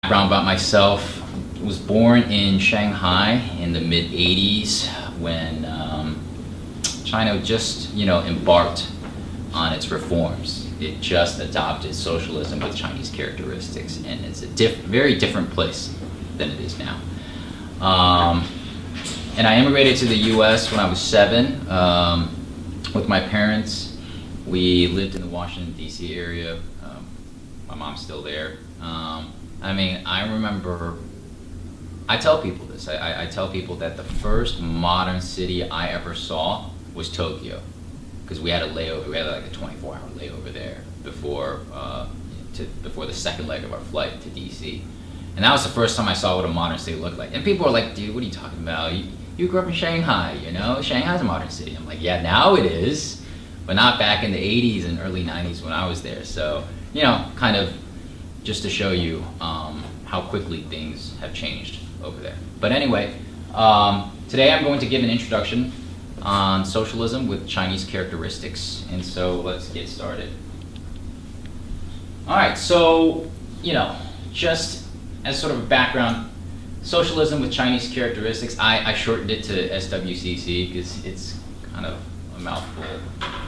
Background about myself: was born in Shanghai in the mid 80s when China just embarked on its reforms. It just adopted socialism with Chinese characteristics, and it's a very different place than it is now. And I immigrated to the U.S. when I was 7 with my parents. We lived in the Washington, D.C. area. My mom's still there. I mean, I remember, I tell people this, I tell people that the first modern city I ever saw was Tokyo, because we had a layover, we had like a 24-hour layover there before the second leg of our flight to DC. And that was the first time I saw what a modern city looked like. And people were like, dude, what are you talking about? You grew up in Shanghai, you know? Shanghai's a modern city. I'm like, yeah, now it is, but not back in the 80s and early 90s when I was there. So, kind of just to show you how quickly things have changed over there. But anyway, today I'm going to give an introduction on socialism with Chinese characteristics. And so let's get started. All right, so, just as sort of a background, socialism with Chinese characteristics, I shortened it to SWCC because it's kind of a mouthful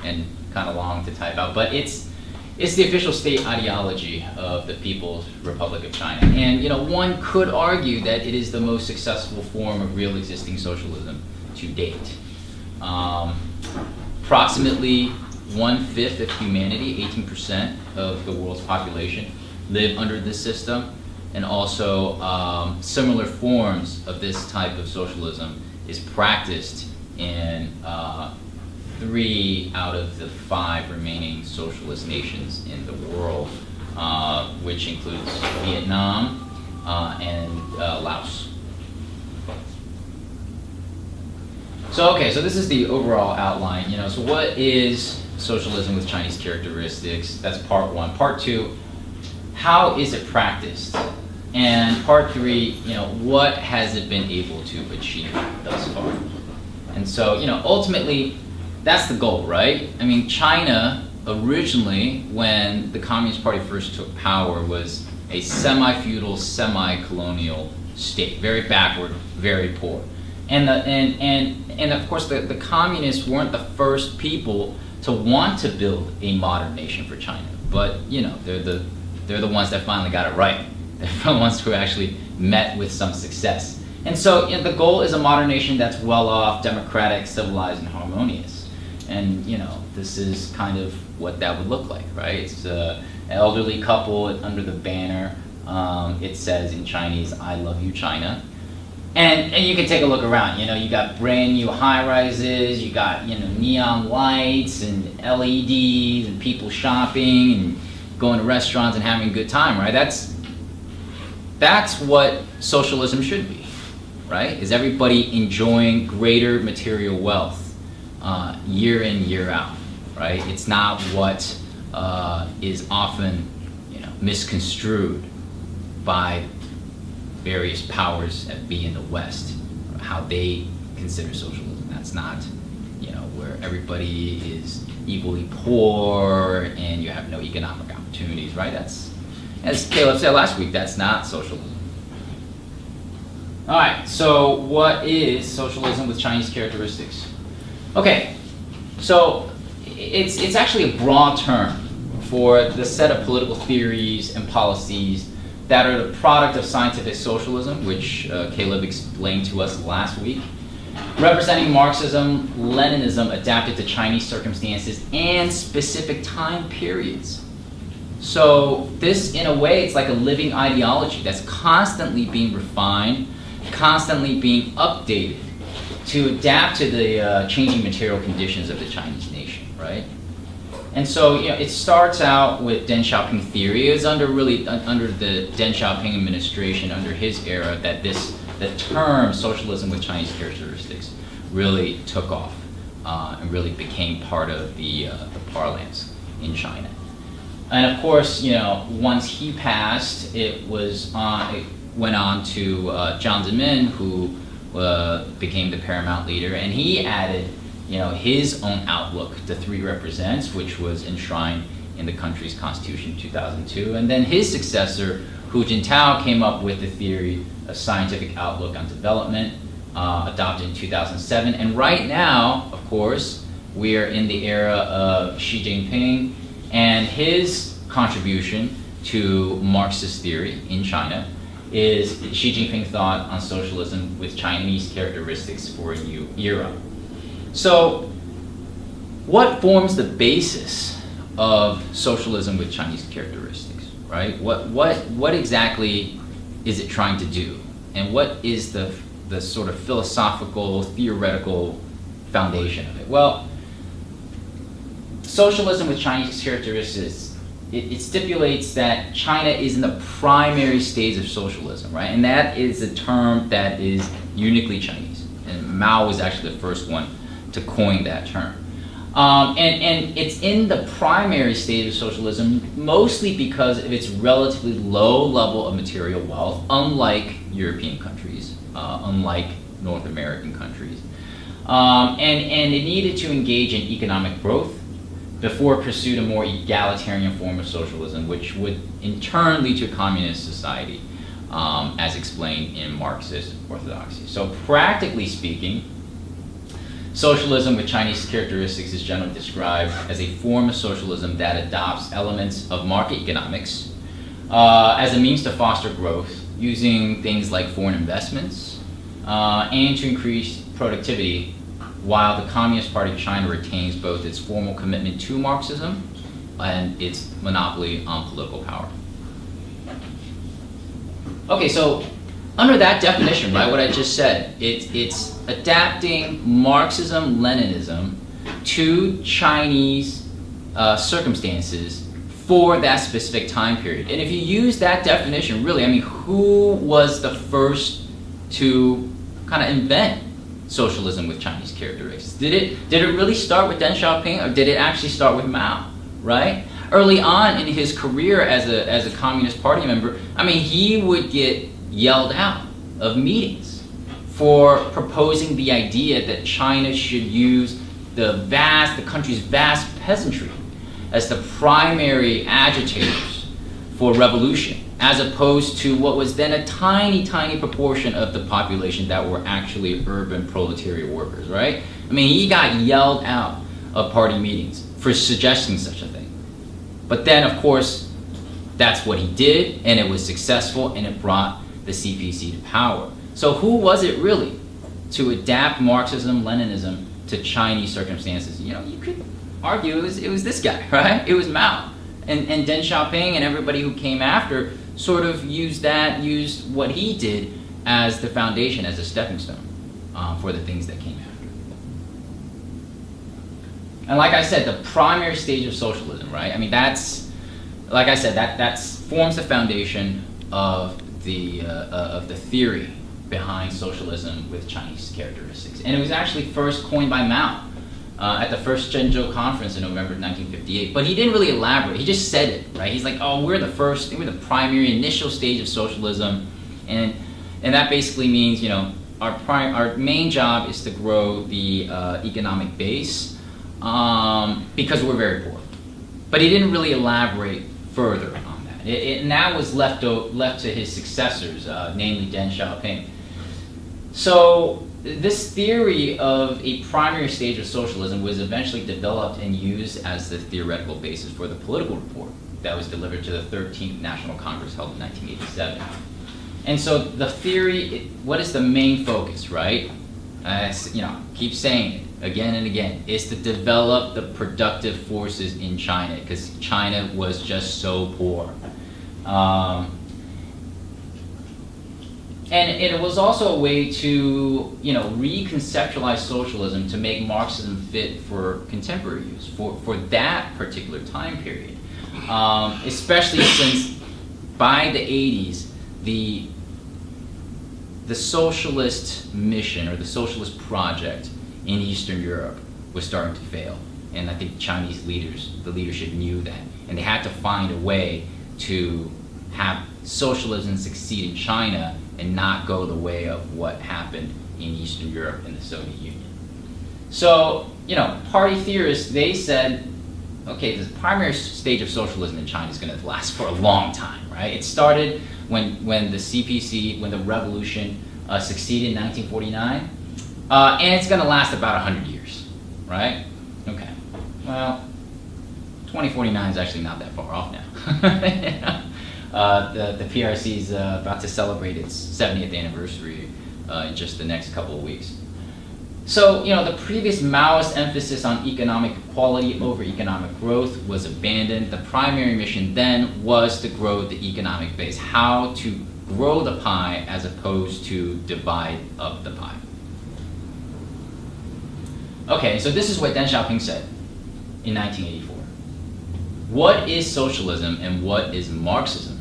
and kind of long to type out, but it's the official state ideology of the People's Republic of China. And one could argue that it is the most successful form of real existing socialism to date. Approximately 1/5 of humanity, 18% of the world's population, live under this system. And also similar forms of this type of socialism is practiced in 3 out of the 5 remaining socialist nations in the world, which includes Vietnam and Laos. So this is the overall outline. So what is socialism with Chinese characteristics? That's part 1. Part 2, how is it practiced? And part 3, what has it been able to achieve thus far? And so, ultimately, that's the goal, right? I mean, China originally, when the Communist Party first took power, was a semi-feudal, semi-colonial state, very backward, very poor. And of course, the communists weren't the first people to want to build a modern nation for China, but they're the ones that finally got it right. They're the ones who actually met with some success. And so the goal is a modern nation that's well off, democratic, civilized, and harmonious. And this is kind of what that would look like, right? It's an elderly couple under the banner. It says in Chinese, "I love you, China." And you can take a look around. You got brand new high-rises, you got neon lights and LEDs and people shopping and going to restaurants and having a good time, right? That's what socialism should be, right? Is everybody enjoying greater material wealth year in, year out, right? It's not what is often misconstrued by various powers that be in the West, how they consider socialism. That's not, where everybody is equally poor and you have no economic opportunities, right? That's, as Caleb said last week, that's not socialism. All right, so what is socialism with Chinese characteristics? Okay, so it's actually a broad term for the set of political theories and policies that are the product of scientific socialism, which Caleb explained to us last week, representing Marxism, Leninism adapted to Chinese circumstances and specific time periods. So this, in a way, it's like a living ideology that's constantly being refined, constantly being updated to adapt to the changing material conditions of the Chinese nation, right? And so, it starts out with Deng Xiaoping theory. It was under the Deng Xiaoping administration, under his era, that the term socialism with Chinese characteristics really took off and really became part of the parlance in China. And of course, once he passed, it went on to Jiang Zemin, who became the paramount leader, and he added his own outlook to 3 represents, which was enshrined in the country's constitution in 2002. And then his successor Hu Jintao came up with the theory of scientific outlook on development, adopted in 2007. And right now, of course, we are in the era of Xi Jinping, and his contribution to Marxist theory in China is Xi Jinping thought on socialism with Chinese characteristics for a new era. So what forms the basis of socialism with Chinese characteristics, right? What exactly is it trying to do? And what is the sort of philosophical, theoretical foundation of it? Well, socialism with Chinese characteristics, it stipulates that China is in the primary stage of socialism, right? And that is a term that is uniquely Chinese. And Mao was actually the first one to coin that term. And it's in the primary stage of socialism mostly because of its relatively low level of material wealth, unlike European countries, unlike North American countries. And it needed to engage in economic growth before it pursued a more egalitarian form of socialism, which would in turn lead to a communist society, as explained in Marxist orthodoxy. So practically speaking, socialism with Chinese characteristics is generally described as a form of socialism that adopts elements of market economics as a means to foster growth, using things like foreign investments, and to increase productivity, while the Communist Party of China retains both its formal commitment to Marxism and its monopoly on political power. Okay, so under that definition, right, what I just said, it's adapting Marxism-Leninism to Chinese circumstances for that specific time period. And if you use that definition, really, I mean, who was the first to kind of invent socialism with Chinese characteristics? Did it really start with Deng Xiaoping, or did it actually start with Mao, right? Early on in his career as a Communist Party member, I mean, he would get yelled out of meetings for proposing the idea that China should use the country's vast peasantry as the primary agitators for revolution, as opposed to what was then a tiny, tiny proportion of the population that were actually urban proletariat workers, right? I mean, he got yelled out of party meetings for suggesting such a thing. But then, of course, that's what he did, and it was successful, and it brought the CPC to power. So who was it really to adapt Marxism-Leninism to Chinese circumstances? You know, you could argue it was this guy, right? It was Mao. And Deng Xiaoping and everybody who came after sort of used what he did as the foundation, as a stepping stone for the things that came after. And like I said, the primary stage of socialism, right? I mean, that's, like I said, that forms the foundation of the theory behind socialism with Chinese characteristics. And it was actually first coined by Mao at the first Zhengzhou conference in November 1958. But he didn't really elaborate. He just said it, right? He's like, oh, we're the primary initial stage of socialism. And that basically means, you know, our main job is to grow the economic base because we're very poor. But he didn't really elaborate further on that. And that was left to his successors, namely Deng Xiaoping. So this theory of a primary stage of socialism was eventually developed and used as the theoretical basis for the political report that was delivered to the 13th National Congress held in 1987. And so the theory, what is the main focus, right? You know, keep saying it again and again, is to develop the productive forces in China, because China was just so poor. And it was also a way to, you know, reconceptualize socialism to make Marxism fit for contemporary use, for that particular time period. Especially since by the 80s, the socialist mission or the socialist project in Eastern Europe was starting to fail. And I think Chinese leaders, the leadership knew that. And they had to find a way to have socialism succeed in China and not go the way of what happened in Eastern Europe and the Soviet Union. So, you know, party theorists, they said, okay, the primary stage of socialism in China is going to last for a long time, right? It started when the CPC, when the revolution succeeded in 1949, and it's going to last about 100 years, right? Okay, well, 2049 is actually not that far off now. The PRC is about to celebrate its 70th anniversary in just the next couple of weeks. So, the previous Maoist emphasis on economic equality over economic growth was abandoned. The primary mission then was to grow the economic base, how to grow the pie as opposed to divide up the pie. Okay, so this is what Deng Xiaoping said in 1984. What is socialism and what is Marxism?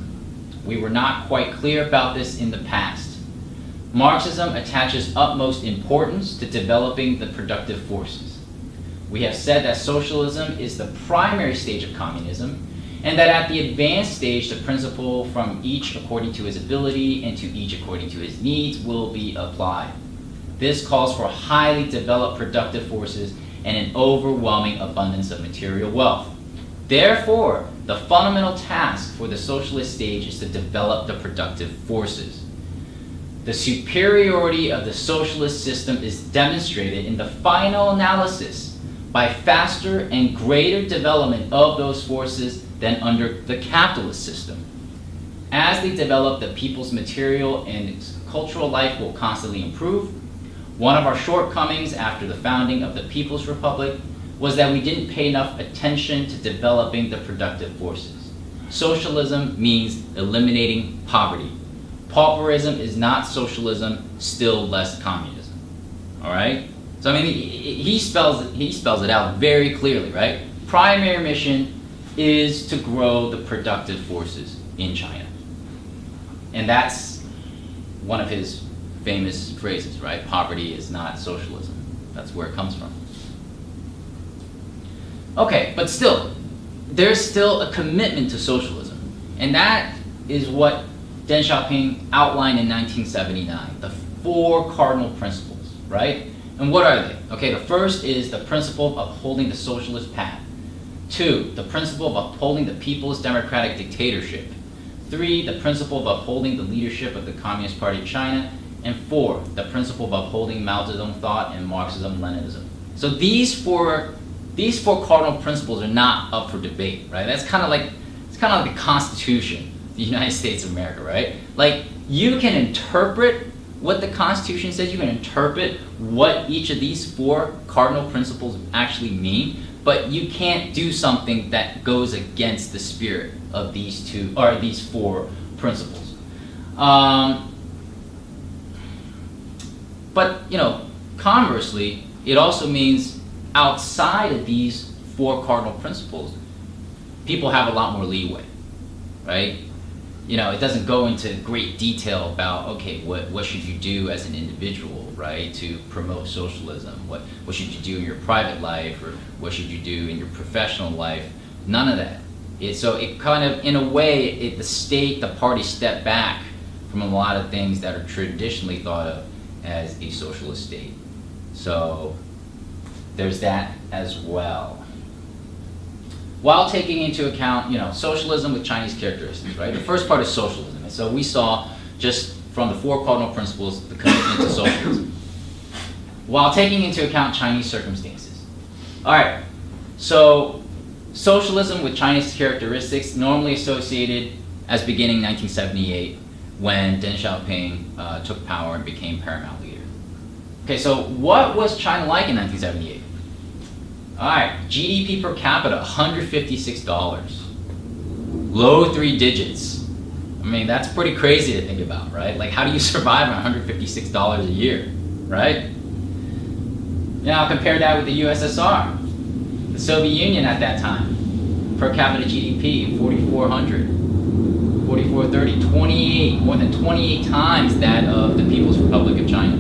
We were not quite clear about this in the past. Marxism attaches utmost importance to developing the productive forces. We have said that socialism is the primary stage of communism, and that at the advanced stage, the principle from each according to his ability and to each according to his needs will be applied. This calls for highly developed productive forces and an overwhelming abundance of material wealth. Therefore, the fundamental task for the socialist stage is to develop the productive forces. The superiority of the socialist system is demonstrated in the final analysis by faster and greater development of those forces than under the capitalist system. As they develop, the people's material and cultural life will constantly improve. One of our shortcomings after the founding of the People's Republic was that we didn't pay enough attention to developing the productive forces. Socialism means eliminating poverty. Pauperism is not socialism, still less communism. All right? So I mean, he spells it out very clearly, right? Primary mission is to grow the productive forces in China. And that's one of his famous phrases, right? Poverty is not socialism. That's where it comes from. Okay, but still, there's still a commitment to socialism. And that is what Deng Xiaoping outlined in 1979, the 4 cardinal principles, right? And what are they? Okay, the first is the principle of upholding the socialist path. 2, the principle of upholding the people's democratic dictatorship. 3, the principle of upholding the leadership of the Communist Party of China. And 4, the principle of upholding Mao Zedong thought and Marxism-Leninism. So these four cardinal principles are not up for debate, right? That's kind of like the Constitution, the United States of America, right? Like, you can interpret what the Constitution says, you can interpret what each of these 4 cardinal principles actually mean, but you can't do something that goes against the spirit of these 4 principles. But, conversely, it also means outside of these 4 cardinal principles, people have a lot more leeway, right? It doesn't go into great detail about, okay, what should you do as an individual, right, to promote socialism? What should you do in your private life, or what should you do in your professional life? None of that. So it kind of, in a way, the state, the party stepped back from a lot of things that are traditionally thought of as a socialist state. So there's that as well. While taking into account, socialism with Chinese characteristics, right? The first part is socialism. And so we saw, just from the 4 cardinal principles, the commitment to socialism. While taking into account Chinese circumstances. All right, so socialism with Chinese characteristics, normally associated as beginning 1978, when Deng Xiaoping took power and became paramount leader. Okay, so what was China like in 1978? All right, GDP per capita, $156. Low 3 digits. I mean, that's pretty crazy to think about, right? Like, how do you survive on $156 a year, right? Now, compare that with the USSR, the Soviet Union at that time. Per capita GDP, 4,400, 4,430, more than 28 times that of the People's Republic of China.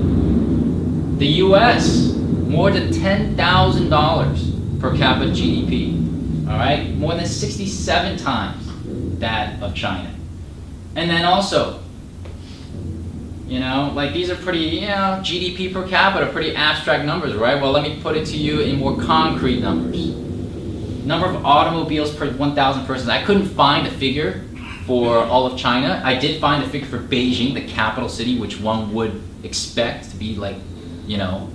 The US, more than $10,000 per capita GDP, all right? More than 67 times that of China. And then also, like, these are pretty, GDP per capita, pretty abstract numbers, right? Well, let me put it to you in more concrete numbers. number of automobiles per 1,000 persons. I couldn't find a figure for all of China. I did find a figure for Beijing, the capital city, which one would expect to be like, you know,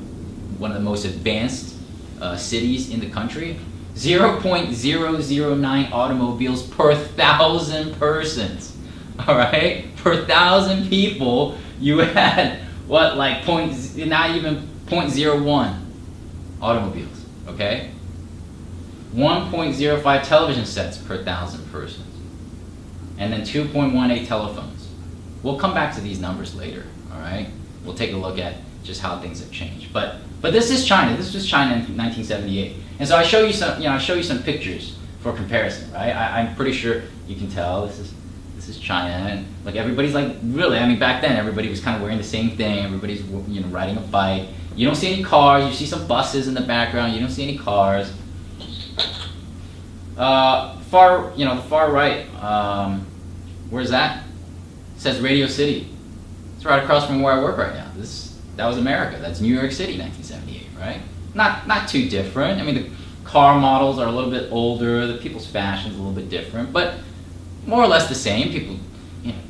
one of the most advanced cities in the country. 0.009 automobiles per 1,000 persons. All right, per 1,000 people, you had what, like not even 0.01 automobiles. Okay, 1.05 television sets per 1,000 persons, and then 2.18 telephones. We'll come back to these numbers later. All right, we'll take a look at just how things have changed. But this is China. This was China in 1978, and so I show you some, I show you some pictures for comparison, right? I'm pretty sure you can tell this is China, and like everybody's like really. I mean, back then everybody was kind of wearing the same thing. Everybody's riding a bike. You don't see any cars. You see some buses in the background. You don't see any cars. The far right. Where's that? It says Radio City. It's right across from where I work right now. That was America. That's New York City, 1978, right? Not too different. I mean, the car models are a little bit older. The people's fashion's a little bit different, but more or less the same. People,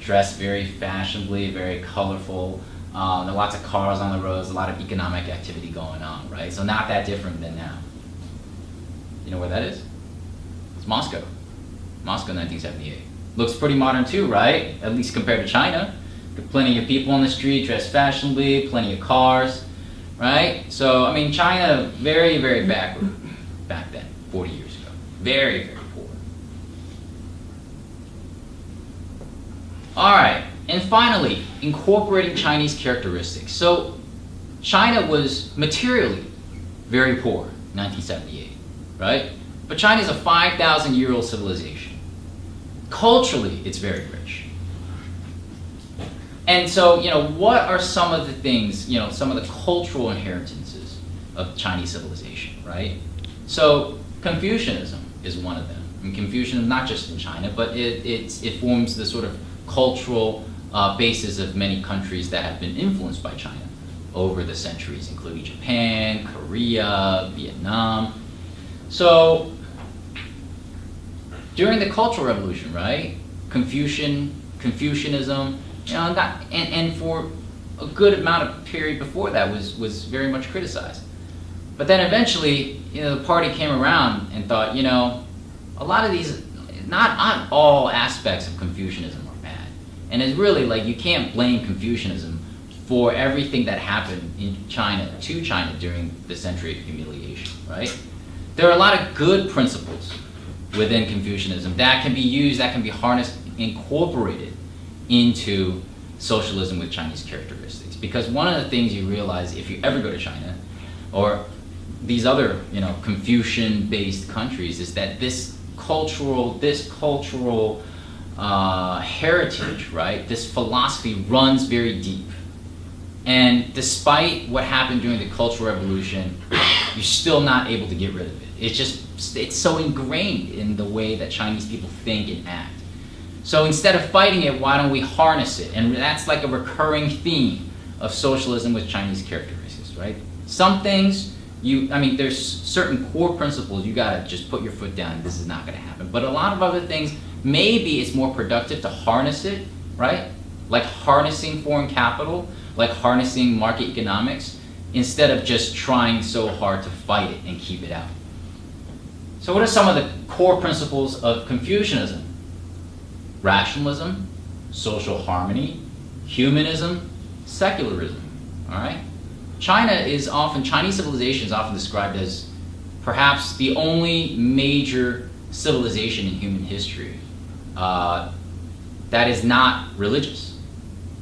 dress very fashionably, very colorful. There are lots of cars on the roads, a lot of economic activity going on, right? So not that different than now. You know where that is? It's Moscow. Moscow, 1978. Looks pretty modern too, right? At least compared to China. There are plenty of people on the street, dressed fashionably, plenty of cars, right? So, I mean, China, very, very backward back then, 40 years ago. Very, very poor. All right, and finally, incorporating Chinese characteristics. So, China was materially very poor in 1978, right? But China is a 5,000-year-old civilization. Culturally, it's very rich. And so, what are some of the things, some of the cultural inheritances of Chinese civilization, right? So, Confucianism is one of them. I mean, Confucianism, not just in China, but it forms the sort of cultural basis of many countries that have been influenced by China over the centuries, including Japan, Korea, Vietnam. So, during the Cultural Revolution, right, Confucianism, and for a good amount of period before that was very much criticized. But then eventually, the party came around and thought, a lot of these, not all aspects of Confucianism are bad. And it's really like you can't blame Confucianism for everything that happened in China, to China during the century of humiliation, right? There are a lot of good principles within Confucianism that can be used, that can be harnessed, incorporated into socialism with Chinese characteristics. Because one of the things you realize if you ever go to China or these other, Confucian-based countries is that this cultural heritage, right, this philosophy runs very deep. And despite what happened during the Cultural Revolution, you're still not able to get rid of it. It's so ingrained in the way that Chinese people think and act. So instead of fighting it, why don't we harness it? And that's like a recurring theme of socialism with Chinese characteristics, right? Some things, there's certain core principles you gotta just put your foot down, this is not gonna happen. But a lot of other things, maybe it's more productive to harness it, right? Like harnessing foreign capital, like harnessing market economics, instead of just trying so hard to fight it and keep it out. So what are some of the core principles of Confucianism? Rationalism, social harmony, humanism, secularism, all right? Chinese civilization is often described as perhaps the only major civilization in human history that is not religious,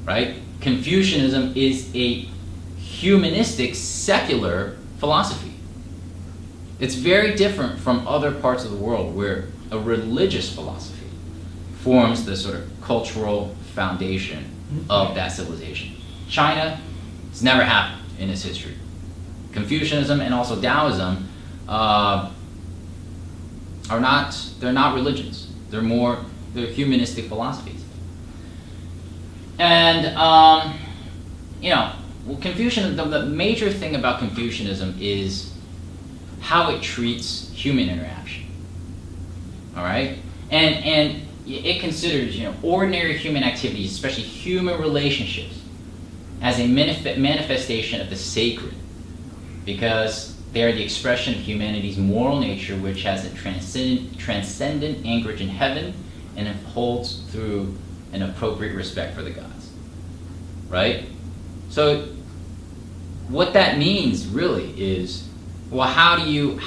right? Confucianism is a humanistic, secular philosophy. It's very different from other parts of the world where a religious philosophy forms the sort of cultural foundation of that civilization. China, it's never happened in its history. Confucianism and also Taoism they're not religions. They're humanistic philosophies. And, Confucianism, the major thing about Confucianism is how it treats human interaction. all right? And it considers, ordinary human activities, especially human relationships, as a manifestation of the sacred, because they are the expression of humanity's moral nature, which has a transcendent anchorage in heaven and holds through an appropriate respect for the gods, right? So what that means really is, well, how do you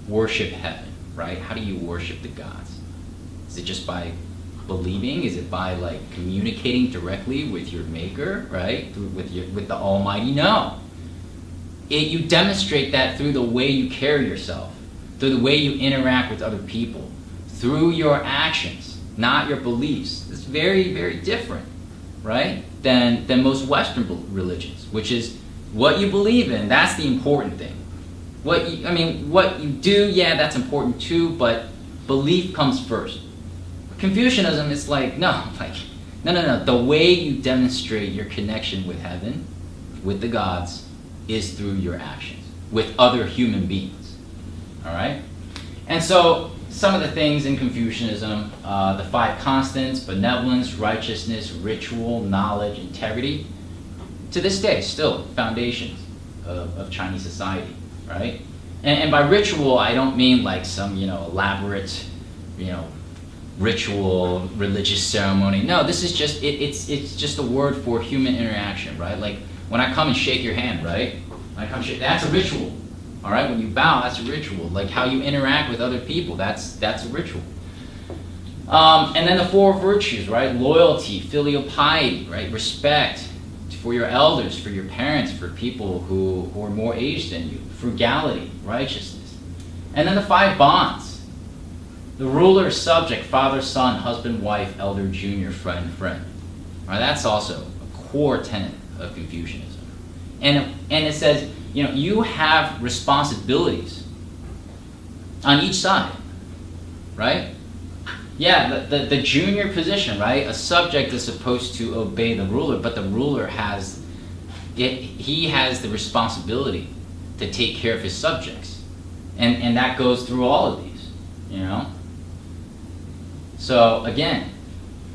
worship heaven, right? How do you worship the gods? Is it just by believing? Is it by like communicating directly with your maker, right? With the Almighty? No. You demonstrate that through the way you carry yourself, through the way you interact with other people, through your actions, not your beliefs. It's very, very different, right, than most Western religions, which is what you believe in. That's the important thing. What you do, yeah, that's important too, but belief comes first. Confucianism is like, no. The way you demonstrate your connection with heaven, with the gods, is through your actions with other human beings. All right? And so some of the things in Confucianism, the 5 constants: benevolence, righteousness, ritual, knowledge, integrity, to this day, still foundations of Chinese society, right? And by ritual, I don't mean like some, elaborate, ritual, religious ceremony. No, this is just, it's just a word for human interaction, right? Like when I come and shake your hand, right? That's a ritual, all right? When you bow, that's a ritual. Like how you interact with other people, that's a ritual. And then the 4 virtues, right? Loyalty, filial piety, right? Respect for your elders, for your parents, for people who are more aged than you. Frugality, righteousness. And then the 5 bonds. The ruler, subject, father, son, husband, wife, elder, junior, friend. All right, that's also a core tenet of Confucianism. And it says, you have responsibilities on each side, right? Yeah, the junior position, right? A subject is supposed to obey the ruler, but the ruler he has the responsibility to take care of his subjects. And that goes through all of these, So again,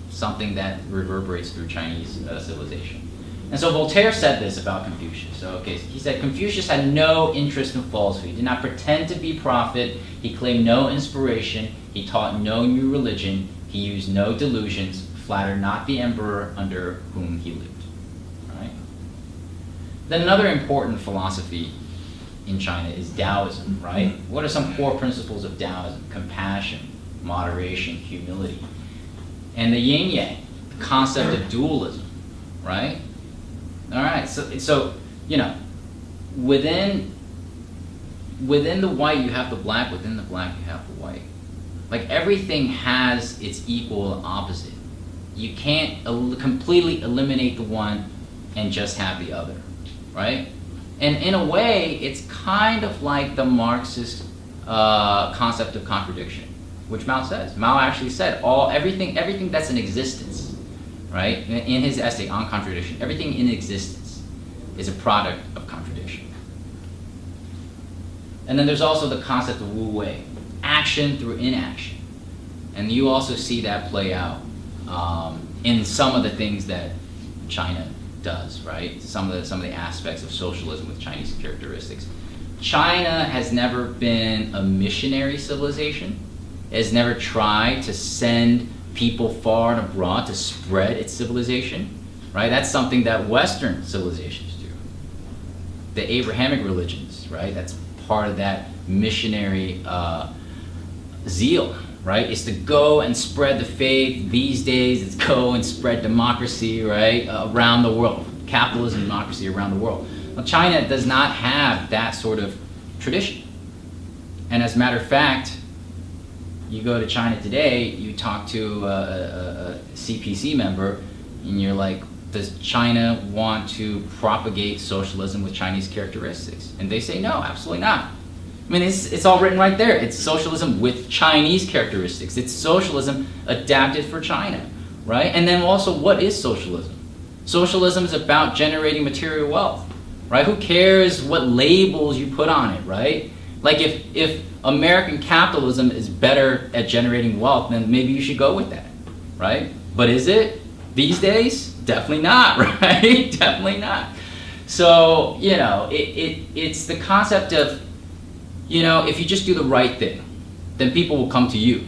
something that reverberates through Chinese civilization. And so Voltaire said this about Confucius. So, he said, Confucius had no interest in falsehood. He did not pretend to be prophet. He claimed no inspiration. He taught no new religion. He used no delusions, flattered not the emperor under whom he lived. All right? Then another important philosophy in China is Taoism, right? What are some core principles of Taoism? Compassion, moderation, humility. And the yin-yang, the concept of dualism, right? All right, so within the white you have the black, within the black you have the white. Like everything has its equal opposite. You can't completely eliminate the one and just have the other, right? And in a way, it's kind of like the Marxist concept of contradiction, which Mao says. Mao actually said everything that's in existence, right? In his essay on contradiction, everything in existence is a product of contradiction. And then there's also the concept of Wu Wei, action through inaction. And you also see that play out in some of the things that China does, right? Some of the aspects of socialism with Chinese characteristics. China has never been a missionary civilization. It has never tried to send people far and abroad to spread its civilization, right? That's something that Western civilizations do. The Abrahamic religions, right? That's part of that missionary zeal, right? It's to go and spread the faith. These days, it's go and spread democracy, right? Around the world. Capitalism, democracy around the world. Well, China does not have that sort of tradition. And as a matter of fact, you go to China today, you talk to a CPC member, and you're like, does China want to propagate socialism with Chinese characteristics? And they say, no, absolutely not. I mean, it's all written right there. It's socialism with Chinese characteristics. It's socialism adapted for China, right? And then also, what is socialism? Socialism is about generating material wealth, right? Who cares what labels you put on it, right? Like if American capitalism is better at generating wealth, then maybe you should go with that, right? But is it these days? Definitely not, right? Definitely not. So, you know, it's the concept of, you know, if you just do the right thing, then people will come to you.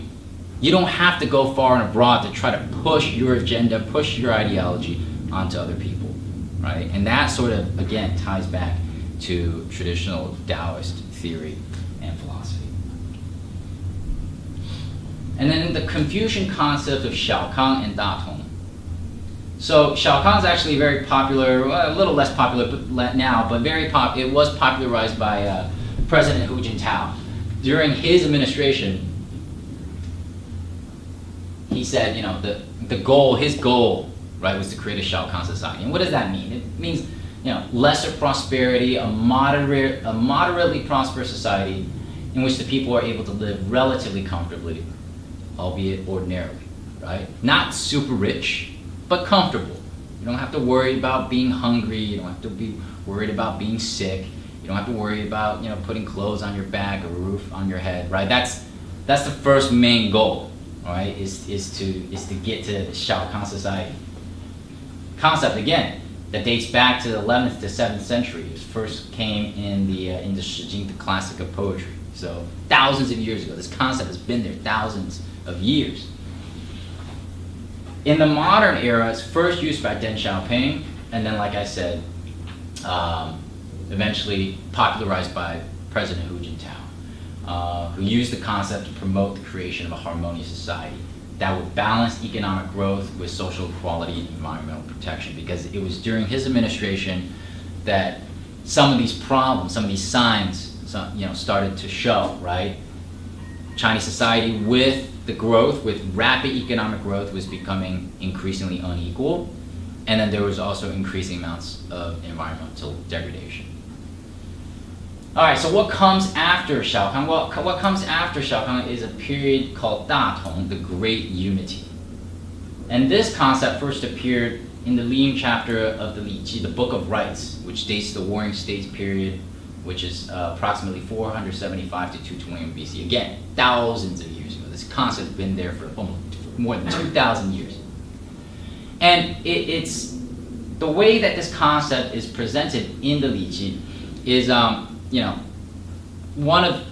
You don't have to go far and abroad to try to push your agenda, push your ideology onto other people, right? And that sort of, again, ties back to traditional Taoist theory and philosophy. And then the Confucian concept of Xiaokang and Datong. So Xiaokang is actually very popular, a little less popular now, but it was popularized by President Hu Jintao. During his administration, he said, you know, his goal, right, was to create a Xiaokang society. And what does that mean? It means, you know, lesser prosperity, a moderately prosperous society in which the people are able to live relatively comfortably, albeit ordinarily, right? Not super rich, but comfortable. You don't have to worry about being hungry. You don't have to be worried about being sick. You don't have to worry about, you know, putting clothes on your back or a roof on your head, right? That's the first main goal, right? Is to get to the Xiaokang society. Concept again that dates back to the 11th to 7th century. It first came in the Shijing, the classic of poetry. So thousands of years ago, this concept has been there thousands of years. In the modern era, it's first used by Deng Xiaoping, and then, like I said, eventually popularized by President Hu Jintao, who used the concept to promote the creation of a harmonious society that would balance economic growth with social equality and environmental protection. Because it was during his administration that some of these problems, some of these signs, you know, started to show, right? Chinese society with the growth, with rapid economic growth, was becoming increasingly unequal. And then there was also increasing amounts of environmental degradation. All right, so what comes after Xiaokang? Well, what comes after Xiaokang is a period called Datong, the Great Unity. And this concept first appeared in the Liying chapter of the Li Ji, the Book of Rights, which dates the Warring States period, which is approximately 475 to 221 BC. Again, thousands of years ago. This concept has been there for almost more than 2,000 years. And it's the way that this concept is presented in the Li Ji is, you know, one of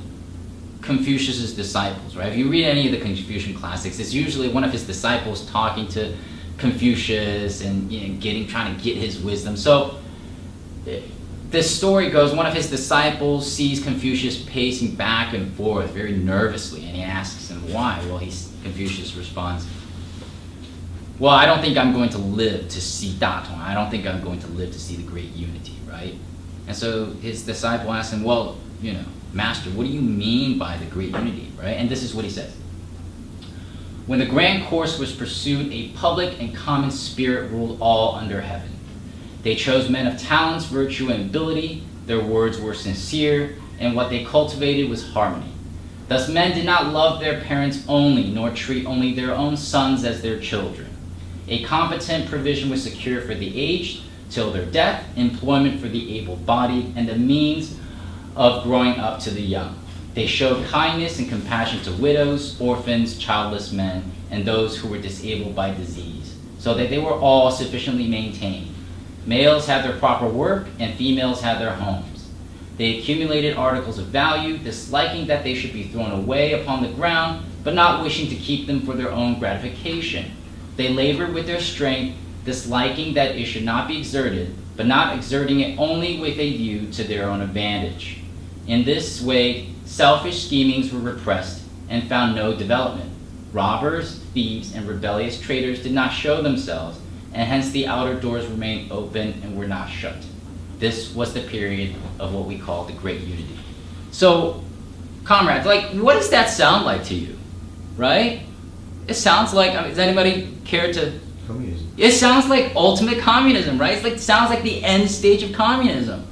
Confucius's disciples, right? If you read any of the Confucian classics, it's usually one of his disciples talking to Confucius and, you know, trying to get his wisdom. So this story goes, one of his disciples sees Confucius pacing back and forth very nervously, and he asks him why. Well, Confucius responds, well, I don't think I'm going to live to see Datong. I don't think I'm going to live to see the Great Unity, right? And so his disciple asks him, well, you know, Master, what do you mean by the Great Unity, right? And this is what he says. When the grand course was pursued, a public and common spirit ruled all under heaven. They chose men of talents, virtue, and ability. Their words were sincere, and what they cultivated was harmony. Thus men did not love their parents only, nor treat only their own sons as their children. A competent provision was secured for the aged till their death, employment for the able-bodied, and the means of growing up to the young. They showed kindness and compassion to widows, orphans, childless men, and those who were disabled by disease, so that they were all sufficiently maintained. Males had their proper work, and females had their homes. They accumulated articles of value, disliking that they should be thrown away upon the ground, but not wishing to keep them for their own gratification. They labored with their strength, disliking that it should not be exerted, but not exerting it only with a view to their own advantage. In this way, selfish schemings were repressed and found no development. Robbers, thieves, and rebellious traitors did not show themselves, and hence the outer doors remained open and were not shut. This was the period of what we call the Great Unity. So, comrades, like, what does that sound like to you, right? It sounds like, I mean, does anybody care to? Communism. It sounds like ultimate communism, right? It sounds like the end stage of communism,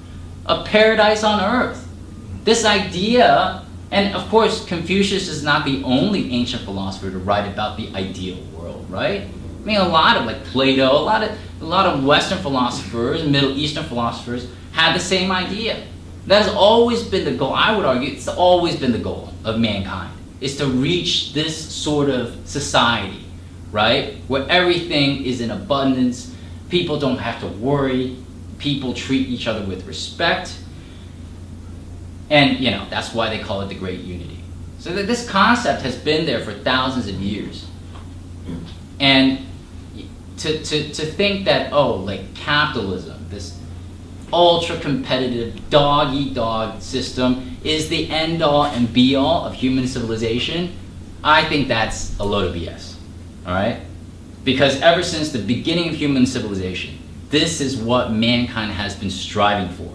a paradise on earth. This idea, and of course, Confucius is not the only ancient philosopher to write about the ideal world, right? I mean, a lot of, like Plato, a lot of Western philosophers, Middle Eastern philosophers had the same idea. That has always been the goal. I would argue it's always been the goal of mankind, is to reach this sort of society, right? Where everything is in abundance, people don't have to worry, people treat each other with respect. And, you know, that's why they call it the Great Unity. So that this concept has been there for thousands of years. And to think that, oh, like capitalism, this ultra-competitive dog-eat-dog system is the end-all and be-all of human civilization, I think that's a load of BS, all right? Because ever since the beginning of human civilization, this is what mankind has been striving for,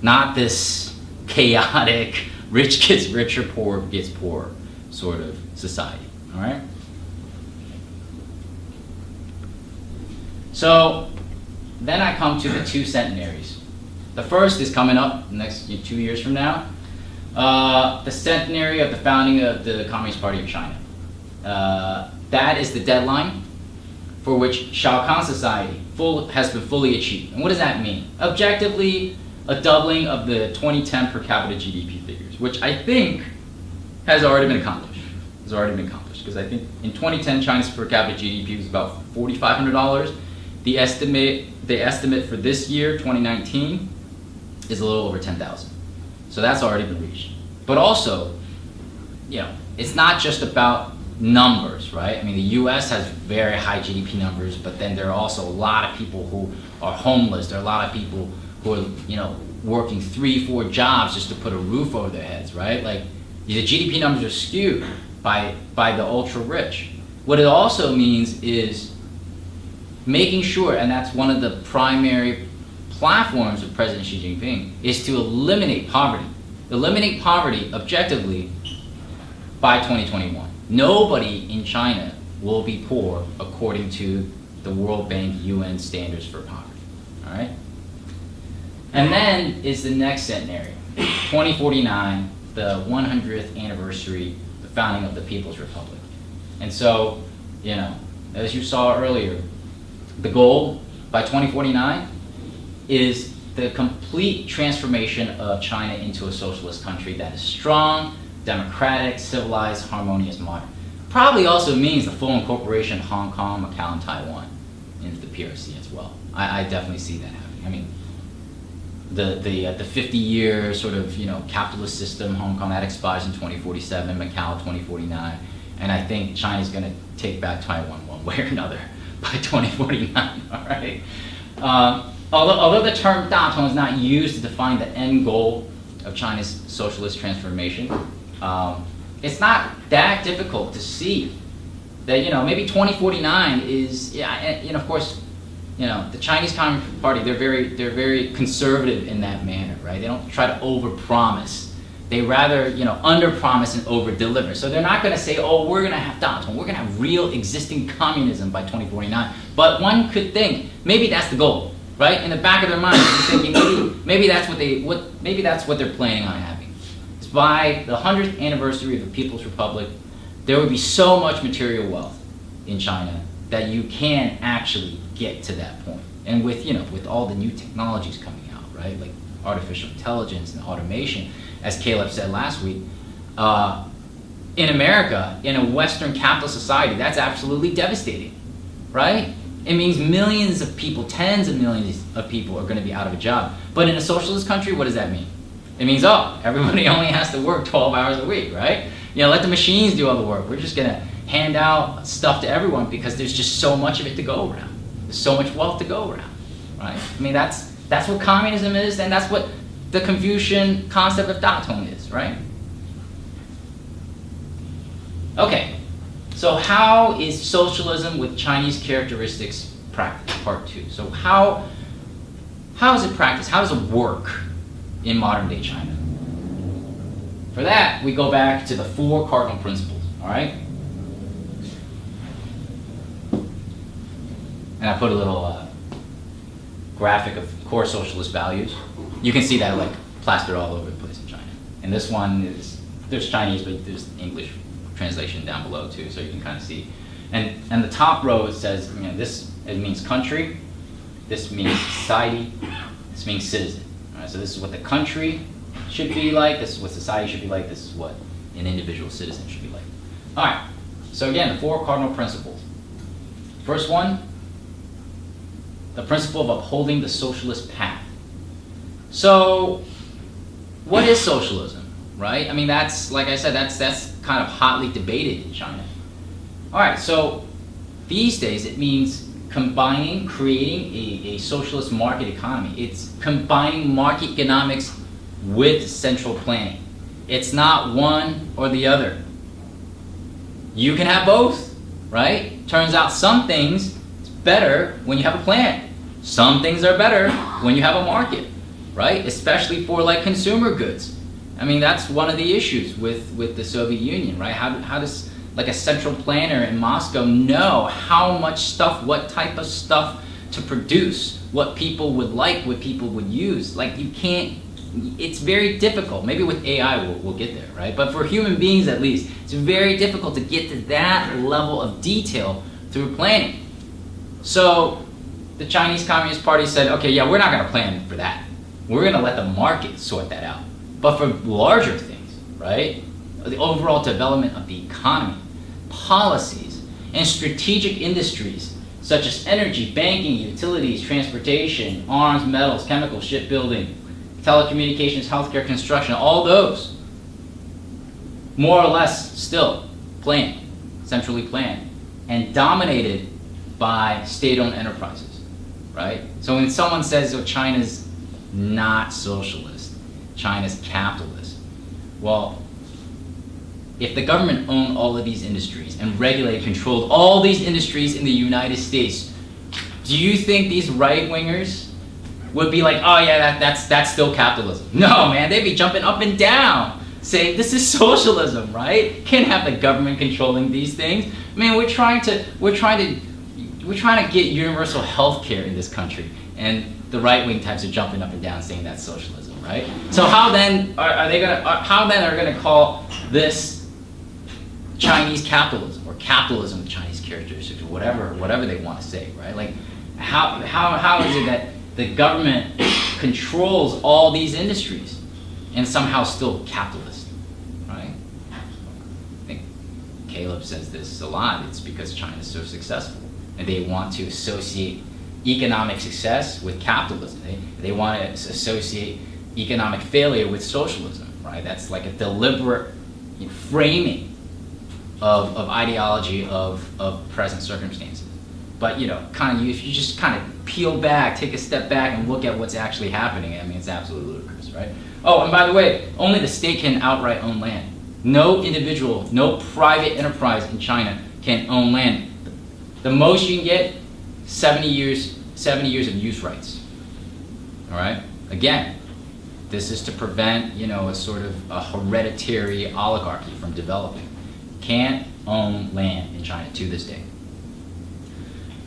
not this chaotic, rich gets richer, poor gets poorer sort of society, all right? So then I come to the two centenaries. The first is coming up next 2 years from now, the centenary of the founding of the Communist Party of China. That is the deadline for which Shao Kahn society has been fully achieved. And what does that mean? Objectively, a doubling of the 2010 per capita GDP figures, which I think has already been accomplished. Because I think in 2010, China's per capita GDP was about $4,500. The estimate for this year, 2019, is a little over 10,000. So that's already been reached. But also, you know, it's not just about numbers, right? I mean, the US has very high GDP numbers, but then there are also a lot of people who are homeless. There are a lot of people who are, you know, working 3-4 jobs just to put a roof over their heads, right? Like, the GDP numbers are skewed by the ultra rich. What it also means is making sure, and that's one of the primary platforms of President Xi Jinping, is to eliminate poverty. Eliminate poverty objectively by 2021. Nobody in China will be poor according to the World Bank UN standards for poverty, all right? And then is the next centenary, 2049, the 100th anniversary, the founding of the People's Republic. And so, you know, as you saw earlier, the goal by 2049 is the complete transformation of China into a socialist country that is strong, democratic, civilized, harmonious, modern. Probably also means the full incorporation of Hong Kong, Macau, and Taiwan into the PRC as well. I definitely see that happening. I mean, the 50-year sort of, you know, capitalist system, Hong Kong, that expires in 2047, Macau 2049, and I think China's going to take back Taiwan one way or another by 2049. All right. Although the term 大同 is not used to define the end goal of China's socialist transformation, it's not that difficult to see that, you know, maybe 2049 is, yeah, and of course, you know, the Chinese Communist Party, they're very conservative in that manner, right? They don't try to overpromise. They rather, you know, underpromise and overdeliver. So they're not going to say, oh, we're going to have 大同, we're going to have real existing communism by 2049. But one could think maybe that's the goal, right? In the back of their mind, they're thinking maybe that's what they're planning on having. It's by the 100th anniversary of the People's Republic, there would be so much material wealth in China that you can actually get to that point. And with, you know, with all the new technologies coming out, right? Like artificial intelligence and automation, as Caleb said last week, in America, in a Western capitalist society, that's absolutely devastating, right? It means millions of people, tens of millions of people are going to be out of a job. But in a socialist country, what does that mean? It means, oh, everybody only has to work 12 hours a week, right? You know, let the machines do all the work. We're just going to hand out stuff to everyone because there's just so much of it to go around. There's so much wealth to go around, right? I mean, that's what communism is, and that's what the Confucian concept of 大同 is, right? Okay, so how is socialism with Chinese characteristics practiced? Part 2. So how is it practiced? How does it work in modern day China? For that, we go back to the 4 cardinal principles, all right? And I put a little graphic of core socialist values. You can see that like plastered all over the place in China. And this one is, there's Chinese, but there's English translation down below too, so you can kind of see. And the top row, it says, you know, it means country, this means society, this means citizen. All right, so this is what the country should be like, this is what society should be like, this is what an individual citizen should be like. All right, so again, the 4 cardinal principles. First one, the principle of upholding the socialist path. So, what is socialism, right? I mean, that's, like I said, that's kind of hotly debated in China. All right, so these days it means creating a socialist market economy. It's combining market economics with central planning. It's not one or the other. You can have both, right? Turns out some things it's better when you have a plan. Some things are better when you have a market, right? Especially for like consumer goods. I mean, that's one of the issues with the Soviet Union, right? How does like a central planner in Moscow know how much stuff, what type of stuff to produce, what people would like, what people would use? Like you can't, it's very difficult. Maybe with AI we'll get there, right? But for human beings at least, it's very difficult to get to that level of detail through planning. So the Chinese Communist Party said, okay, yeah, we're not gonna plan for that. We're gonna let the market sort that out. But for larger things, right? The overall development of the economy, policies, and strategic industries such as energy, banking, utilities, transportation, arms, metals, chemicals, shipbuilding, telecommunications, healthcare, construction, all those, more or less still planned, centrally planned, and dominated by state-owned enterprises, right? So when someone says, oh, China's not socialist, China's capitalist, well, if the government owned all of these industries and regulated, controlled all these industries in the United States, do you think these right-wingers would be like, oh yeah, that's still capitalism? No, man, they'd be jumping up and down saying this is socialism, right? Can't have the government controlling these things. I mean, we're trying to get universal health care in this country, and the right-wing types are jumping up and down saying that's socialism, right? So how then are they gonna call this Chinese capitalism, or capitalism with Chinese characteristics, or whatever they want to say, right? Like, how is it that the government controls all these industries and somehow still capitalist, right? I think Caleb says this a lot. It's because China's so successful, and they want to associate economic success with capitalism. They want to associate economic failure with socialism, right? That's like a deliberate framing of ideology of present circumstances. But if you just kind of peel back, take a step back and look at what's actually happening, I mean, it's absolutely ludicrous, right? Oh, and by the way, only the state can outright own land. No individual, no private enterprise in China can own land. The most you can get, 70 years of use rights. All right? Again, this is to prevent, a sort of a hereditary oligarchy from developing. Can't own land in China to this day.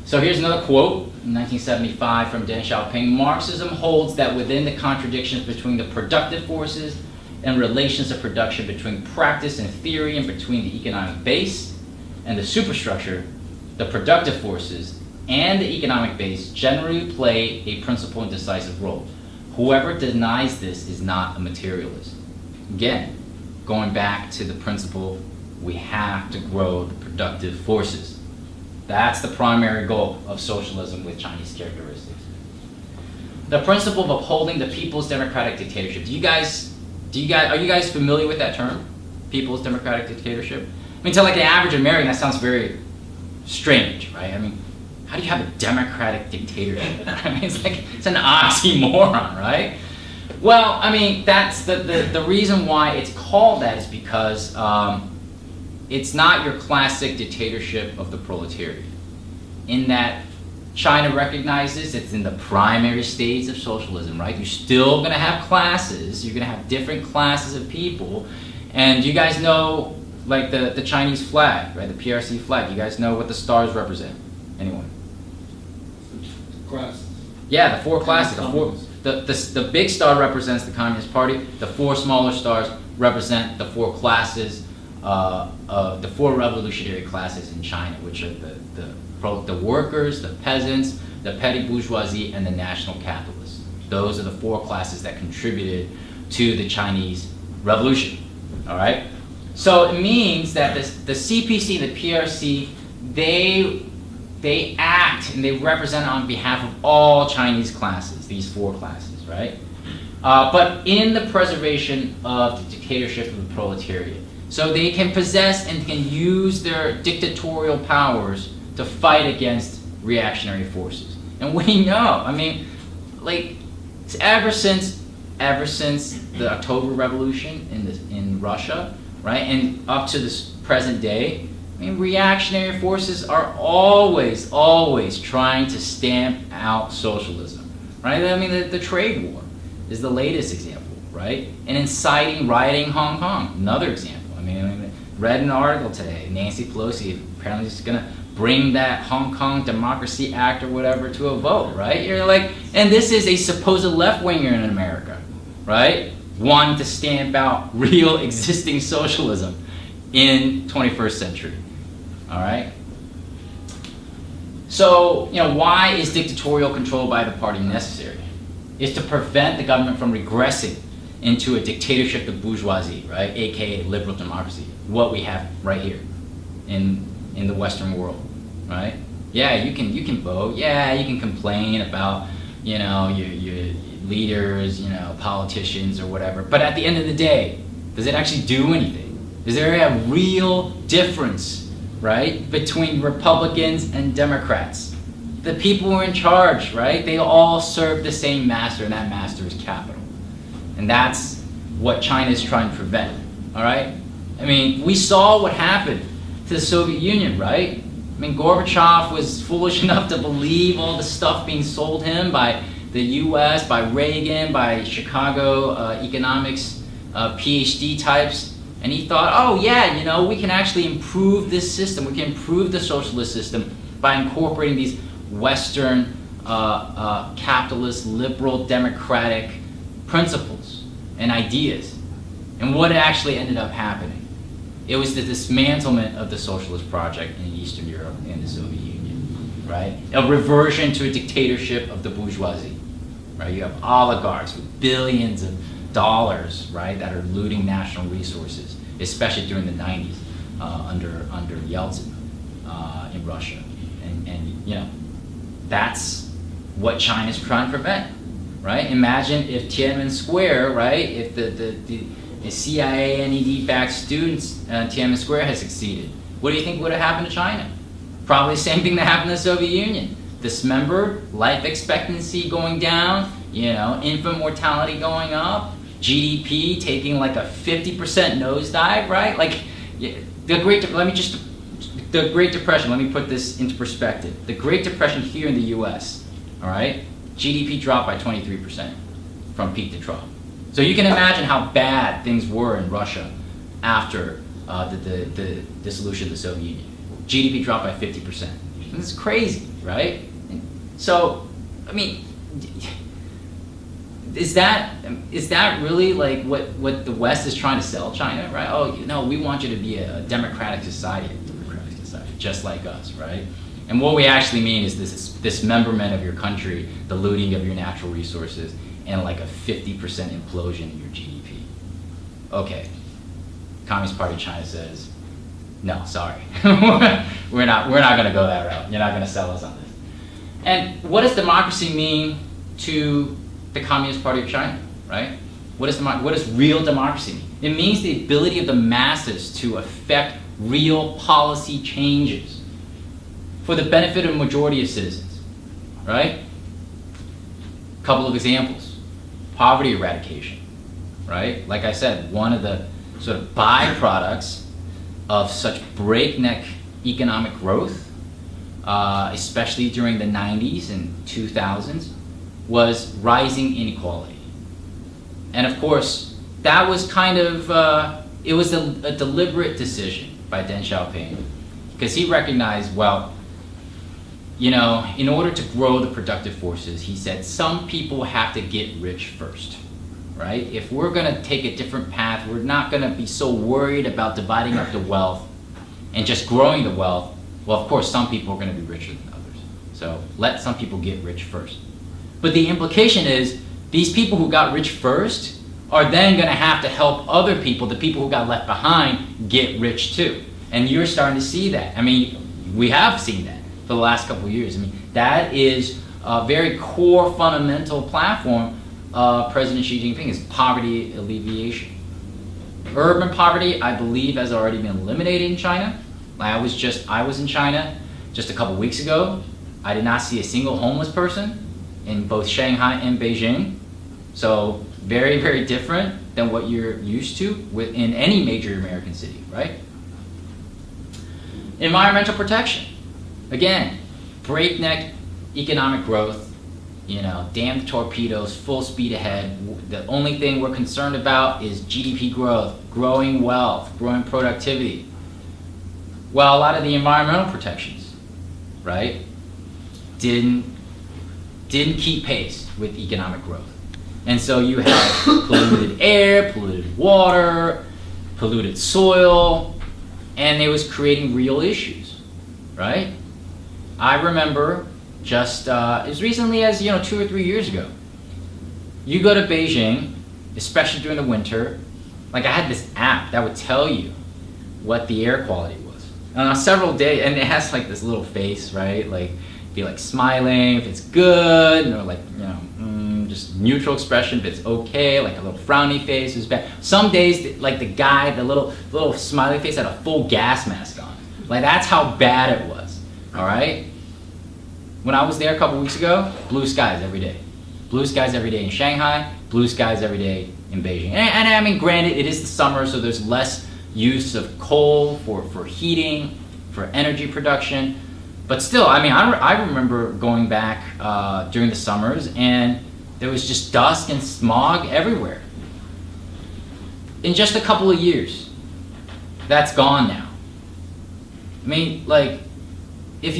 So here's another quote, in 1975 from Deng Xiaoping. Marxism holds that within the contradictions between the productive forces and relations of production, between practice and theory, and between the economic base and the superstructure, the productive forces and the economic base generally play a principal and decisive role. Whoever denies this is not a materialist. Again, going back to the principle, we have to grow the productive forces. That's the primary goal of socialism with Chinese characteristics. The principle of upholding the people's democratic dictatorship. Are you guys familiar with that term? People's democratic dictatorship? I mean, to like an average American, that sounds very strange, right? I mean, how do you have a democratic dictatorship? I mean, it's an oxymoron, right? Well, I mean, that's the reason why it's called that is because it's not your classic dictatorship of the proletariat. In that China recognizes it's in the primary stage of socialism, right? You're still gonna have classes, you're gonna have different classes of people, and you guys know, like the Chinese flag, right? The PRC flag, you guys know what the stars represent? Anyone? Classes. Yeah, the 4 classes. The big star represents the Communist Party. The 4 smaller stars represent the 4 classes, the 4 revolutionary classes in China, which are the workers, the peasants, the petty bourgeoisie, and the national capitalists. Those are the 4 classes that contributed to the Chinese Revolution. All right? So it means that the CPC, the PRC, they act and they represent on behalf of all Chinese classes, these 4 classes, right? But in the preservation of the dictatorship of the proletariat. So they can possess and can use their dictatorial powers to fight against reactionary forces. And we know, I mean, like, ever since the October Revolution in Russia, right, and up to this present day, I mean, reactionary forces are always trying to stamp out socialism, right? I mean, the trade war is the latest example, right? And inciting rioting Hong Kong, another example. I mean, read an article today, Nancy Pelosi apparently is going to bring that Hong Kong Democracy Act or whatever to a vote, right? You're like, and this is a supposed left-winger in America, right? Wanting to stamp out real existing socialism in 21st century, all right? So, you know, why is dictatorial control by the party necessary? It's to prevent the government from regressing into a dictatorship of bourgeoisie, right? AKA liberal democracy, what we have right here in the Western world, right? Yeah, you can vote. Yeah, you can complain about, you know, your leaders, you know, politicians or whatever. But at the end of the day, does it actually do anything? Is there a real difference, right, between Republicans and Democrats? The people who are in charge, right? They all serve the same master, and that master is capital. And that's what China is trying to prevent, all right? I mean, we saw what happened to the Soviet Union, right? I mean, Gorbachev was foolish enough to believe all the stuff being sold him by the US, by Reagan, by Chicago economics PhD types. And he thought, oh yeah, you know, we can actually improve this system. We can improve the socialist system by incorporating these Western capitalist, liberal, democratic principles and ideas. And what actually ended up happening? It was the dismantlement of the socialist project in Eastern Europe and the Soviet Union, right? A reversion to a dictatorship of the bourgeoisie, right? You have oligarchs with billions of dollars, right, that are looting national resources, especially during the 90s under Yeltsin in Russia. And you know, that's what China's trying to prevent, right? Imagine if Tiananmen Square, right, if the CIA NED-backed students Tiananmen Square had succeeded. What do you think would have happened to China? Probably the same thing that happened to the Soviet Union. Dismembered, life expectancy going down, you know, infant mortality going up, GDP taking like a 50% nosedive, right? Like the Great Depression, let me put this into perspective. The Great Depression here in the US, all right, GDP dropped by 23% from peak to trough. So you can imagine how bad things were in Russia after the dissolution of the Soviet Union. GDP dropped by 50%. This is crazy, right? So, I mean, is that really like what the West is trying to sell China, right? Oh, you know, we want you to be a democratic society, just like us, right? And what we actually mean is this dismemberment of your country, the looting of your natural resources, and like a 50% implosion in your GDP. Okay, Communist Party of China says, no, sorry, we're not going to go that route. You're not going to sell us on this. And what does democracy mean to the Communist Party of China, right? What does real democracy mean? It means the ability of the masses to affect real policy changes for the benefit of a majority of citizens, right? A couple of examples. Poverty eradication, right? Like I said, one of the sort of byproducts of such breakneck economic growth, especially during the 90s and 2000s, was rising inequality. And of course, that was kind of, it was a deliberate decision by Deng Xiaoping, because he recognized, well, you know, in order to grow the productive forces, he said, some people have to get rich first, right? If we're going to take a different path, we're not going to be so worried about dividing up the wealth and just growing the wealth. Well, of course, some people are going to be richer than others. So let some people get rich first. But the implication is, these people who got rich first are then going to have to help other people, the people who got left behind, get rich too. And you're starting to see that. I mean, we have seen that for the last couple of years. I mean, that is a very core fundamental platform of President Xi Jinping, is poverty alleviation. Urban poverty, I believe, has already been eliminated in China. I was in China just a couple weeks ago. I did not see a single homeless person in both Shanghai and Beijing. So very, very different than what you're used to in any major American city, right? Environmental protection. Again, breakneck economic growth, you know, damn torpedoes, full speed ahead. The only thing we're concerned about is GDP growth, growing wealth, growing productivity. Well, a lot of the environmental protections, right, didn't keep pace with economic growth. And so you have polluted air, polluted water, polluted soil, and it was creating real issues, right? I remember just as recently as 2 or 3 years ago, you go to Beijing, especially during the winter, like I had this app that would tell you what the air quality was. And on several days, and it has like this little face, right? Like, be like smiling if it's good, or like, just neutral expression if it's okay, like a little frowny face is bad. Some days, like the guy, the little smiley face had a full gas mask on. Like that's how bad it was, all right? When I was there a couple weeks ago, blue skies every day. Blue skies every day in Shanghai, blue skies every day in Beijing. And I mean, granted, it is the summer, so there's less use of coal for heating, for energy production. But still, I mean, I remember going back during the summers, and there was just dust and smog everywhere. In just a couple of years, that's gone now. I mean, like, if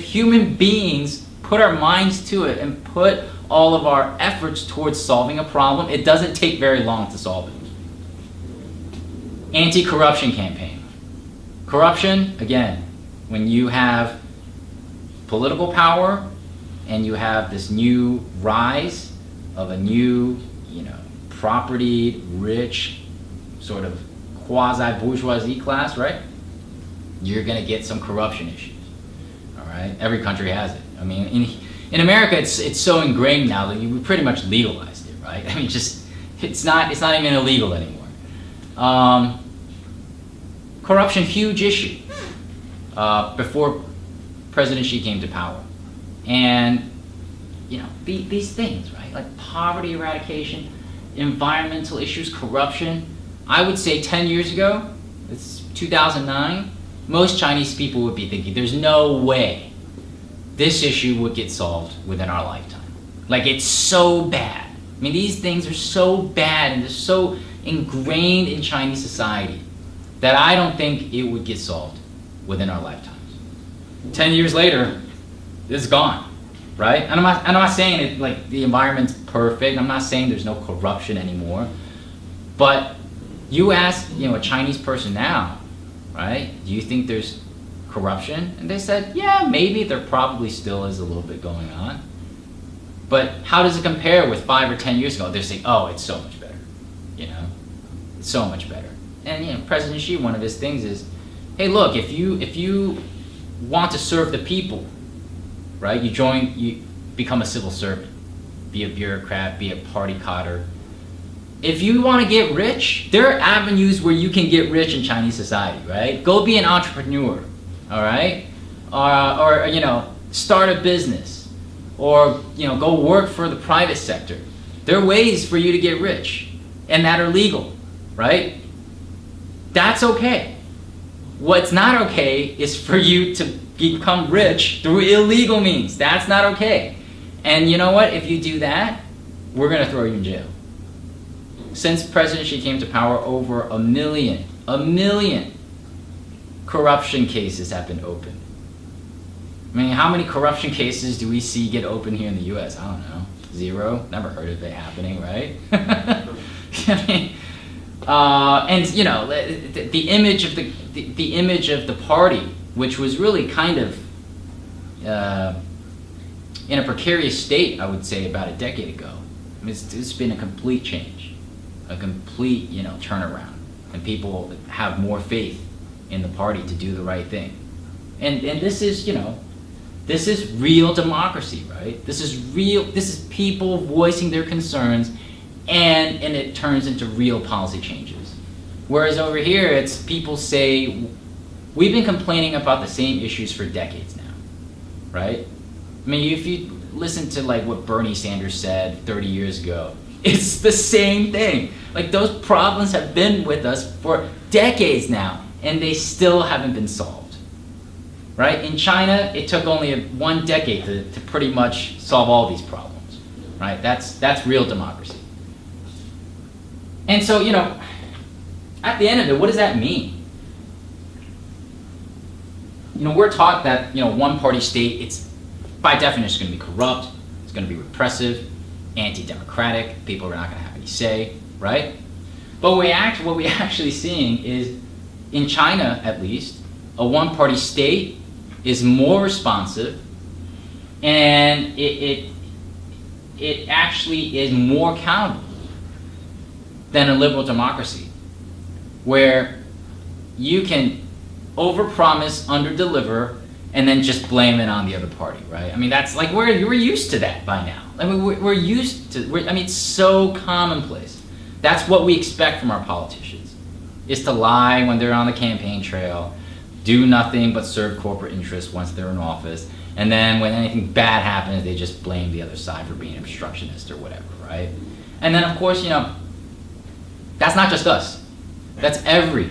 human beings put our minds to it and put all of our efforts towards solving a problem, it doesn't take very long to solve it. Anti-corruption campaign. Corruption, again, when you have political power and you have this new rise of a new, property rich sort of quasi-bourgeoisie class, right? You're going to get some corruption issues. All right, every country has it. I mean, in America, it's so ingrained now that we pretty much legalized it, right? I mean, it's not even illegal anymore. Corruption, huge issue before President Xi came to power, and these things, right? Like poverty eradication, environmental issues, corruption. I would say 10 years ago, it's 2009. Most Chinese people would be thinking, there's no way this issue would get solved within our lifetime. Like, it's so bad. I mean, these things are so bad and they're so ingrained in Chinese society that I don't think it would get solved within our lifetimes. 10 years later, it's gone, right? And I'm not saying it like the environment's perfect. I'm not saying there's no corruption anymore. But you ask, a Chinese person now, right? Do you think there's corruption? And they said, yeah, maybe there probably still is a little bit going on. But how does it compare with 5 or 10 years ago? They're saying, oh, it's so much better. It's so much better. And President Xi, one of his things is, hey, look, if you want to serve the people, right? You become a civil servant, be a bureaucrat, be a party cotter. If you want to get rich, there are avenues where you can get rich in Chinese society, right? Go be an entrepreneur, all right? Or start a business, or go work for the private sector. There are ways for you to get rich, and that are legal, right? That's okay. What's not okay is for you to become rich through illegal means. That's not okay. And you know what? If you do that, we're going to throw you in jail. Since President Xi came to power, over a million corruption cases have been opened. I mean, how many corruption cases do we see get opened here in the U.S.? I don't know. 0. Never heard of it happening, right? I mean, and the image of the image of the party, which was really kind of in a precarious state, I would say, about a decade ago. I mean, it's been a complete change. a complete, turnaround, and people have more faith in the party to do the right thing. And this is, this is real democracy, right? This is people voicing their concerns, and it turns into real policy changes. Whereas over here, it's people say, we've been complaining about the same issues for decades now, right? I mean, if you listen to like what Bernie Sanders said 30 years ago, it's the same thing. Like, those problems have been with us for decades now, and they still haven't been solved, right? In China, it took only 1 decade to pretty much solve all these problems, right? That's real democracy. And so, at the end of it, what does that mean? We're taught that, one-party state, it's by definition going to be corrupt, it's going to be repressive, anti-democratic, people are not going to have any say, right? But what we actually seeing is, in China at least, a one-party state is more responsive, and it actually is more accountable than a liberal democracy, where you can overpromise, underdeliver, and then just blame it on the other party, right? I mean, that's like, we're used to that by now. I mean, we're used to, it's so commonplace. That's what we expect from our politicians, is to lie when they're on the campaign trail, do nothing but serve corporate interests once they're in office, and then when anything bad happens, they just blame the other side for being obstructionist or whatever, right? And then, of course, that's not just us. That's every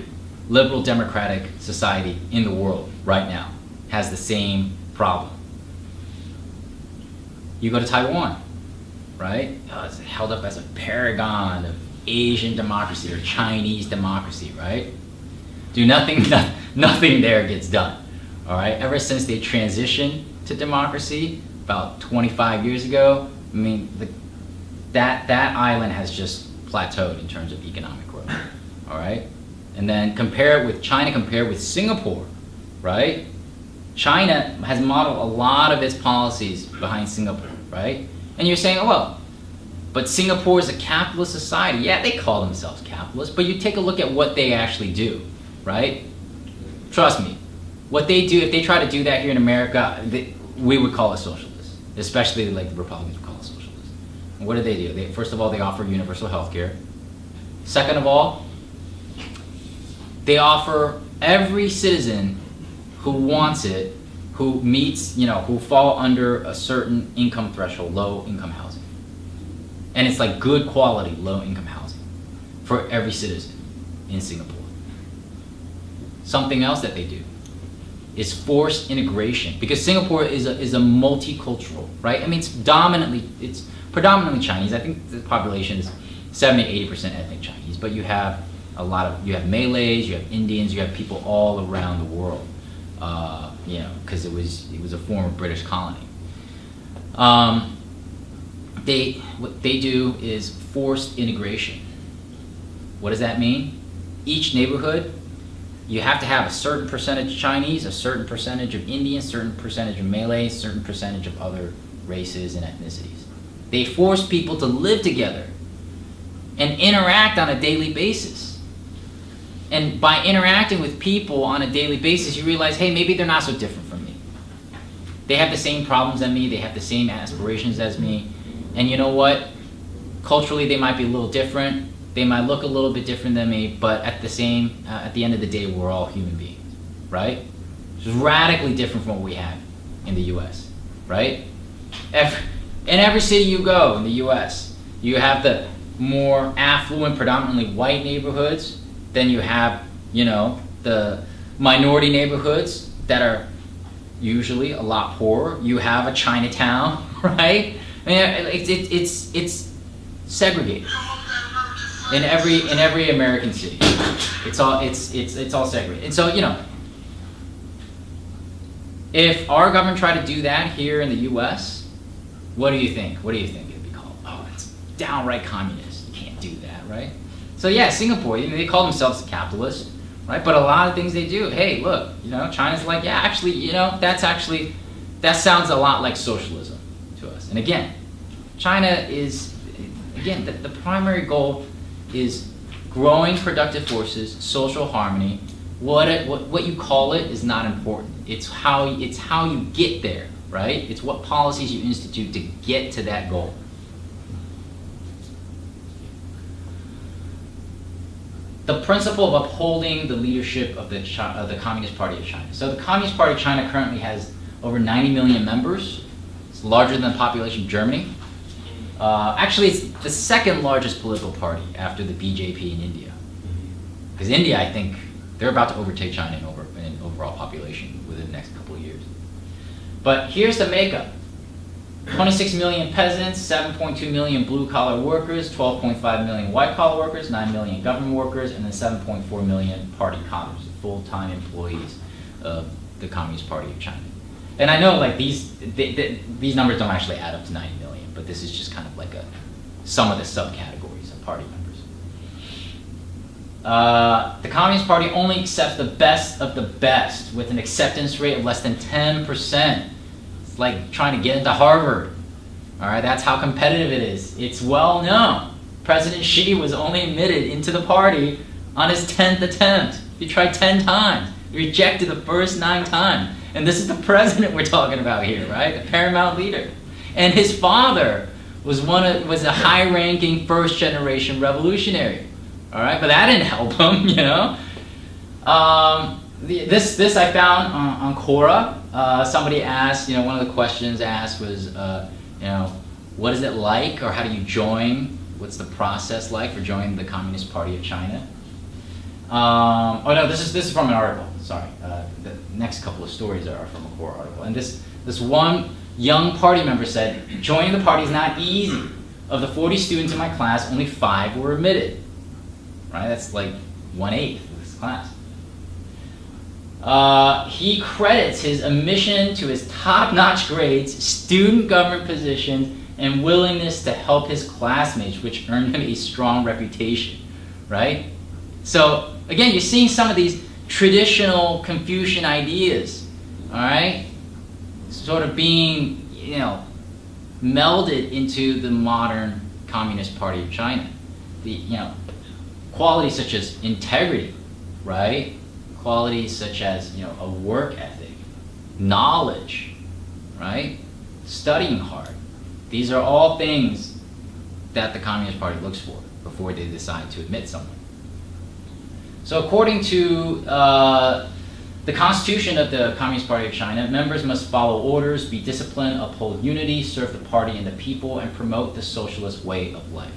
liberal democratic society in the world right now has the same problem. You go to Taiwan, right? It's held up as a paragon of Asian democracy or Chinese democracy, right? Nothing there gets done, all right? Ever since they transitioned to democracy about 25 years ago, I mean, that island has just plateaued in terms of economic growth, all right? And then compare it with China, compare it with Singapore, right? China has modeled a lot of its policies behind Singapore, right? And you're saying, oh, well, but Singapore is a capitalist society. Yeah, they call themselves capitalist, but you take a look at what they actually do, right? Trust me, what they do, if they try to do that here in America, we would call it socialist, especially like the Republicans would call it socialist. And what do? First of all, they offer universal health care. Second of all, they offer every citizen who wants it, who meets, who fall under a certain income threshold, low income housing. And it's like good quality, low income housing for every citizen in Singapore. Something else that they do is forced integration, because Singapore is a multicultural, right? I mean, it's predominantly Chinese. I think the population is 70-80% ethnic Chinese, but you have you have Malays, you have Indians, you have people all around the world, because it was a former British colony. What they do is forced integration. What does that mean? Each neighborhood, you have to have a certain percentage Chinese, a certain percentage of Indians, a certain percentage of Malays, a certain percentage of other races and ethnicities. They force people to live together and interact on a daily basis. And by interacting with people on a daily basis, you realize, hey, maybe they're not so different from me. They have the same problems as me, they have the same aspirations as me, and you know what? Culturally, they might be a little different, they might look a little bit different than me, but at the end of the day, we're all human beings, right? It's radically different from what we have in the US, right? In every city you go in the US, you have the more affluent, predominantly white neighborhoods. Then you have, the minority neighborhoods that are usually a lot poorer. You have a Chinatown, right? I mean, it's segregated in every American city. It's all segregated. And so, if our government tried to do that here in the U.S., what do you think? What do you think it'd be called? Oh, it's downright communist. You can't do that, right? So yeah, Singapore, they call themselves a capitalist, right? But a lot of things they do, hey, look, China's like, yeah, actually, that sounds a lot like socialism to us. And again, China is, the primary goal is growing productive forces, social harmony. What you call it is not important. It's how you get there, right? It's what policies you institute to get to that goal. The principle of upholding the leadership of the Communist Party of China. So the Communist Party of China currently has over 90 million members. It's larger than the population of Germany. Actually, it's the second largest political party after the BJP in India. Because India, I think, they're about to overtake China in overall population within the next couple of years. But here's the makeup. 26 million peasants, 7.2 million blue-collar workers, 12.5 million white-collar workers, 9 million government workers, and then 7.4 million party cadres, full-time employees of the Communist Party of China. And I know like these numbers don't actually add up to 90 million, but this is just kind of like some of the subcategories of party members. The Communist Party only accepts the best of the best with an acceptance rate of less than 10%. It's like trying to get into Harvard. All right, that's how competitive it is. It's well known. President Xi was only admitted into the party on his 10th attempt. He tried 10 times. He rejected the first 9 times. And this is the president we're talking about here, right? The paramount leader. And his father was a high-ranking first-generation revolutionary. All right, but that didn't help him, you know. This I found on Quora. Somebody asked, you know, one of the questions asked was, you know, what is it like, or how do you join? What's the process like for joining the Communist Party of China? Oh no, this is from an article. Sorry, the next couple of stories are from a Quora article. And this one young party member said, joining the party is not easy. Of the 40 students in my class, only 5 were admitted. Right, that's like 1/8 of this class. He credits his admission to his top-notch grades, student government positions, and willingness to help his classmates, which earned him a strong reputation, right? So, again, you're seeing some of these traditional Confucian ideas, all right? Sort of being, you know, melded into the modern Communist Party of China. You know, qualities such as integrity, right? Qualities such as, you know, a work ethic, knowledge, right? Studying hard. These are all things that the Communist Party looks for before they decide to admit someone. So according to the Constitution of the Communist Party of China, members must follow orders, be disciplined, uphold unity, serve the party and the people, and promote the socialist way of life.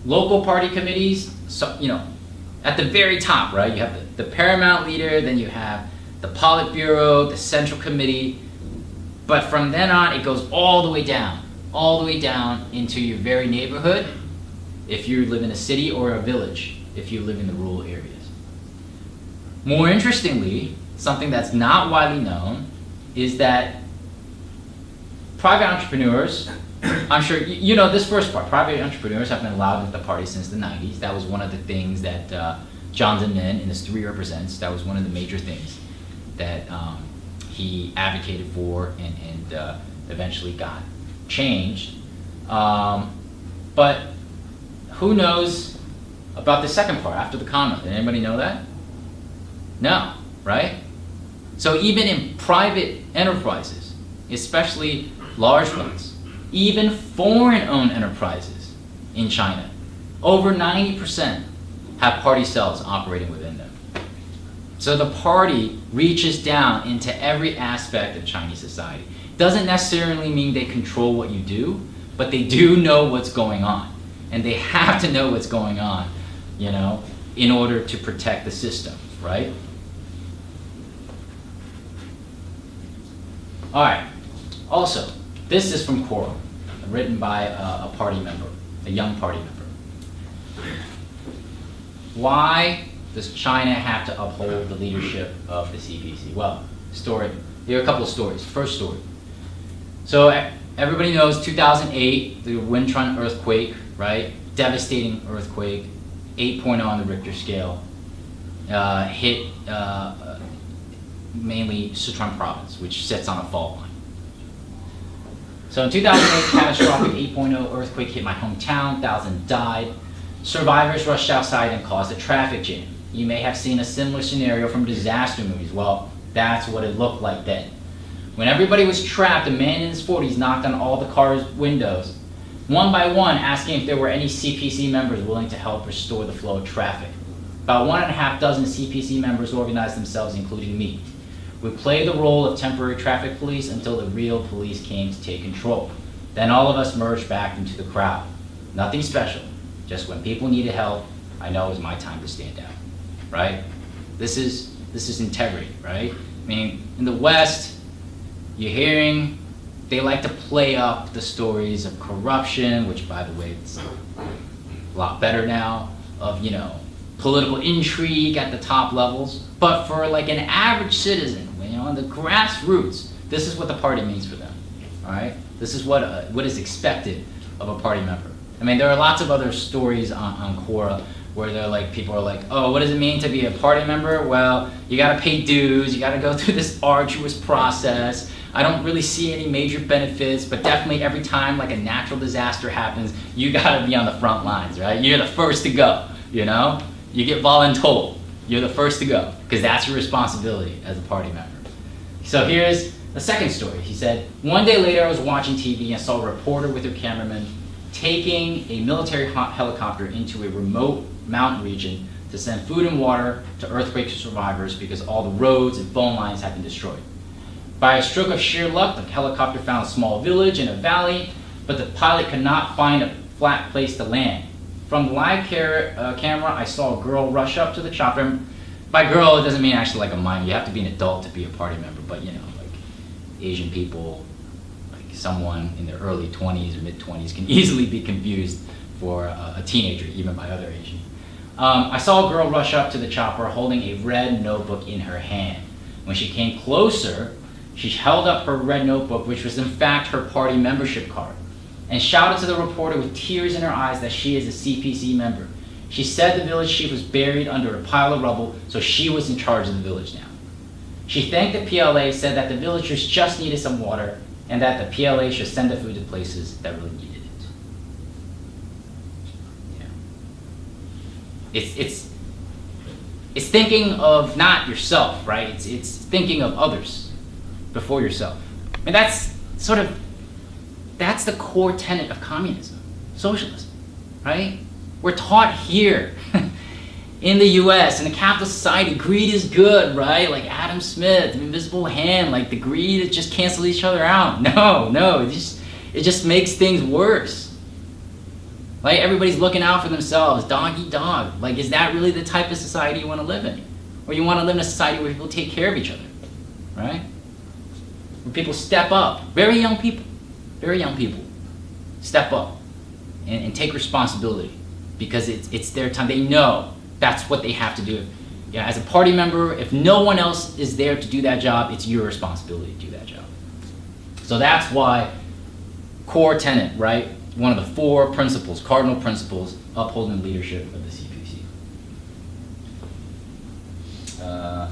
Local party committees, so, you know, at the very top, right, you have the paramount leader, then you have the Politburo, the Central Committee, but from then on it goes all the way down into your very neighborhood, if you live in a city, or a village, if you live in the rural areas. More interestingly, something that's not widely known is that private entrepreneurs, I'm sure you know this first part, private entrepreneurs have been allowed into the party since the 90s. That was one of the things that Jiang Zemin in his 3 represents, that was one of the major things that he advocated for and eventually got changed. But who knows about the second part, after the comma? Did anybody know that? No, right? So even in private enterprises, especially large ones, even foreign-owned enterprises in China, over 90% have party cells operating within them. So the party reaches down into every aspect of Chinese society. Doesn't necessarily mean they control what you do, but they do know what's going on. And they have to know what's going on, you know, in order to protect the system, right? All right. Also, this is from Quora, written by a party member, a young party member. Why does China have to uphold the leadership of the CPC? Well, there are a couple of stories. First story. So everybody knows 2008, the Wenhong earthquake, right? Devastating earthquake, 8.0 on the Richter scale, hit mainly Sichuan province, which sits on a fault line. So in 2008, catastrophic 8.0 earthquake hit my hometown, thousands died. Survivors rushed outside and caused a traffic jam. You may have seen a similar scenario from disaster movies. Well, that's what it looked like then. When everybody was trapped, a man in his 40s knocked on all the car's windows, one by one, asking if there were any CPC members willing to help restore the flow of traffic. About 1.5 dozen CPC members organized themselves, including me. We played the role of temporary traffic police until the real police came to take control. Then all of us merged back into the crowd. Nothing special, just when people needed help, I know it was my time to stand out, right? This is integrity, right? I mean, in the West, you're hearing, they like to play up the stories of corruption, which by the way, it's a lot better now, of, you know, political intrigue at the top levels. But for like an average citizen, you know, on the grassroots, this is what the party means for them, all right? This is what is expected of a party member. I mean, there are lots of other stories on Quora where they're like, people are like, oh, what does it mean to be a party member? Well, you gotta pay dues, you gotta go through this arduous process. I don't really see any major benefits, but definitely every time like a natural disaster happens, you gotta be on the front lines, right? You're the first to go, you know? You get voluntold, you're the first to go, because that's your responsibility as a party member. So here's the second story. He said, one day later I was watching TV and saw a reporter with her cameraman taking a military helicopter into a remote mountain region to send food and water to earthquake survivors because all the roads and phone lines had been destroyed. By a stroke of sheer luck, the helicopter found a small village in a valley, but the pilot could not find a flat place to land. From the live camera, I saw a girl rush up to the chopper. By girl, it doesn't mean actually like a minor. You have to be an adult to be a party member, but you know, like Asian people, like someone in their early 20s or mid-20s can easily be confused for a teenager, even by other Asians. I saw a girl rush up to the chopper holding a red notebook in her hand. When she came closer, she held up her red notebook, which was in fact her party membership card, and shouted to the reporter with tears in her eyes that she is a CPC member. She said the village chief was buried under a pile of rubble, so she was in charge of the village now. She thanked the PLA, said that the villagers just needed some water, and that the PLA should send the food to places that really needed it. Yeah. It's thinking of not yourself, right? It's thinking of others before yourself. And that's the core tenet of communism, socialism, right? We're taught here in the US, in a capitalist society, greed is good, right? Like Adam Smith, the invisible hand, like the greed, it just cancels each other out. No, it just makes things worse. Like everybody's looking out for themselves, dog eat dog. Like, is that really the type of society you want to live in? Or you want to live in a society where people take care of each other, right? Where people step up, very young people, step up and take responsibility because it's their time. They know that's what they have to do. Yeah, as a party member, if no one else is there to do that job, it's your responsibility to do that job. So that's why core tenet, right? One of the 4 principles, cardinal principles, upholding leadership of the CPC. All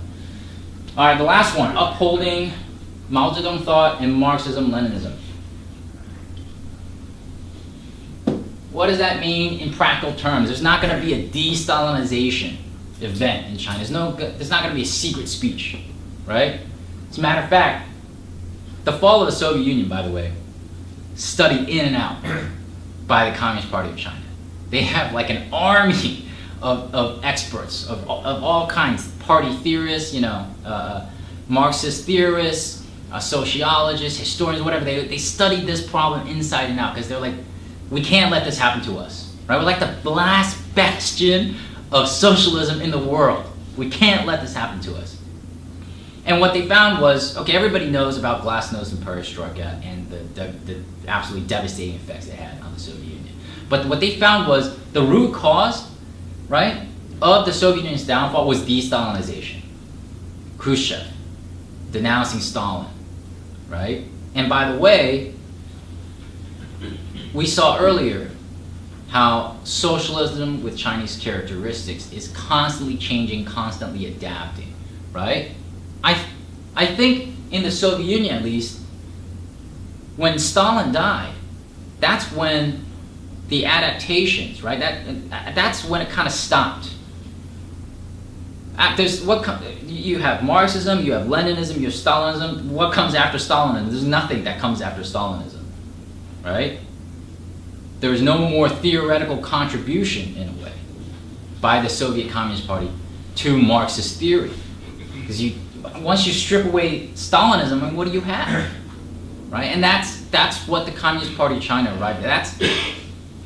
right, the last one, upholding Mao Zedong thought and Marxism-Leninism. What does that mean in practical terms? There's not going to be a de-Stalinization event in China. There's not going to be a secret speech, right? As a matter of fact, the fall of the Soviet Union, by the way, studied in and out by the Communist Party of China. They have like an army of experts of all kinds, party theorists, you know, Marxist theorists, sociologists, historians, whatever. They studied this problem inside and out because they're like, we can't let this happen to us, right? We're like the last bastion of socialism in the world. We can't let this happen to us. And what they found was, okay, everybody knows about glasnost and perestroika and the absolutely devastating effects it had on the Soviet Union. But what they found was the root cause, right, of the Soviet Union's downfall was de-Stalinization. Khrushchev denouncing Stalin, right? And by the way, we saw earlier how socialism with Chinese characteristics is constantly changing, constantly adapting, right? I think in the Soviet Union at least, when Stalin died, that's when the adaptations, right? That's when it kind of stopped. You have Marxism, you have Leninism, you have Stalinism. What comes after Stalinism? There's nothing that comes after Stalinism, right? There is no more theoretical contribution, in a way, by the Soviet Communist Party to Marxist theory. Because once you strip away Stalinism, I mean, what do you have? Right? And that's what the Communist Party of China arrived at.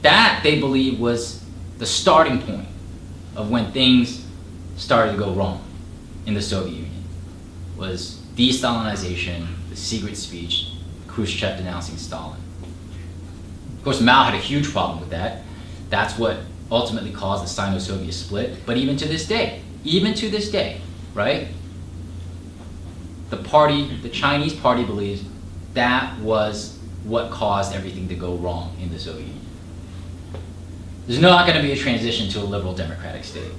That, they believe, was the starting point of when things started to go wrong in the Soviet Union. Was de-Stalinization, the secret speech, Khrushchev denouncing Stalin. Of course, Mao had a huge problem with that. That's what ultimately caused the Sino-Soviet split. But even to this day, right? The Chinese party believes that was what caused everything to go wrong in the Soviet Union. There's not going to be a transition to a liberal democratic state.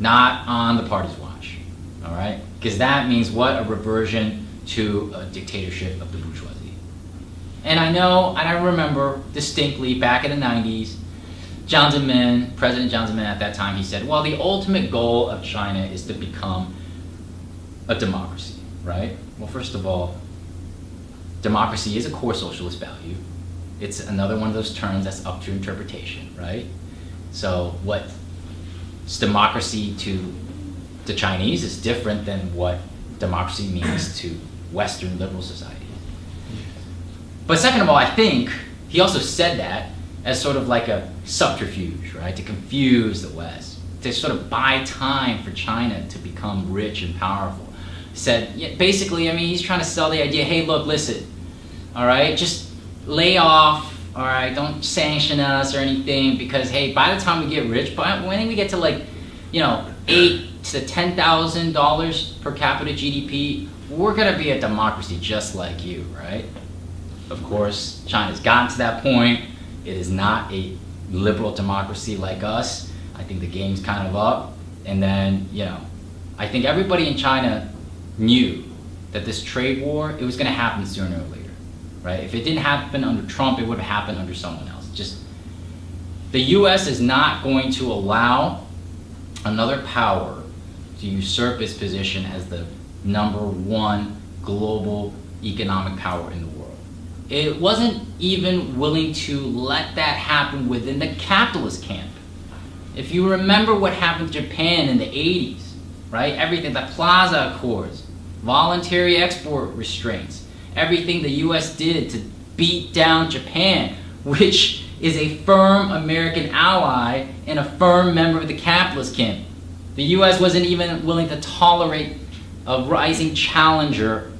Not on the party's watch, all right? Because that means what? A reversion to a dictatorship of the bourgeoisie. And I know, and I remember distinctly back in the 90s, Jiang Zemin, President Jiang Zemin at that time, he said, well, the ultimate goal of China is to become a democracy, right? Well, first of all, democracy is a core socialist value. It's another one of those terms that's up to interpretation, right? So what's democracy to the Chinese is different than what democracy means to Western liberal society. But second of all, I think he also said that as sort of like a subterfuge, right? To confuse the West, to sort of buy time for China to become rich and powerful. Said, yeah, basically, I mean, he's trying to sell the idea, hey, look, listen, all right, just lay off, all right, don't sanction us or anything, because, hey, by the time we get rich, when we get to like, you know, $8,000 to $10,000 per capita GDP, we're gonna be a democracy just like you, right? Of course, China's gotten to that point. It is not a liberal democracy like us. I think the game's kind of up. And then, you know, I think everybody in China knew that this trade war, it was going to happen sooner or later, right? If it didn't happen under Trump, it would have happened under someone else. Just, the US is not going to allow another power to usurp its position as the #1 global economic power in the world. It wasn't even willing to let that happen within the capitalist camp. If you remember what happened to Japan in the 80s, right? Everything, the Plaza Accords, voluntary export restraints, everything the US did to beat down Japan, which is a firm American ally and a firm member of the capitalist camp. The US wasn't even willing to tolerate a rising challenger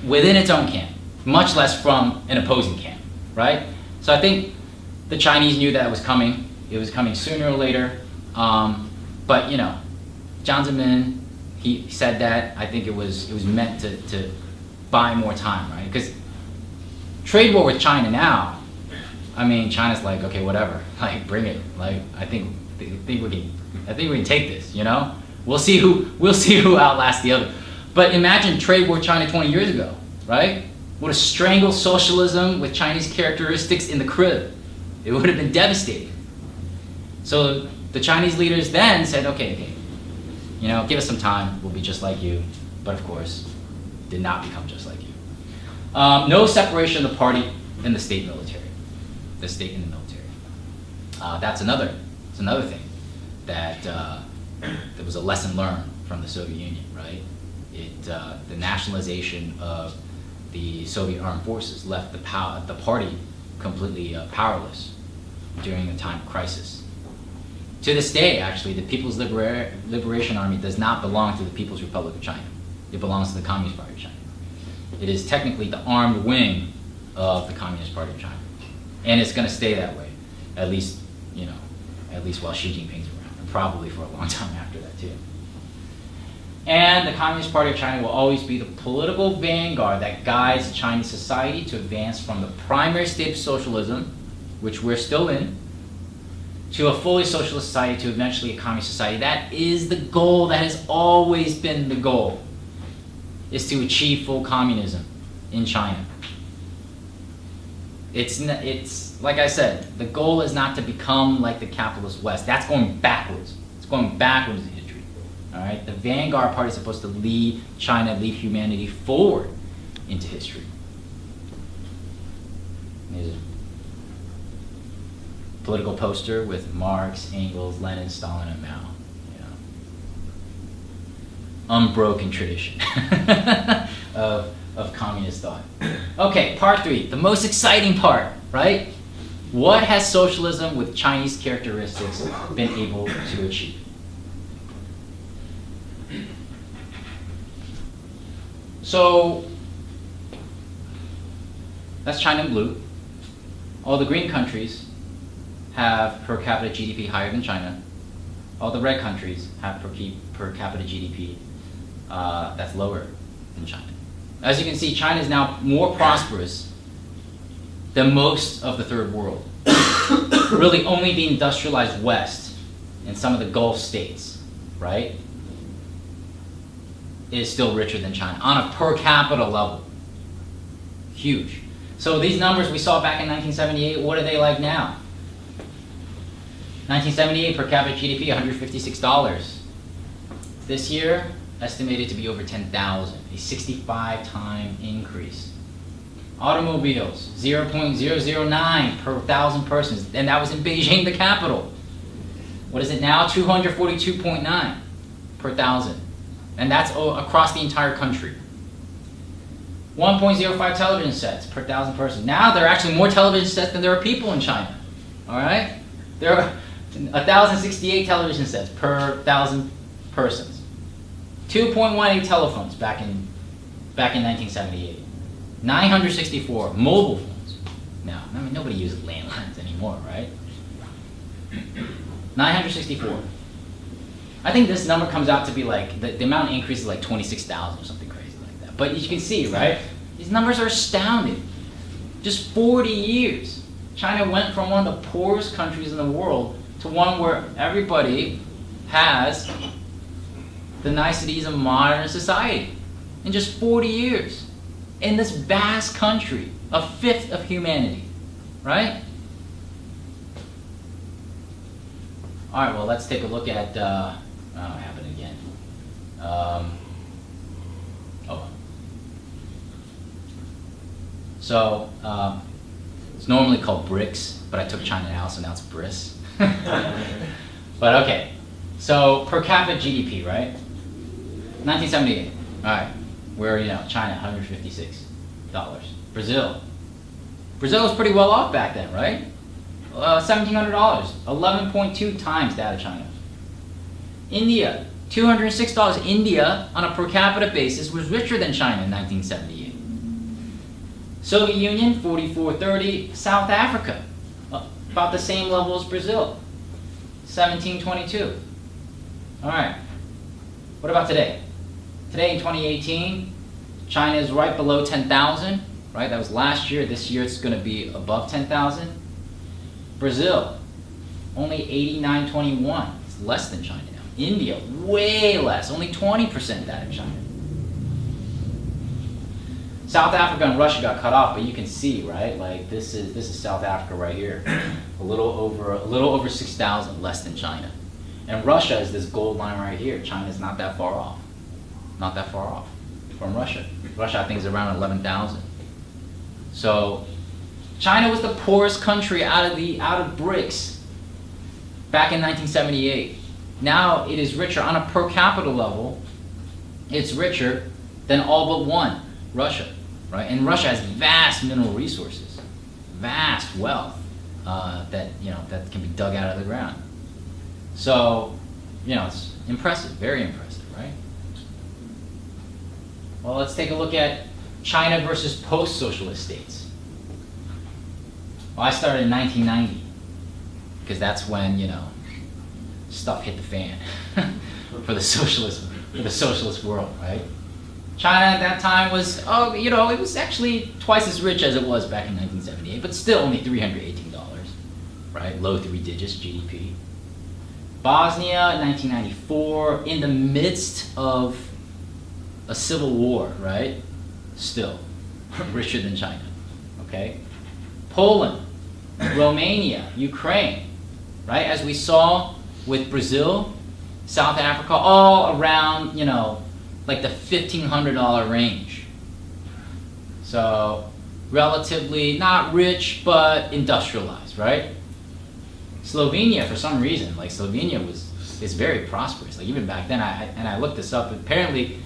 within its own camp, much less from an opposing camp, right? So I think the Chinese knew that it was coming. It was coming sooner or later. But you know, Jiang Zemin, he said that. I think it was meant to buy more time, right? Because trade war with China now, I mean, China's like, okay, whatever, like bring it. Like I think we can take this. You know, we'll see who outlasts the other. But imagine trade war with China 20 years ago, right? Would have strangled socialism with Chinese characteristics in the crib. It would have been devastating. So the Chinese leaders then said, okay, you know, give us some time, we'll be just like you. But of course, did not become just like you. No separation of the party and the state military. The state and the military. That's another thing that there was a lesson learned from the Soviet Union, right? The nationalization of the Soviet armed forces left the party completely powerless during a time of crisis. To this day, actually, the People's Liberation Army does not belong to the People's Republic of China. It belongs to the Communist Party of China. It is technically the armed wing of the Communist Party of China. And it's going to stay that way, at least while Xi Jinping's around, and probably for a long time after that too. And the Communist Party of China will always be the political vanguard that guides Chinese society to advance from the primary state of socialism, which we're still in, to a fully socialist society, to eventually a communist society. That is the goal. That has always been the goal, is to achieve full communism in China. It's like I said, the goal is not to become like the capitalist West. That's going backwards. It's going backwards in history. All right, the vanguard party is supposed to lead China, lead humanity forward into history. There's a political poster with Marx, Engels, Lenin, Stalin, and Mao. Unbroken tradition of communist thought. Okay, part 3, the most exciting part, right? What has socialism with Chinese characteristics been able to achieve? So, that's China in blue. All the green countries have per capita GDP higher than China. All the red countries have per capita GDP that's lower than China. As you can see, China is now more prosperous than most of the third world. Really only the industrialized West and some of the Gulf states, right, is still richer than China on a per capita level. Huge. So these numbers we saw back in 1978, what are they like now? 1978 per capita GDP, $156. This year, estimated to be over 10,000, a 65-time increase. Automobiles, 0.009 per 1,000 persons, and that was in Beijing, the capital. What is it now? 242.9 per 1,000, and that's across the entire country. 1.05 television sets per 1,000 persons. Now there are actually more television sets than there are people in China. All right, there are 1,068 television sets per 1,000 persons. 2.18 telephones back in 1978. 964 mobile phones. Now, I mean, nobody uses landlines anymore, right? 964. I think this number comes out to be like, the amount of increase is like 26,000 or something crazy like that. But you can see, right? These numbers are astounding. Just 40 years. China went from one of the poorest countries in the world to one where everybody has the niceties of modern society in just 40 years. In this vast country, a fifth of humanity, right? All right, well, let's take a look at, it happened again. So, it's normally called BRICS, but I took China out, so now it's BRIS. But okay, so per capita GDP, right? 1978, all right, where are you now? China, $156. Brazil was pretty well off back then, right? $1,700, 11.2 times that of China. India, $206. India, on a per capita basis, was richer than China in 1978. Soviet Union, $44.30. South Africa, about the same level as Brazil, $17.22. All right, what about today? Today in 2018, China is right below 10,000, right? That was last year. This year it's going to be above 10,000. Brazil, only 89.21. It's less than China now. India, way less, only 20% that of China. South Africa and Russia got cut off, but you can see, right? Like this is South Africa right here, a little over 6,000 less than China, and Russia is this gold line right here. China's not that far off, not that far off from Russia. Russia, I think, is around 11,000. So China was the poorest country out of BRICS back in 1978. Now it is richer on a per capita level. It's richer than all but one, Russia, right? And Russia has vast mineral resources, vast wealth that can be dug out of the ground. So, it's impressive, very impressive, right? Well, let's take a look at China versus post-socialist states. Well, I started in 1990 because that's when stuff hit the fan for the socialist world, right? China at that time was, it was actually twice as rich as it was back in 1978, but still only $318, right? Low three digits GDP. Bosnia, 1994, in the midst of a civil war, right? Still richer than China, okay? Poland, Romania, Ukraine, right? As we saw with Brazil, South Africa, all around, you know, like the $1,500 range. So relatively not rich, but industrialized, right? Slovenia, for some reason, like Slovenia is very prosperous. Like even back then, I looked this up. Apparently,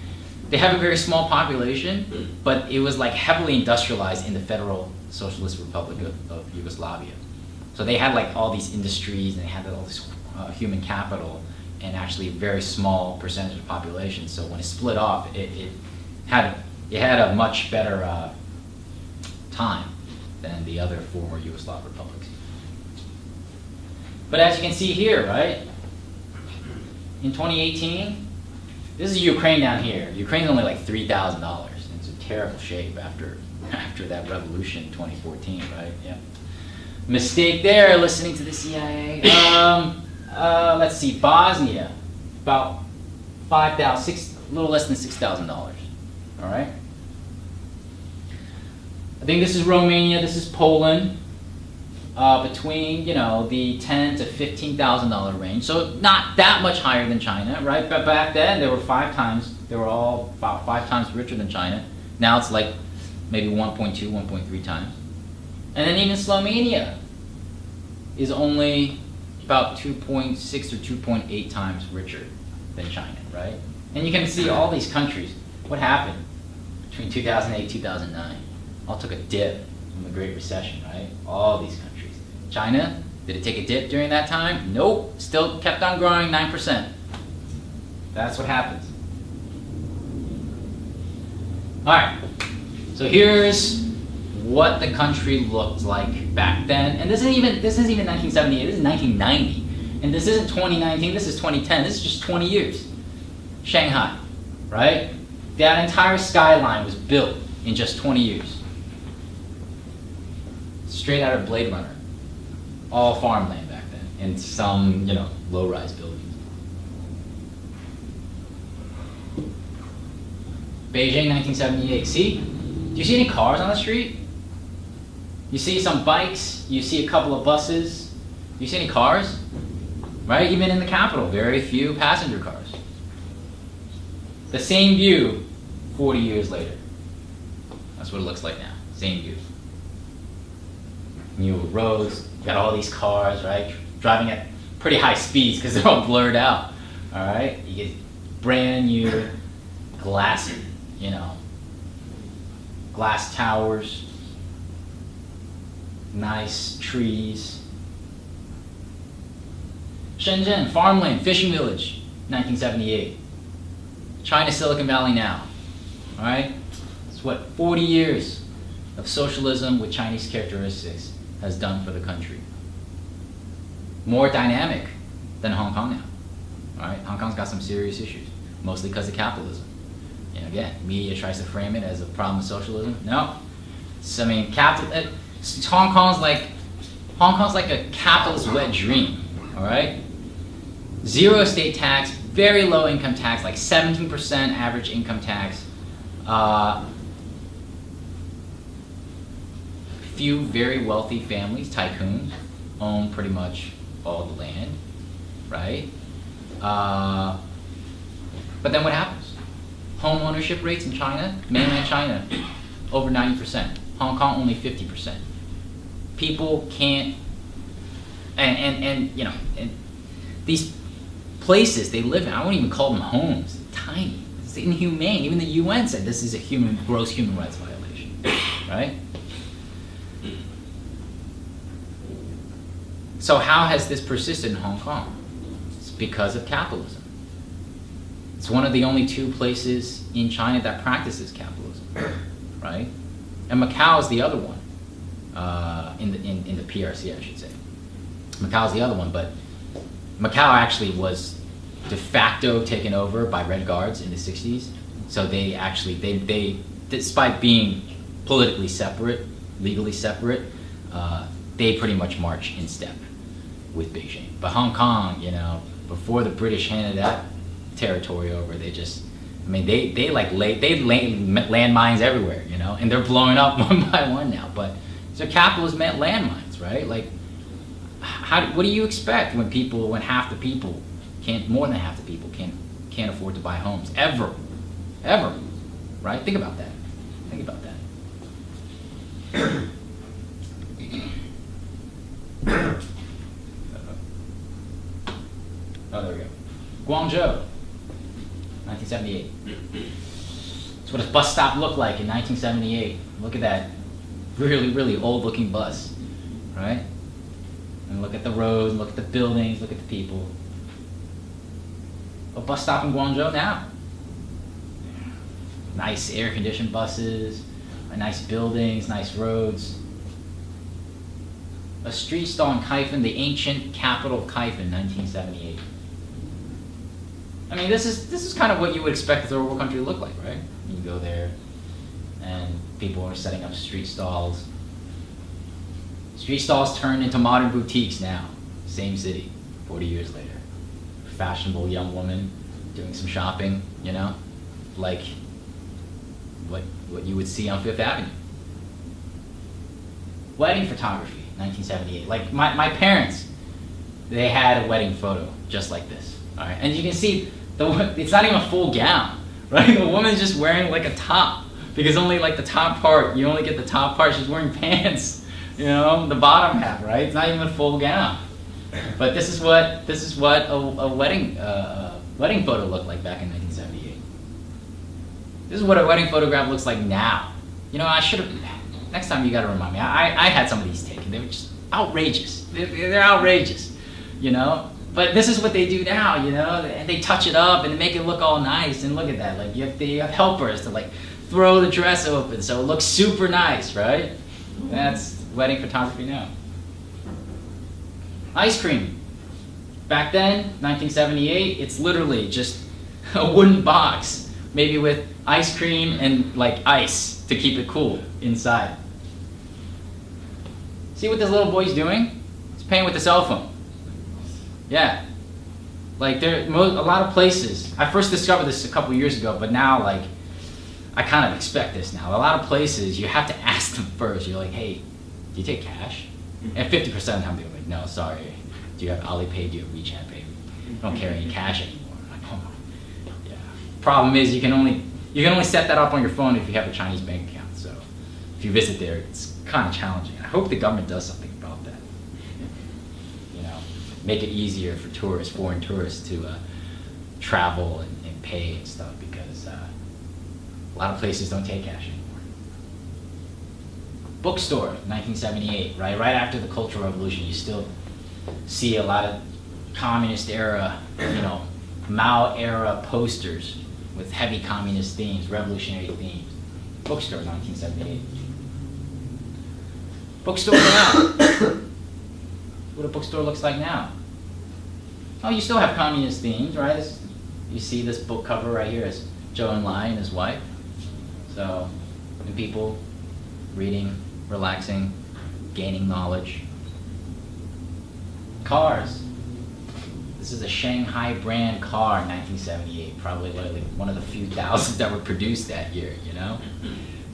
they have a very small population, but it was like heavily industrialized in the Federal Socialist Republic of Yugoslavia. So they had like all these industries, and they had all this human capital, and actually a very small percentage of the population. So when it split off, it had a much better time than the other former Yugoslav republics. But as you can see here, right, in 2018, this is Ukraine down here. Ukraine's only like $3,000. It's in terrible shape after that revolution in 2014, right? Yeah. Mistake there, listening to the CIA. Let's see, Bosnia, about $5,000, a little less than $6,000. All right. I think this is Romania. This is Poland. Between, you know, the $10,000 to $15,000 range, so not that much higher than China, right? But back then they were all about 5 times richer than China. Now it's like maybe 1.2, 1.3 times. And then even Slovenia is only about 2.6 or 2.8 times richer than China, right? And you can see all these countries, what happened between 2008, 2009, all took a dip from the Great Recession, right? All these countries. China, did it take a dip during that time? Nope, still kept on growing 9%. That's what happens. All right, so here's what the country looked like back then. And this isn't even 1978, this is 1990. And this isn't 2019, this is 2010, this is just 20 years. Shanghai, right? That entire skyline was built in just 20 years. Straight out of Blade Runner. All farmland back then, and some, you know, low-rise buildings. Beijing, 1978. See? Do you see any cars on the street? You see some bikes, you see a couple of buses. Do you see any cars? Right? Even in the capital, very few passenger cars. The same view 40 years later. That's what it looks like now. Same view. New roads, you got all these cars, right? Driving at pretty high speeds because they're all blurred out. All right? You get brand new glass, you know, glass towers, nice trees. Shenzhen, farmland, fishing village, 1978. China, Silicon Valley now. All right? It's what, 40 years of socialism with Chinese characteristics has done for the country. More dynamic than Hong Kong now. All right? Hong Kong's got some serious issues, mostly because of capitalism. And again, media tries to frame it as a problem with socialism. No. So, I mean, Hong Kong's like a capitalist wet dream. All right? Zero estate tax, very low income tax, like 17% average income tax. Few very wealthy families, tycoons, own pretty much all the land, right? But then what happens? Home ownership rates in China, mainland China, over 90%. Hong Kong, only 50%. People can't, and you know, and these places they live in, I won't even call them homes, tiny. It's inhumane. Even the UN said this is a gross human rights violation, right? So how has this persisted in Hong Kong? It's because of capitalism. It's one of the only 2 places in China that practices capitalism, right? And Macau is the other one, in the PRC, I should say. Macau is the other one, but Macau actually was de facto taken over by Red Guards in the 60s. So they actually, they despite being politically separate, legally separate, they pretty much march in step with Beijing. But Hong Kong, you know, before the British handed that territory over, they just, I mean, they lay landmines everywhere, you know, and they're blowing up one by one now. But So capitalist meant landmines, right? Like, what do you expect when half the people more than half the people can't afford to buy homes ever, right? Think about that. Think about that. Oh, there we go. Guangzhou, 1978. That's what a bus stop looked like in 1978. Look at that really, really old-looking bus, right? And look at the roads, look at the buildings, look at the people. A bus stop in Guangzhou now. Nice air-conditioned buses, nice buildings, nice roads. A street stall in Kaifeng, the ancient capital of Kaifeng, 1978. I mean, this is kind of what you would expect a third world country to look like, right? You go there, and people are setting up street stalls. Street stalls turned into modern boutiques now. Same city, 40 years later. Fashionable young woman doing some shopping, you know, like what you would see on Fifth Avenue. Wedding photography, 1978. Like my parents, they had a wedding photo just like this. All right, and you can see it's not even a full gown, right? The woman's just wearing like a top, because only like the top part, you only get the top part. She's wearing pants, you know, the bottom half, right? It's not even a full gown. But this is what a wedding photo looked like back in 1978. This is what a wedding photograph looks like now. You know, I should have. Next time you got to remind me. I had some of these taken. They were just outrageous. They're outrageous, you know. But this is what they do now, you know. And they touch it up and they make it look all nice. And look at that. Like you have helpers to like throw the dress open so it looks super nice, right? That's wedding photography now. Ice cream. Back then, 1978, it's literally just a wooden box, maybe with ice cream and like ice to keep it cool inside. See what this little boy's doing? He's playing with the cell phone. Yeah. Like a lot of places. I first discovered this a couple years ago, but now like I kind of expect this now. A lot of places you have to ask them first. You're like, hey, do you take cash? And 50% of the time they're like, no, sorry. Do you have Alipay? Do you have WeChat Pay? I don't carry any cash anymore. I'm like, oh, yeah. Problem is you can only set that up on your phone if you have a Chinese bank account. So if you visit there, it's kind of challenging. I hope the government does something about that. You know, make it easier for tourists, foreign tourists, to travel and pay and stuff, because a lot of places don't take cash anymore. Bookstore, 1978, right? Right after the Cultural Revolution, you still see a lot of communist era, you know, Mao era posters with heavy communist themes, revolutionary themes. Bookstore, 1978. Bookstore now. What a bookstore looks like now. Oh, you still have communist themes, right? You see this book cover right here is Zhou Enlai and his wife. So, and people reading, relaxing, gaining knowledge. Cars. This is a Shanghai brand car in 1978, probably like one of the few thousands that were produced that year, you know?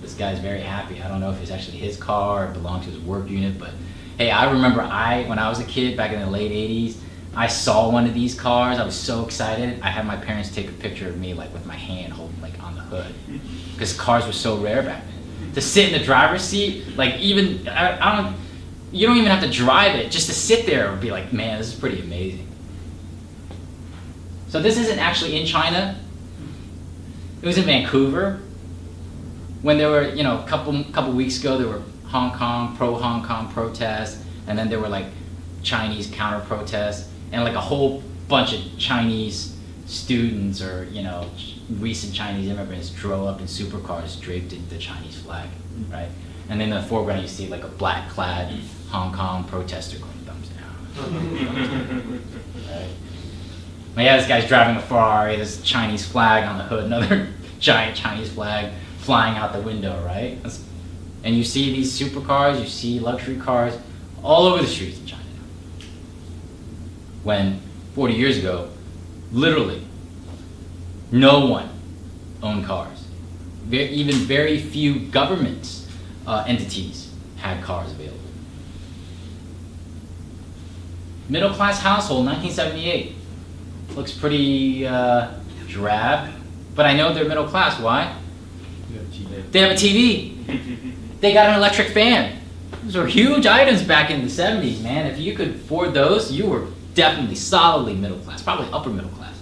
This guy's very happy. I don't know if it's actually his car or belonged to his work unit, but hey, I remember when I was a kid back in the late 80s, I saw one of these cars. I was so excited. I had my parents take a picture of me like with my hand holding like on the hood, because cars were so rare back then. To sit in the driver's seat, like even, you don't even have to drive it. Just to sit there and be like, man, this is pretty amazing. So this isn't actually in China. It was in Vancouver. When there were, you know, a couple weeks ago, there were pro-Hong Kong protests, and then there were like Chinese counter-protests, and like a whole bunch of Chinese students or, you know, recent Chinese immigrants drove up in supercars draped in the Chinese flag, right? And in the foreground you see like a black-clad Hong Kong protester going thumbs down. Right? But yeah, this guy's driving a Ferrari, this Chinese flag on the hood, another giant Chinese flag flying out the window, right? And you see these supercars, you see luxury cars all over the streets in China. When 40 years ago, literally, no one owned cars. Even very few government entities had cars available. Middle class household, 1978. Looks pretty drab, but I know they're middle class. Why? They have a TV. They got an electric fan. Those were huge items back in the 70s, man. If you could afford those, you were definitely solidly middle class, probably upper middle class.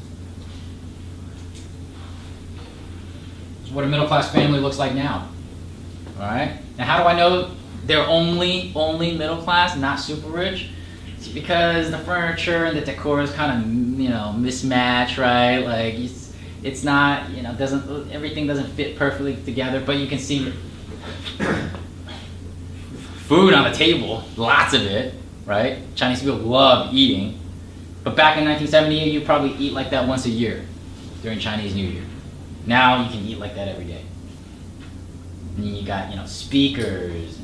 That's what a middle class family looks like now. All right. Now, how do I know they're only middle class, not super rich? It's because the furniture and the decor is kind of, mismatched, right? Like it's not, everything doesn't fit perfectly together, but you can see food on the table, lots of it, right? Chinese people love eating. But back in 1978, you probably eat like that once a year during Chinese New Year. Now you can eat like that every day. And you got, speakers,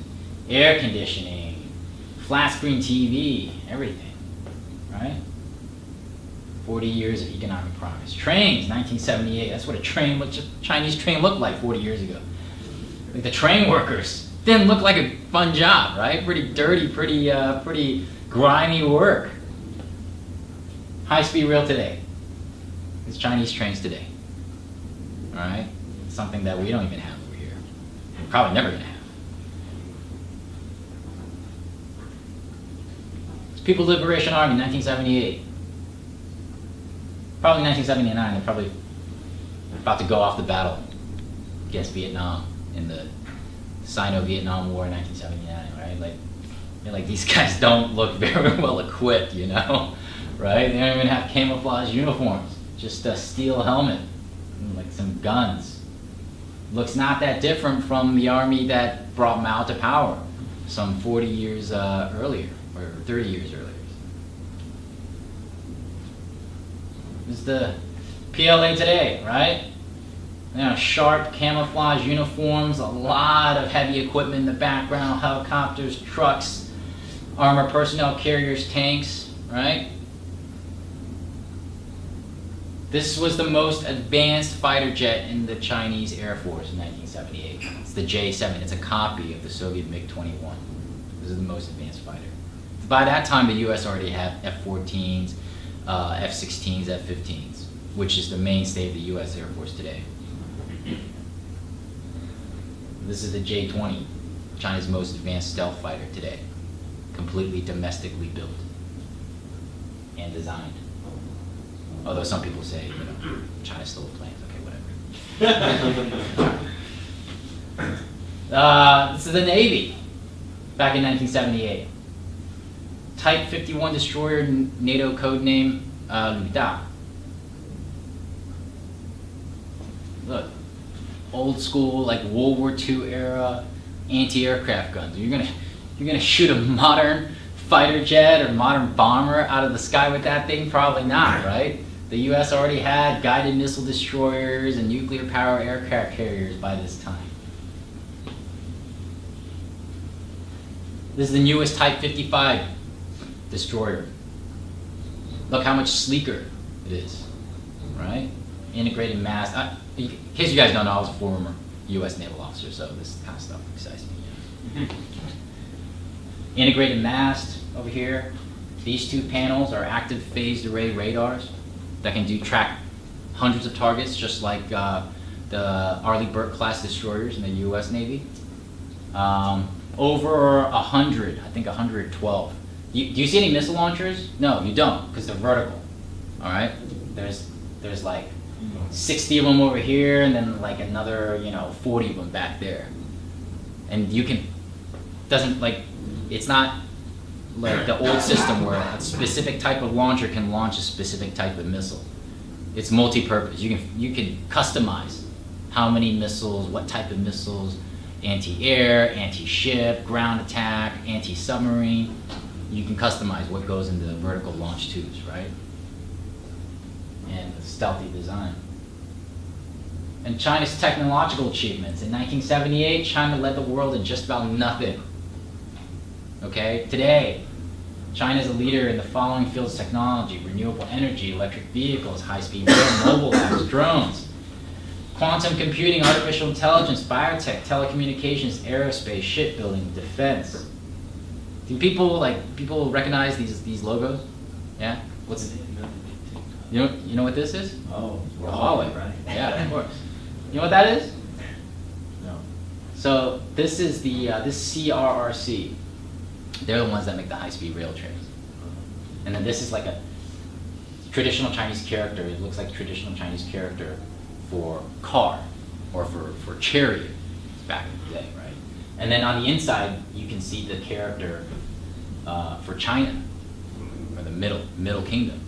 air conditioning, flat screen TV, everything, right? 40 years of economic progress. Trains, 1978. That's what a Chinese train looked like 40 years ago. Like the train workers didn't look like a fun job, right? Pretty dirty, pretty grimy work. High-speed rail today. It's Chinese trains today. All right? Something that we don't even have over here. We're probably never going to have. It's People's Liberation Army, 1978. Probably 1979, they're probably about to go off the battle against Vietnam in the Sino-Vietnam War in 1979, right? Like these guys don't look very well equipped, right? They don't even have camouflage uniforms, just a steel helmet, and like some guns. Looks not that different from the army that brought Mao to power some 40 years earlier, or 30 years earlier. This is the PLA today, right? Sharp camouflage uniforms, a lot of heavy equipment in the background, helicopters, trucks, armored personnel carriers, tanks, right? This was the most advanced fighter jet in the Chinese Air Force in 1978. It's the J-7. It's a copy of the Soviet MiG-21. This is the most advanced fighter. By that time, the U.S. already had F-14s, F-16s, F-15s, which is the mainstay of the U.S. Air Force today. This is the J-20, China's most advanced stealth fighter today, completely domestically built and designed. Although some people say, China stole planes. Okay, whatever. This is the Navy, back in 1978. Type 51 destroyer, NATO code name, Luda. Look, old school, like World War II era anti-aircraft guns. You're gonna shoot a modern fighter jet or modern bomber out of the sky with that thing? Probably not, right? The U.S. already had guided missile destroyers and nuclear power aircraft carriers by this time. This is the newest Type 55 destroyer. Look how much sleeker it is, right? Integrated mast. In case you guys don't know, I was a former U.S. naval officer, so this kind of stuff excites me. Integrated mast over here. These two panels are active phased array radars that can track hundreds of targets, just like the Arleigh Burke class destroyers in the U.S. Navy. Over 100, I think 112. Do you see any missile launchers? No, you don't, because they're vertical. All right, there's like 60 of them over here, and then like another 40 of them back there. And you can it's not like the old system where a specific type of launcher can launch a specific type of missile. It's multi-purpose. You can customize how many missiles, what type of missiles, anti-air, anti-ship, ground attack, anti-submarine. You can customize what goes into the vertical launch tubes, right? And the stealthy design. And China's technological achievements. In 1978, China led the world in just about nothing. Okay? Today, China is a leader in the following fields of technology: renewable energy, electric vehicles, high-speed rail, mobile apps, drones, quantum computing, artificial intelligence, biotech, telecommunications, aerospace, shipbuilding, defense. Do people recognize these logos? Yeah? What's it? You know what this is? Oh, Huawei, right. Yeah, of course. You know what that is? No. So this is the this CRRC. They're the ones that make the high-speed rail trains. And then this is like a traditional Chinese character. It looks like a traditional Chinese character for car or for chariot back in the day, right? And then on the inside, you can see the character for China, or the Middle Kingdom.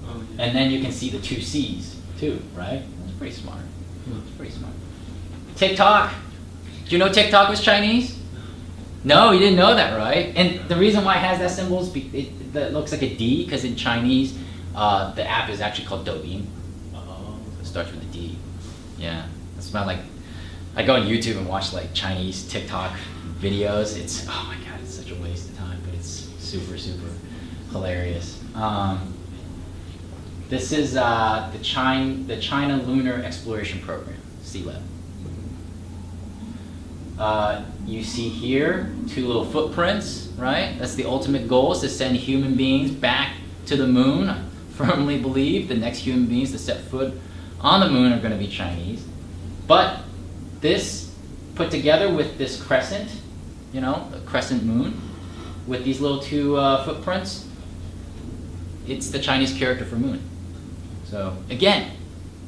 Oh, yeah. And then you can see the two C's too, right? It's pretty smart. It's pretty smart. TikTok. Do you know TikTok was Chinese? No, you didn't know that, right? And the reason why it has that symbol is it looks like a D, because in Chinese, the app is actually called Douyin. Oh. It starts with a D. Yeah. It's about like, I go on YouTube and watch like Chinese TikTok videos. It's, oh my God, it's such a waste of time, but it's super, super hilarious. This is the China Lunar Exploration Program, CLEP. You see here, two little footprints, right? That's the ultimate goal, is to send human beings back to the moon. I firmly believe the next human beings to set foot on the moon are going to be Chinese. But this, put together with this crescent, you know, the crescent moon, with these little two footprints, it's the Chinese character for moon. So again,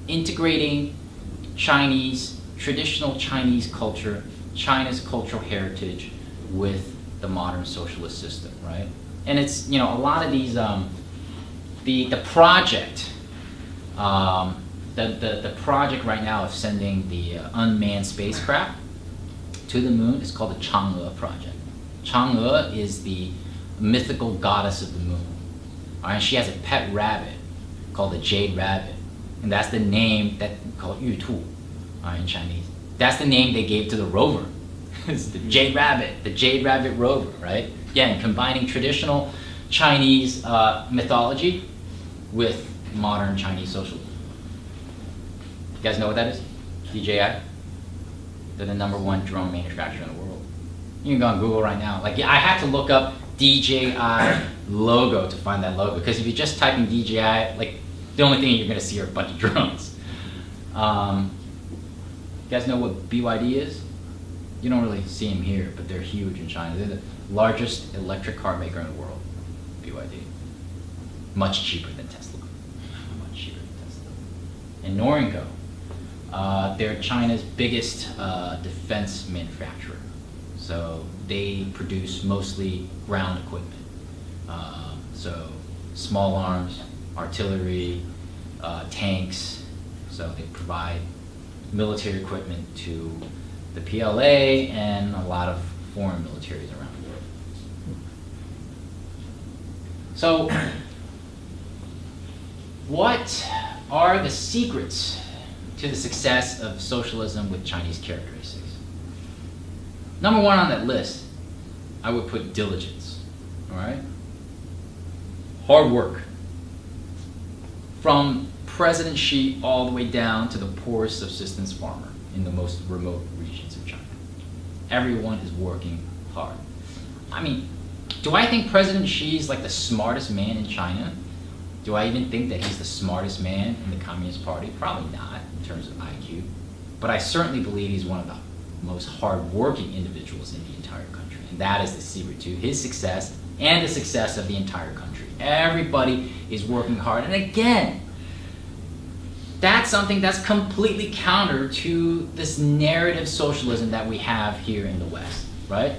integrating Chinese, traditional Chinese culture, China's cultural heritage with the modern socialist system, right? And it's, you know, a lot of these, the project, the project right now of sending the unmanned spacecraft to the moon is called the Chang'e project. Chang'e is the mythical goddess of the moon. All right, she has a pet rabbit called the jade rabbit, and that's the name that called Yu Tu, in Chinese. That's the name they gave to the rover. It's the jade rabbit rover, right? Again, combining traditional Chinese mythology with modern Chinese socialism. You guys know what that is? DJI? They're the #1 drone manufacturer in the world. You can go on Google right now. Like, I had to look up DJI logo to find that logo, because if you just type in DJI, like, the only thing you're going to see are a bunch of drones. You guys know what BYD is? You don't really see them here, but they're huge in China. They're the largest electric car maker in the world, BYD. Much cheaper than Tesla. Much cheaper than Tesla. And Norinco, they're China's biggest defense manufacturer. So they produce mostly ground equipment. So small arms, artillery, tanks. So they provide military equipment to the PLA and a lot of foreign militaries around the world. So what are the secrets to the success of socialism with Chinese characteristics? #1 on that list, I would put diligence, all right? Hard work. From President Xi all the way down to the poorest subsistence farmer in the most remote regions of China. Everyone is working hard. I mean, do I think President Xi is like the smartest man in China? Do I even think that he's the smartest man in the Communist Party? Probably not in terms of IQ. But I certainly believe he's one of the most hard-working individuals in the entire country. And that is the secret to his success and the success of the entire country. Everybody is working hard. And again, that's something that's completely counter to this narrative socialism that we have here in the West, right?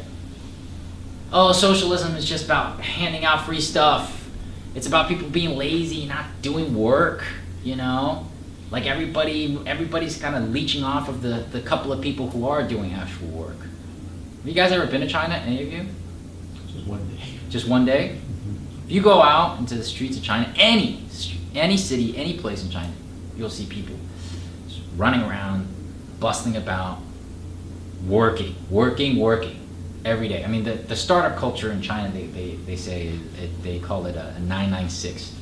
Oh, socialism is just about handing out free stuff. It's about people being lazy, not doing work, you know? Like everybody's kind of leeching off of the couple of people who are doing actual work. Have you guys ever been to China, any of you? Just one day. Just one day? Mm-hmm. If you go out into the streets of China, any city, any place in China, you'll see people just running around, bustling about, working every day. I mean, the startup culture in China, they say, they call it a 996.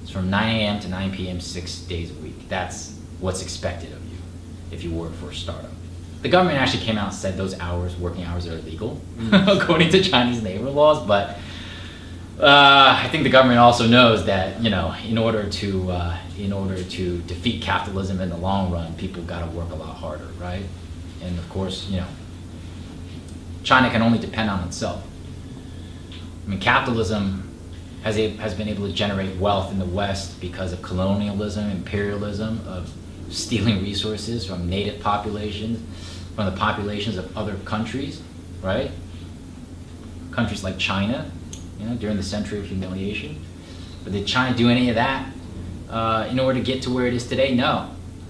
It's from 9 a.m. to 9 p.m. 6 days a week. That's what's expected of you. if you work for a startup. The government actually came out and said those working hours, are illegal, according to Chinese labor laws. But I think the government also knows that, you know, in order to defeat capitalism in the long run, people got to work a lot harder, right? And of course, you know, China can only depend on itself. I mean, capitalism has been able to generate wealth in the West because of colonialism, imperialism, of stealing resources from native populations, from the populations of other countries, right? Countries like China, you know, during the Century of Humiliation. But did China do any of that in order to get to where it is today? No.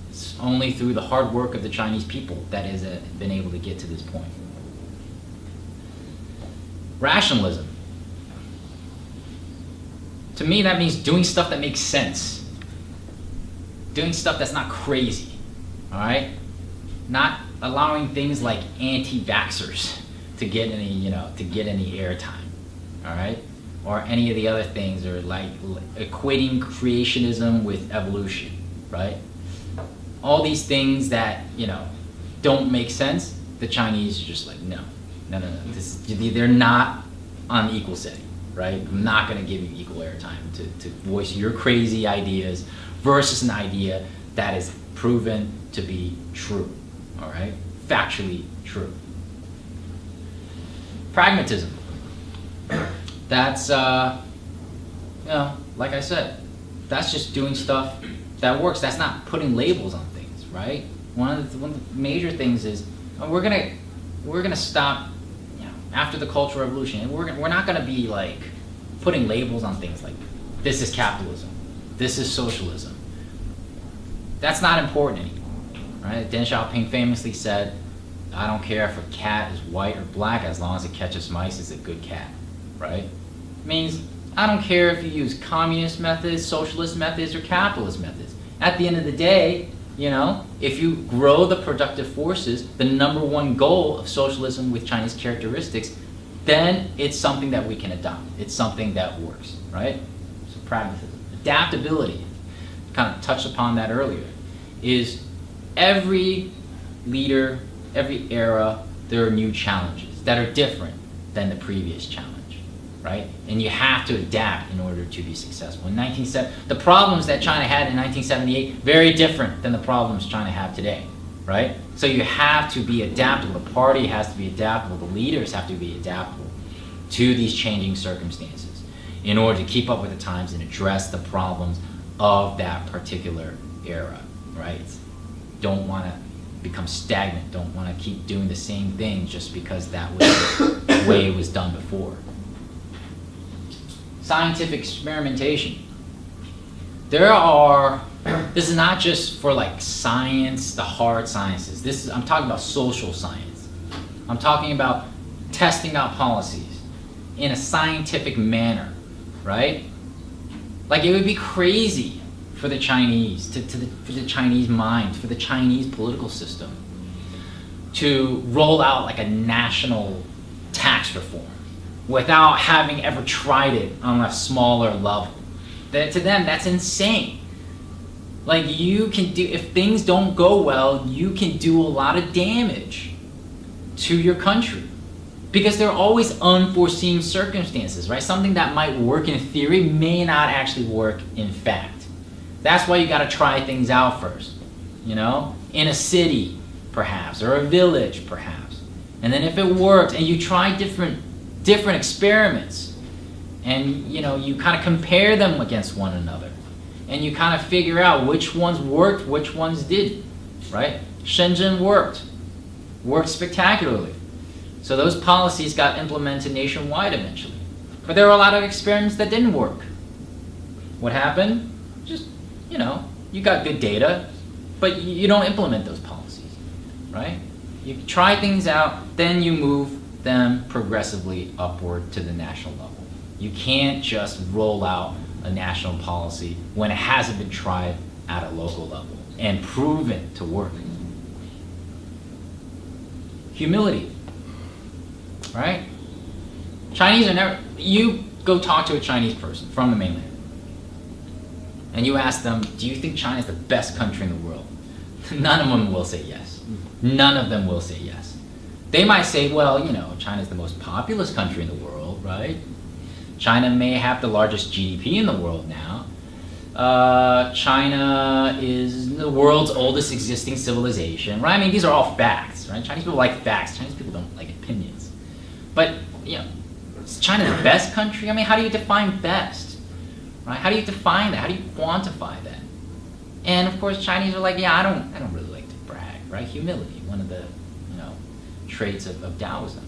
It's only through the hard work of the Chinese people that has been able to get to this point. Rationalism. To me, that means doing stuff that makes sense. Doing stuff that's not crazy, all right? Not allowing things like anti-vaxxers to get any, you know, to get any airtime, all right? Or any of the other things, or like equating creationism with evolution, right? All these things that, you know, don't make sense, the Chinese are just like, no. They're not on equal setting, right? I'm not gonna give you equal airtime to voice your crazy ideas versus an idea that is proven to be true, all right? Factually true. Pragmatism. That's, you know, like I said, that's just doing stuff that works. That's not putting labels on things, right? One of the major things is we're gonna stop, you know, after the Cultural Revolution, and we're not gonna be like putting labels on things like this is capitalism, this is socialism. That's not important anymore, right? Deng Xiaoping famously said, "I don't care if a cat is white or black, as long as it catches mice, it's a good cat," right? It means I don't care if you use communist methods, socialist methods, or capitalist methods. At the end of the day, you know, if you grow the productive forces, the #1 goal of socialism with Chinese characteristics, then it's something that we can adopt. It's something that works, right? So pragmatism. Adaptability, kind of touched upon that earlier, is every leader, every era, there are new challenges that are different than the previous challenge, right? And you have to adapt in order to be successful. The problems that China had in 1978, very different than the problems China have today, right? So you have to be adaptable. The party has to be adaptable. The leaders have to be adaptable to these changing circumstances in order to keep up with the times and address the problems of that particular era, right? Don't want to become stagnant. Don't want to keep doing the same thing just because that was the way it was done before. Scientific experimentation. This is not just for like science, the hard sciences. I'm talking about social science. I'm talking about testing out policies in a scientific manner, right? Like it would be crazy for the Chinese, for the Chinese mind, for the Chinese political system to roll out like a national tax reform without having ever tried it on a smaller level. To them, that's insane. Like if things don't go well, you can do a lot of damage to your country because there are always unforeseen circumstances, right? Something that might work in theory may not actually work in fact. That's why you gotta try things out first, you know? In a city, perhaps, or a village, perhaps. And then if it works, and you try different experiments, and you know, you kind of compare them against one another, and you kind of figure out which ones worked, which ones didn't, right? Shenzhen worked spectacularly. So those policies got implemented nationwide eventually. But there were a lot of experiments that didn't work. What happened? Just, you know, you got good data, but you don't implement those policies, right? You try things out, then you move them progressively upward to the national level. You can't just roll out a national policy when it hasn't been tried at a local level and proven to work. Humility, right? Chinese are never, you go talk to a Chinese person from the mainland and you ask them, do you think China is the best country in the world? None of them will say yes. None of them will say yes. They might say, well, you know, China's the most populous country in the world, right? China may have the largest GDP in the world now. China is the world's oldest existing civilization, right? I mean, these are all facts, right? Chinese people like facts. Chinese people don't like opinions. But, you know, is China the best country? I mean, how do you define best, right? How do you define that? How do you quantify that? And of course, Chinese are like, yeah, I don't really like to brag, right? Humility, one of the, you know, traits of Taoism.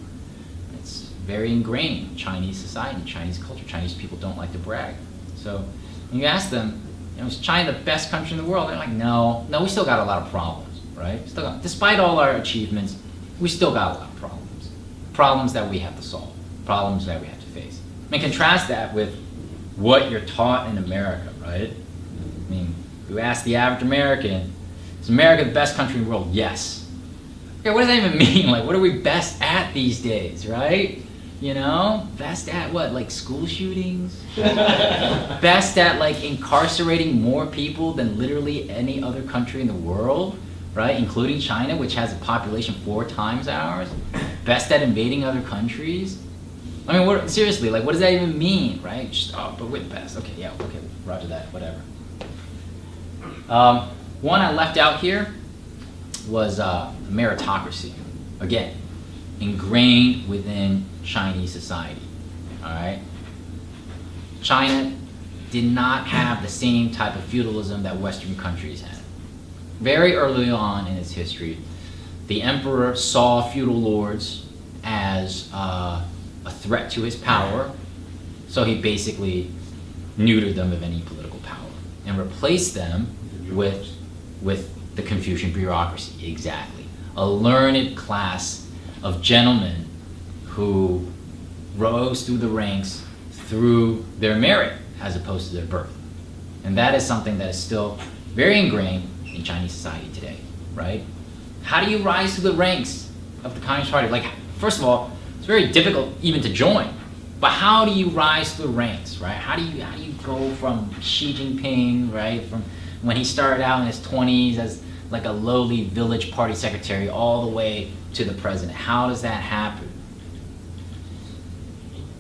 It's very ingrained in Chinese society, Chinese culture. Chinese people don't like to brag. So when you ask them, you know, is China the best country in the world? They're like, no, we still got a lot of problems, right? Despite all our achievements, we still got a lot of problems. Problems that we have to solve, problems that we have to face. I mean, contrast that with what you're taught in America, right? I mean, you ask the average American, is America the best country in the world? Yes. Okay, what does that even mean? Like, what are we best at these days, right? You know, best at what, like school shootings? Best at like incarcerating more people than literally any other country in the world, right? Including China, which has a population 4 times ours. Best at invading other countries. I mean, seriously, like, what does that even mean, right? Just, oh, but we're the best. Okay, yeah, okay, roger that, whatever. One I left out here was meritocracy. Again, ingrained within Chinese society, all right? China did not have the same type of feudalism that Western countries had. Very early on in its history, the emperor saw feudal lords as a threat to his power, so he basically neutered them of any political power and replaced them with the Confucian bureaucracy, exactly. A learned class of gentlemen who rose through the ranks through their merit as opposed to their birth. And that is something that is still very ingrained in Chinese society today, right? How do you rise through the ranks of the Communist Party? Like, first of all, it's very difficult even to join, but how do you rise through the ranks, right? How do you go from Xi Jinping, right, from when he started out in his 20s as like a lowly village party secretary all the way to the president? How does that happen?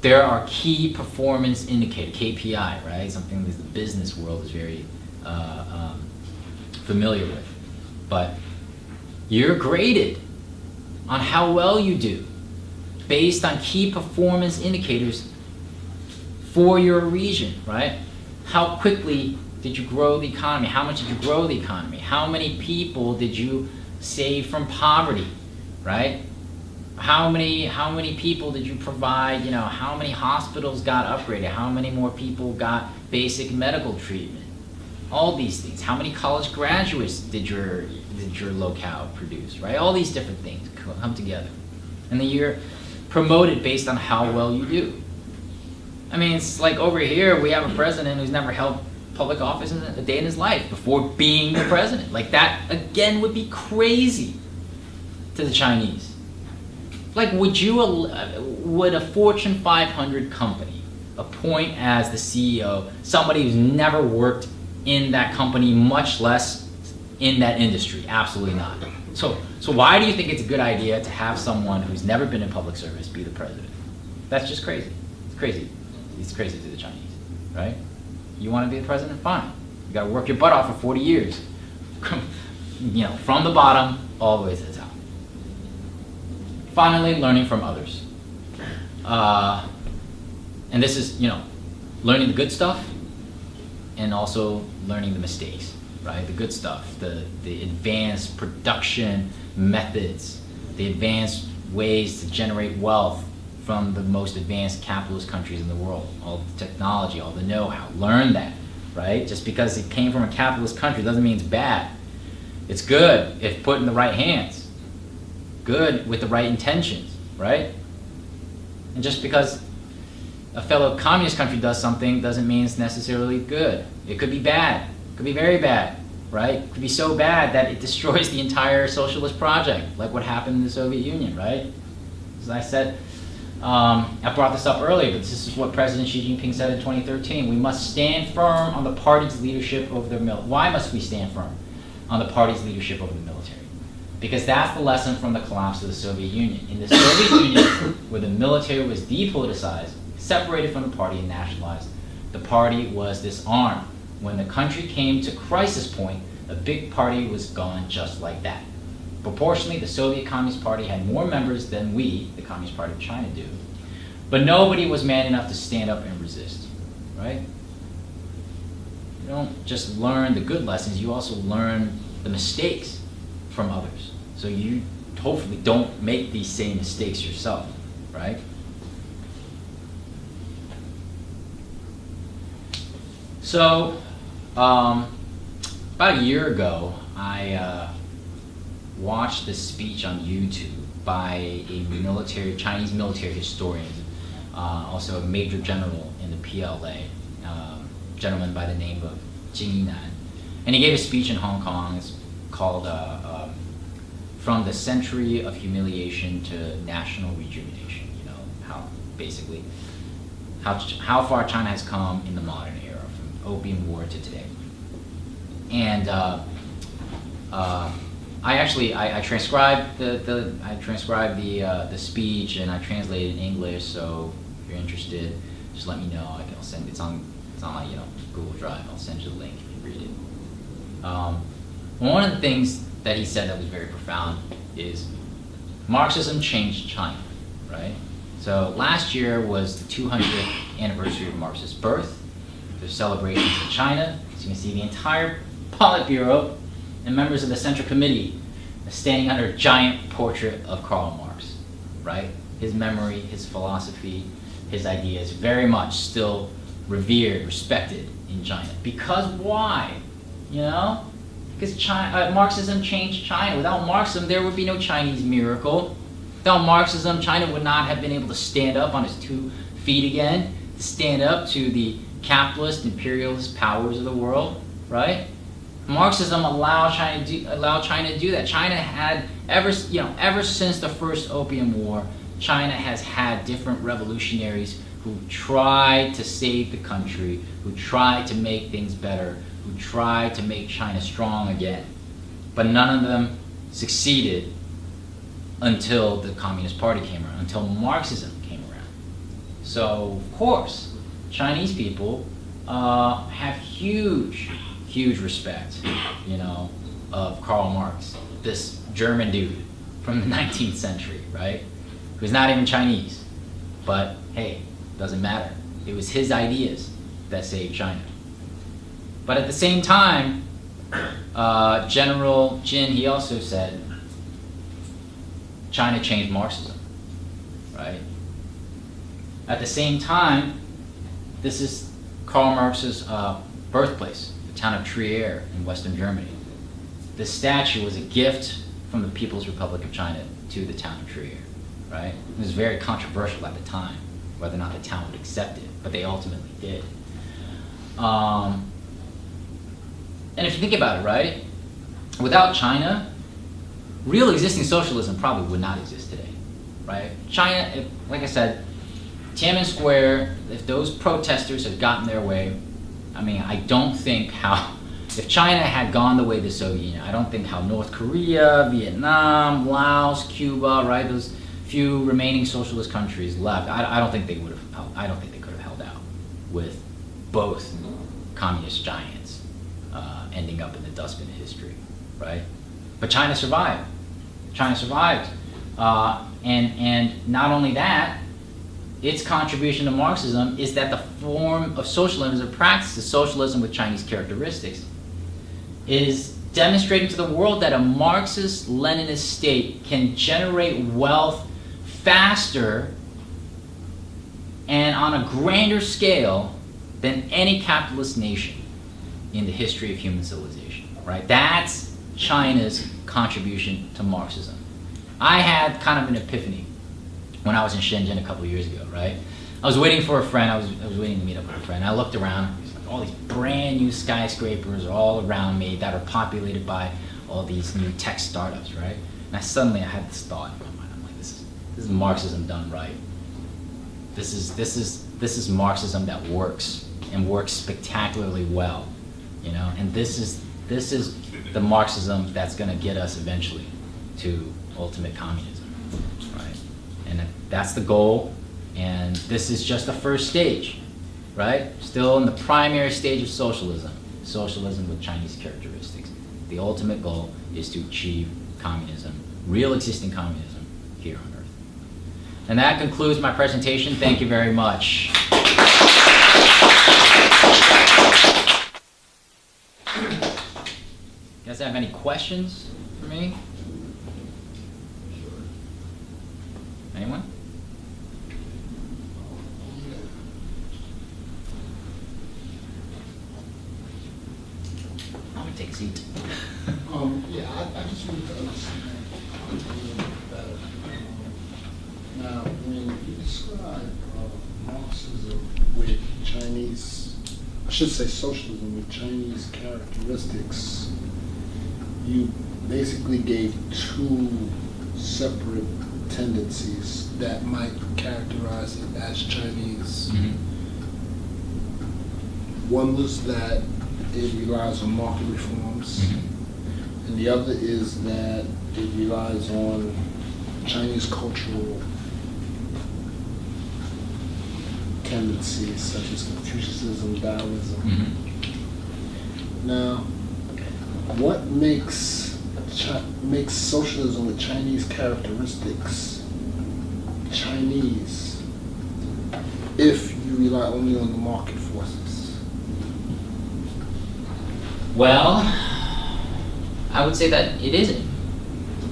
There are key performance indicators, KPI, right? Something that the business world is very familiar with. But you're graded on how well you do based on key performance indicators for your region, right? How quickly did you grow the economy? How much did you grow the economy? How many people did you save from poverty, right? How many people did you provide, you know, how many hospitals got upgraded? How many more people got basic medical treatment? All these things. How many college graduates did your locale produce, right? All these different things come together. And then you're promoted based on how well you do. I mean, it's like over here, we have a president who's never held public office in a day in his life before being the president. Like, that, again, would be crazy to the Chinese. Like, would a Fortune 500 company appoint as the CEO somebody who's never worked in that company, much less in that industry? Absolutely not. So why do you think it's a good idea to have someone who's never been in public service be the president? That's just crazy. It's crazy. It's crazy to the Chinese, right? You want to be the president? Fine. You got to work your butt off for 40 years. You know, from the bottom all the way to the top. Finally, learning from others. And this is, you know, learning the good stuff and also learning the mistakes, right? The good stuff, the advanced production methods, the advanced ways to generate wealth from the most advanced capitalist countries in the world. All the technology, all the know-how. Learn that, right? Just because it came from a capitalist country doesn't mean it's bad. It's good if put in the right hands. Good with the right intentions, right? And just because a fellow communist country does something doesn't mean it's necessarily good. It could be bad. It could be very bad, right? It could be so bad that it destroys the entire socialist project, like what happened in the Soviet Union, right? As I said, I brought this up earlier, but this is what President Xi Jinping said in 2013. We must stand firm on the party's leadership over their mill. Why must we stand firm? on the party's leadership over the military. Because that's the lesson from the collapse of the Soviet Union. In the Soviet Union, where the military was depoliticized, separated from the party and nationalized, the party was disarmed. When the country came to crisis point, the big party was gone just like that. Proportionally, the Soviet Communist Party had more members than we, the Communist Party of China, do. But nobody was man enough to stand up and resist, right? You don't just learn the good lessons, you also learn the mistakes from others. So you hopefully don't make these same mistakes yourself, right? So, about a year ago, I watched this speech on YouTube by a Chinese military historian, also a major general in the PLA, gentleman by the name of Jing Yinan. And he gave a speech in Hong Kong. It's called From the Century of Humiliation to National Rejuvenation. You know, how basically, how far China has come in the modern era, from Opium War to today. And I transcribed the speech, and I translated it in English. So if you're interested, just let me know. I'll send it's on my Google Drive. I'll send you the link if you read it. One of the things that he said that was very profound is Marxism changed China, right? So last year was the 200th anniversary of Marx's birth. There's celebrations in China. So you can see the entire Politburo and members of the Central Committee standing under a giant portrait of Karl Marx, right? His memory, his philosophy, his ideas, very much still revered, respected in China. Because why? You know? Because Marxism changed China. Without Marxism, there would be no Chinese miracle. Without Marxism, China would not have been able to stand up on its 2 feet again, to stand up to the capitalist, imperialist powers of the world, right? Marxism allowed China to do that. China had ever since the first Opium War, China has had different revolutionaries who tried to save the country, who tried to make things better, who tried to make China strong again. But none of them succeeded until the Communist Party came around, until Marxism came around. So, of course, Chinese people have huge respect, of Karl Marx, this German dude from the 19th century, right? Who's not even Chinese. But hey, doesn't matter. It was his ideas that saved China. But at the same time, General Jin, he also said, China changed Marxism, right? At the same time, this is Karl Marx's birthplace, the town of Trier in Western Germany. This statue was a gift from the People's Republic of China to the town of Trier, right? It was very controversial at the time, whether or not the town would accept it, but they ultimately did. And if you think about it, right, without China, real existing socialism probably would not exist today, right? China, like I said, Tiananmen Square, if those protesters had gotten their way, I mean, I don't think if China had gone the way of the Soviet Union, I don't think how North Korea, Vietnam, Laos, Cuba, right, those few remaining socialist countries left, I don't think they would have, I don't think they could have held out with both communist giants ending up in the dustbin of history, right? But China survived. China survived. And not only that, its contribution to Marxism is that the form of socialism as a practice is socialism with Chinese characteristics, is demonstrating to the world that a Marxist-Leninist state can generate wealth faster and on a grander scale than any capitalist nation in the history of human civilization, right? That's China's contribution to Marxism. I had kind of an epiphany when I was in Shenzhen a couple of years ago, right? I was waiting for a friend, I was waiting to meet up with a friend. I looked around, all these brand new skyscrapers are all around me that are populated by all these new tech startups, right? And suddenly I had this thought in my mind, I'm like, this is Marxism done right. This is Marxism that works, and works spectacularly well, and this is This is the Marxism that's going to get us eventually to ultimate communism, right? And that's the goal, and this is just the first stage, right? Still in the primary stage of socialism, socialism with Chinese characteristics. The ultimate goal is to achieve communism, real existing communism here on Earth. And that concludes my presentation. Thank you very much. You guys have any questions for me? Anyone? I'm gonna take a seat. Yeah, I just wanted to understand a little bit better. Now, when you describe Marxism with Chinese, I should say socialism with Chinese characteristics, you basically gave two separate tendencies that might characterize it as Chinese. Mm-hmm. One was that it relies on market reforms, Mm-hmm. and the other is that it relies on Chinese cultural tendencies such as Confucianism, Taoism. Mm-hmm. Now, what makes socialism with Chinese characteristics Chinese if you rely only on the market forces? Well, I would say that it isn't.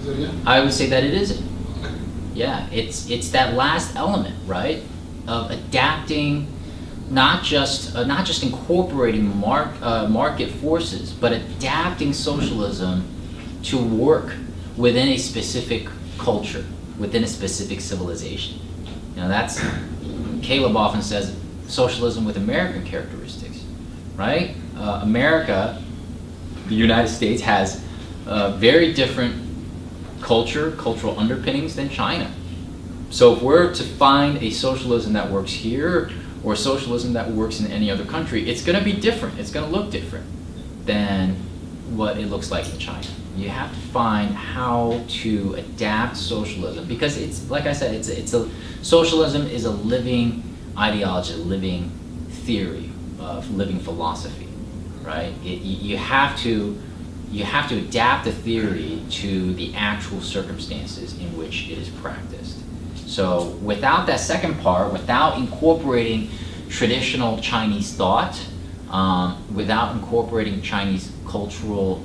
So, yeah? I would say that it isn't. Okay. Yeah, it's that last element, right, of adapting, not just incorporating market forces, but adapting socialism to work within a specific culture, within a specific civilization. You know, that's, Caleb often says, socialism with American characteristics, right? America, the United States, has very different cultural underpinnings than China. So if we're to find a socialism that works here or socialism that works in any other country, it's going to be different. It's going to look different than what it looks like in China. You have to find how to adapt socialism, because it's, like I said, socialism is a living ideology, a living theory, living philosophy, right? You have to adapt the theory to the actual circumstances in which it is practiced. So without that second part, without incorporating traditional Chinese thought, without incorporating Chinese cultural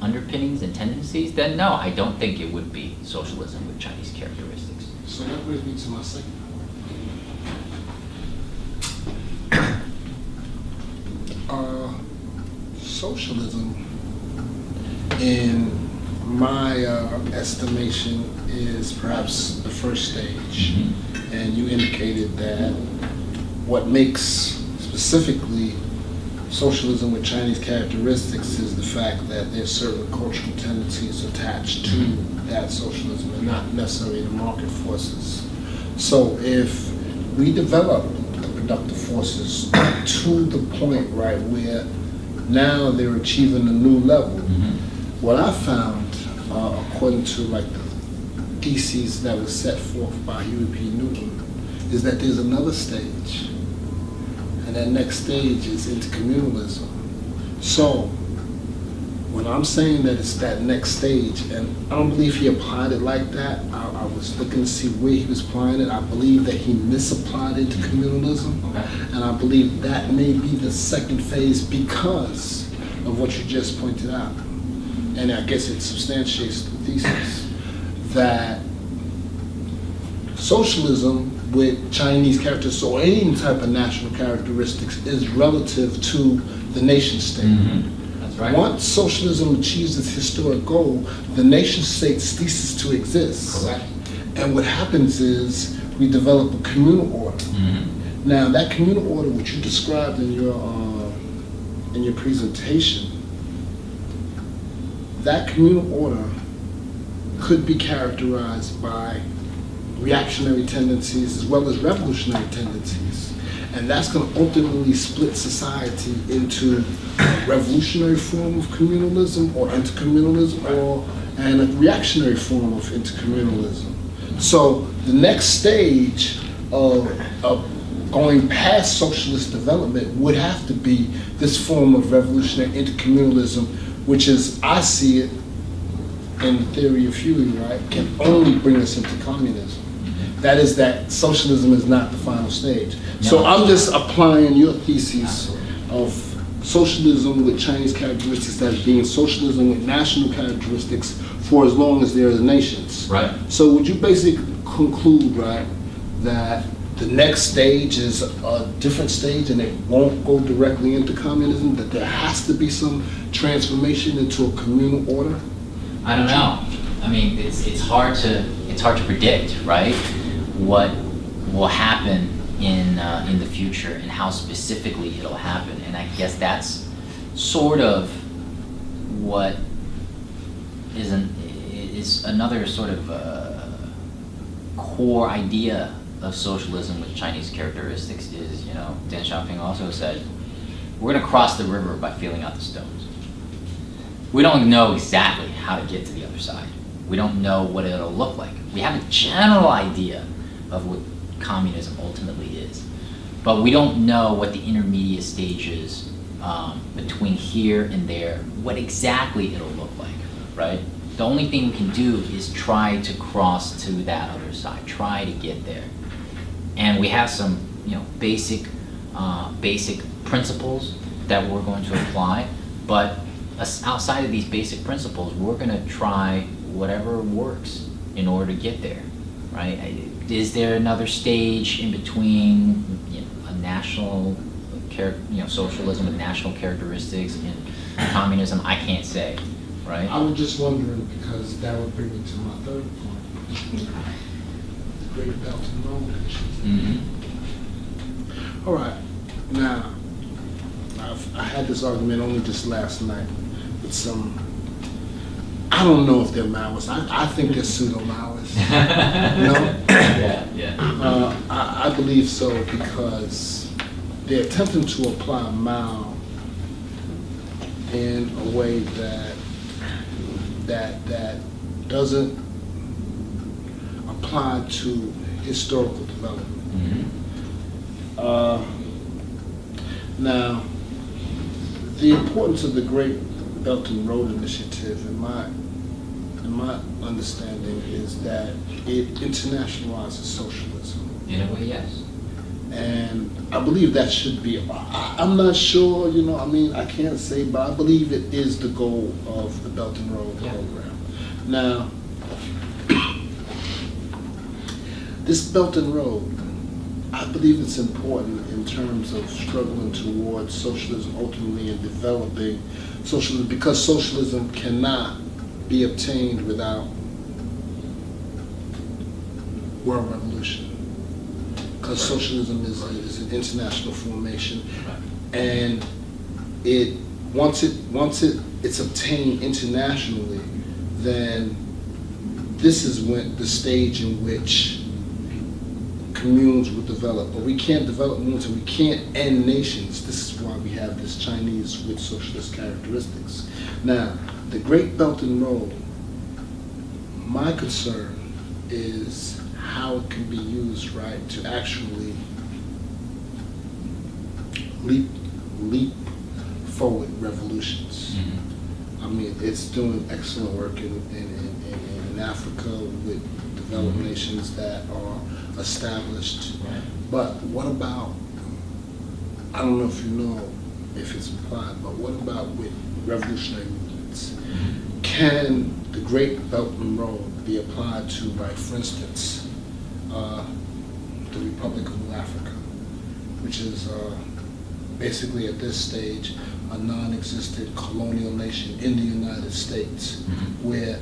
underpinnings and tendencies, then no, I don't think it would be socialism with Chinese characteristics. So that brings me to my second point. Socialism, in my estimation, is perhaps the first stage. Mm-hmm. And you indicated that what makes specifically socialism with Chinese characteristics is the fact that there's certain cultural tendencies attached to that socialism and not necessarily the market forces. So if we develop the productive forces to the point, right, where now they're achieving a new level, what I found, according to like the theses that was set forth by Huey P. Newton, is that there's another stage. And that next stage is intercommunalism. So, when I'm saying that it's that next stage, and I don't believe he applied it like that, I was looking to see where he was applying it. I believe that he misapplied intercommunalism, and I believe that may be the second phase because of what you just pointed out. And I guess it substantiates the thesis that socialism with Chinese characters, or any type of national characteristics, is relative to the nation state. That's right. Once socialism achieves its historic goal, the nation state ceases to exist. Correct. And what happens is we develop a communal order. Now, that communal order, which you described in your presentation, that communal order could be characterized by reactionary tendencies as well as revolutionary tendencies. And that's going to ultimately split society into a revolutionary form of communalism or intercommunalism, and a reactionary form of intercommunalism. So the next stage of going past socialist development would have to be this form of revolutionary intercommunalism, which is, I see it in the theory of Huey, right, can only bring us into communism. That is, that socialism is not the final stage. So I'm just applying your thesis of socialism with Chinese characteristics as being socialism with national characteristics for as long as there are nations. Right. So would you basically conclude, right, that the next stage is a different stage and it won't go directly into communism, that there has to be some transformation into a communal order? I don't know. I mean, it's hard to predict, right? What will happen in the future and how specifically it'll happen, and I guess that's sort of what is another sort of core idea of socialism with Chinese characteristics is, you know, Deng Xiaoping also said, we're going to cross the river by feeling out the stones. We don't know exactly how to get to the other side. We don't know what it'll look like. We have a general idea of what communism ultimately is, but we don't know what the intermediate stages between here and there, what exactly it'll look like, right? The only thing we can do is try to cross to that other side, try to get there. And we have some, you know, basic principles that we're going to apply, but outside of these basic principles, we're going to try whatever works in order to get there, right? Is there another stage in between, you know, a national, socialism with national characteristics and communism? I can't say, right? I was just wondering, because that would bring me to my third point, the Great Belt and Road issues. All right, now, I had this argument only just last night with some, I don't know if they're Maoists. I think they're pseudo-Maoists. You know? Yeah. I believe so because they're attempting to apply Mao in a way that doesn't apply to historical development. Now, the importance of the Great Belt and Road Initiative, in my understanding, is that it internationalizes socialism. In a way, yes. And I believe that should be, I'm not sure, you know, I mean, I can't say, but I believe it is the goal of the Belt and Road program. Now, this Belt and Road, I believe it's important in terms of struggling towards socialism ultimately and developing socialism, because socialism cannot be obtained without world revolution. Because socialism is an international formation, and once it's obtained internationally, then this is when the stage in which communes will develop. But we can't develop communes and we can't end nations. This is why we have this Chinese with socialist characteristics. Now, the Great Belt and Road, my concern is how it can be used, right, to actually leap forward revolutions. I mean, it's doing excellent work in Africa with developed nations that are established. But what about, I don't know if you know if it's implied, but what about with revolutionary movements? Can the Great Belt and Road be applied to, like, for instance, the Republic of Africa, which is basically at this stage a non-existent colonial nation in the United States, where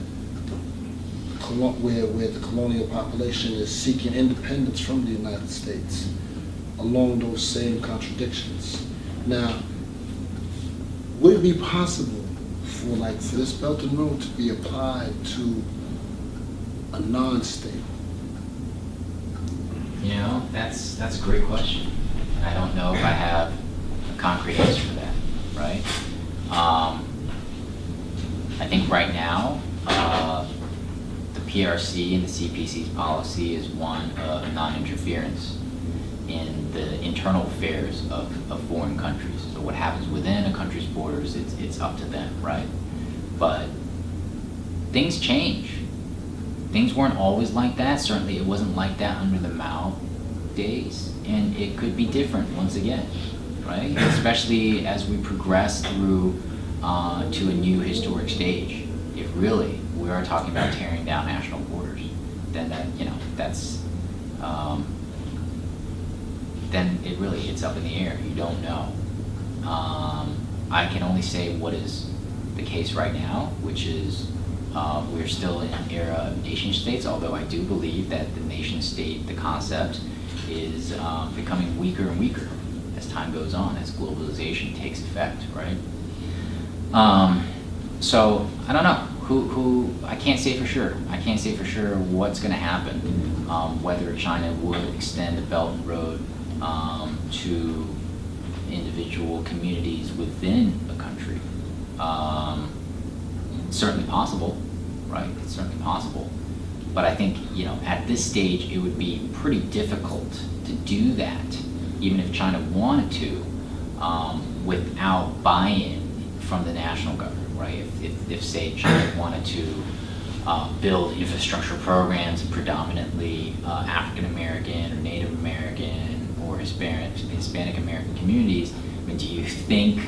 the colonial population is seeking independence from the United States along those same contradictions. Now, would it be possible for this Belt and Road to be applied to a non-state? You know, that's a great question. I don't know if I have a concrete answer for that, right? I think right now, the PRC and the CPC's policy is one of non-interference in the internal affairs of foreign countries. So what happens within a country's borders, it's up to them, right? But things change. Things weren't always like that. Certainly it wasn't like that under the Mao days, and it could be different once again, right? Especially as we progress through to a new historic stage. If really we are talking about tearing down national borders, then then it's up in the air. You don't know. I can only say what is the case right now, which is we're still in an era of nation states, although I do believe that the nation state, the concept, is becoming weaker and weaker as time goes on, as globalization takes effect, right? So I don't know. I can't say for sure. I can't say for sure what's going to happen, whether China would extend the Belt and Road to individual communities within a country. It's certainly possible, right? It's certainly possible. But I think, at this stage, it would be pretty difficult to do that, even if China wanted to, without buy-in from the national government, right? If say, China wanted to build infrastructure programs predominantly African American or Native American or Hispanic American communities, I mean, do you think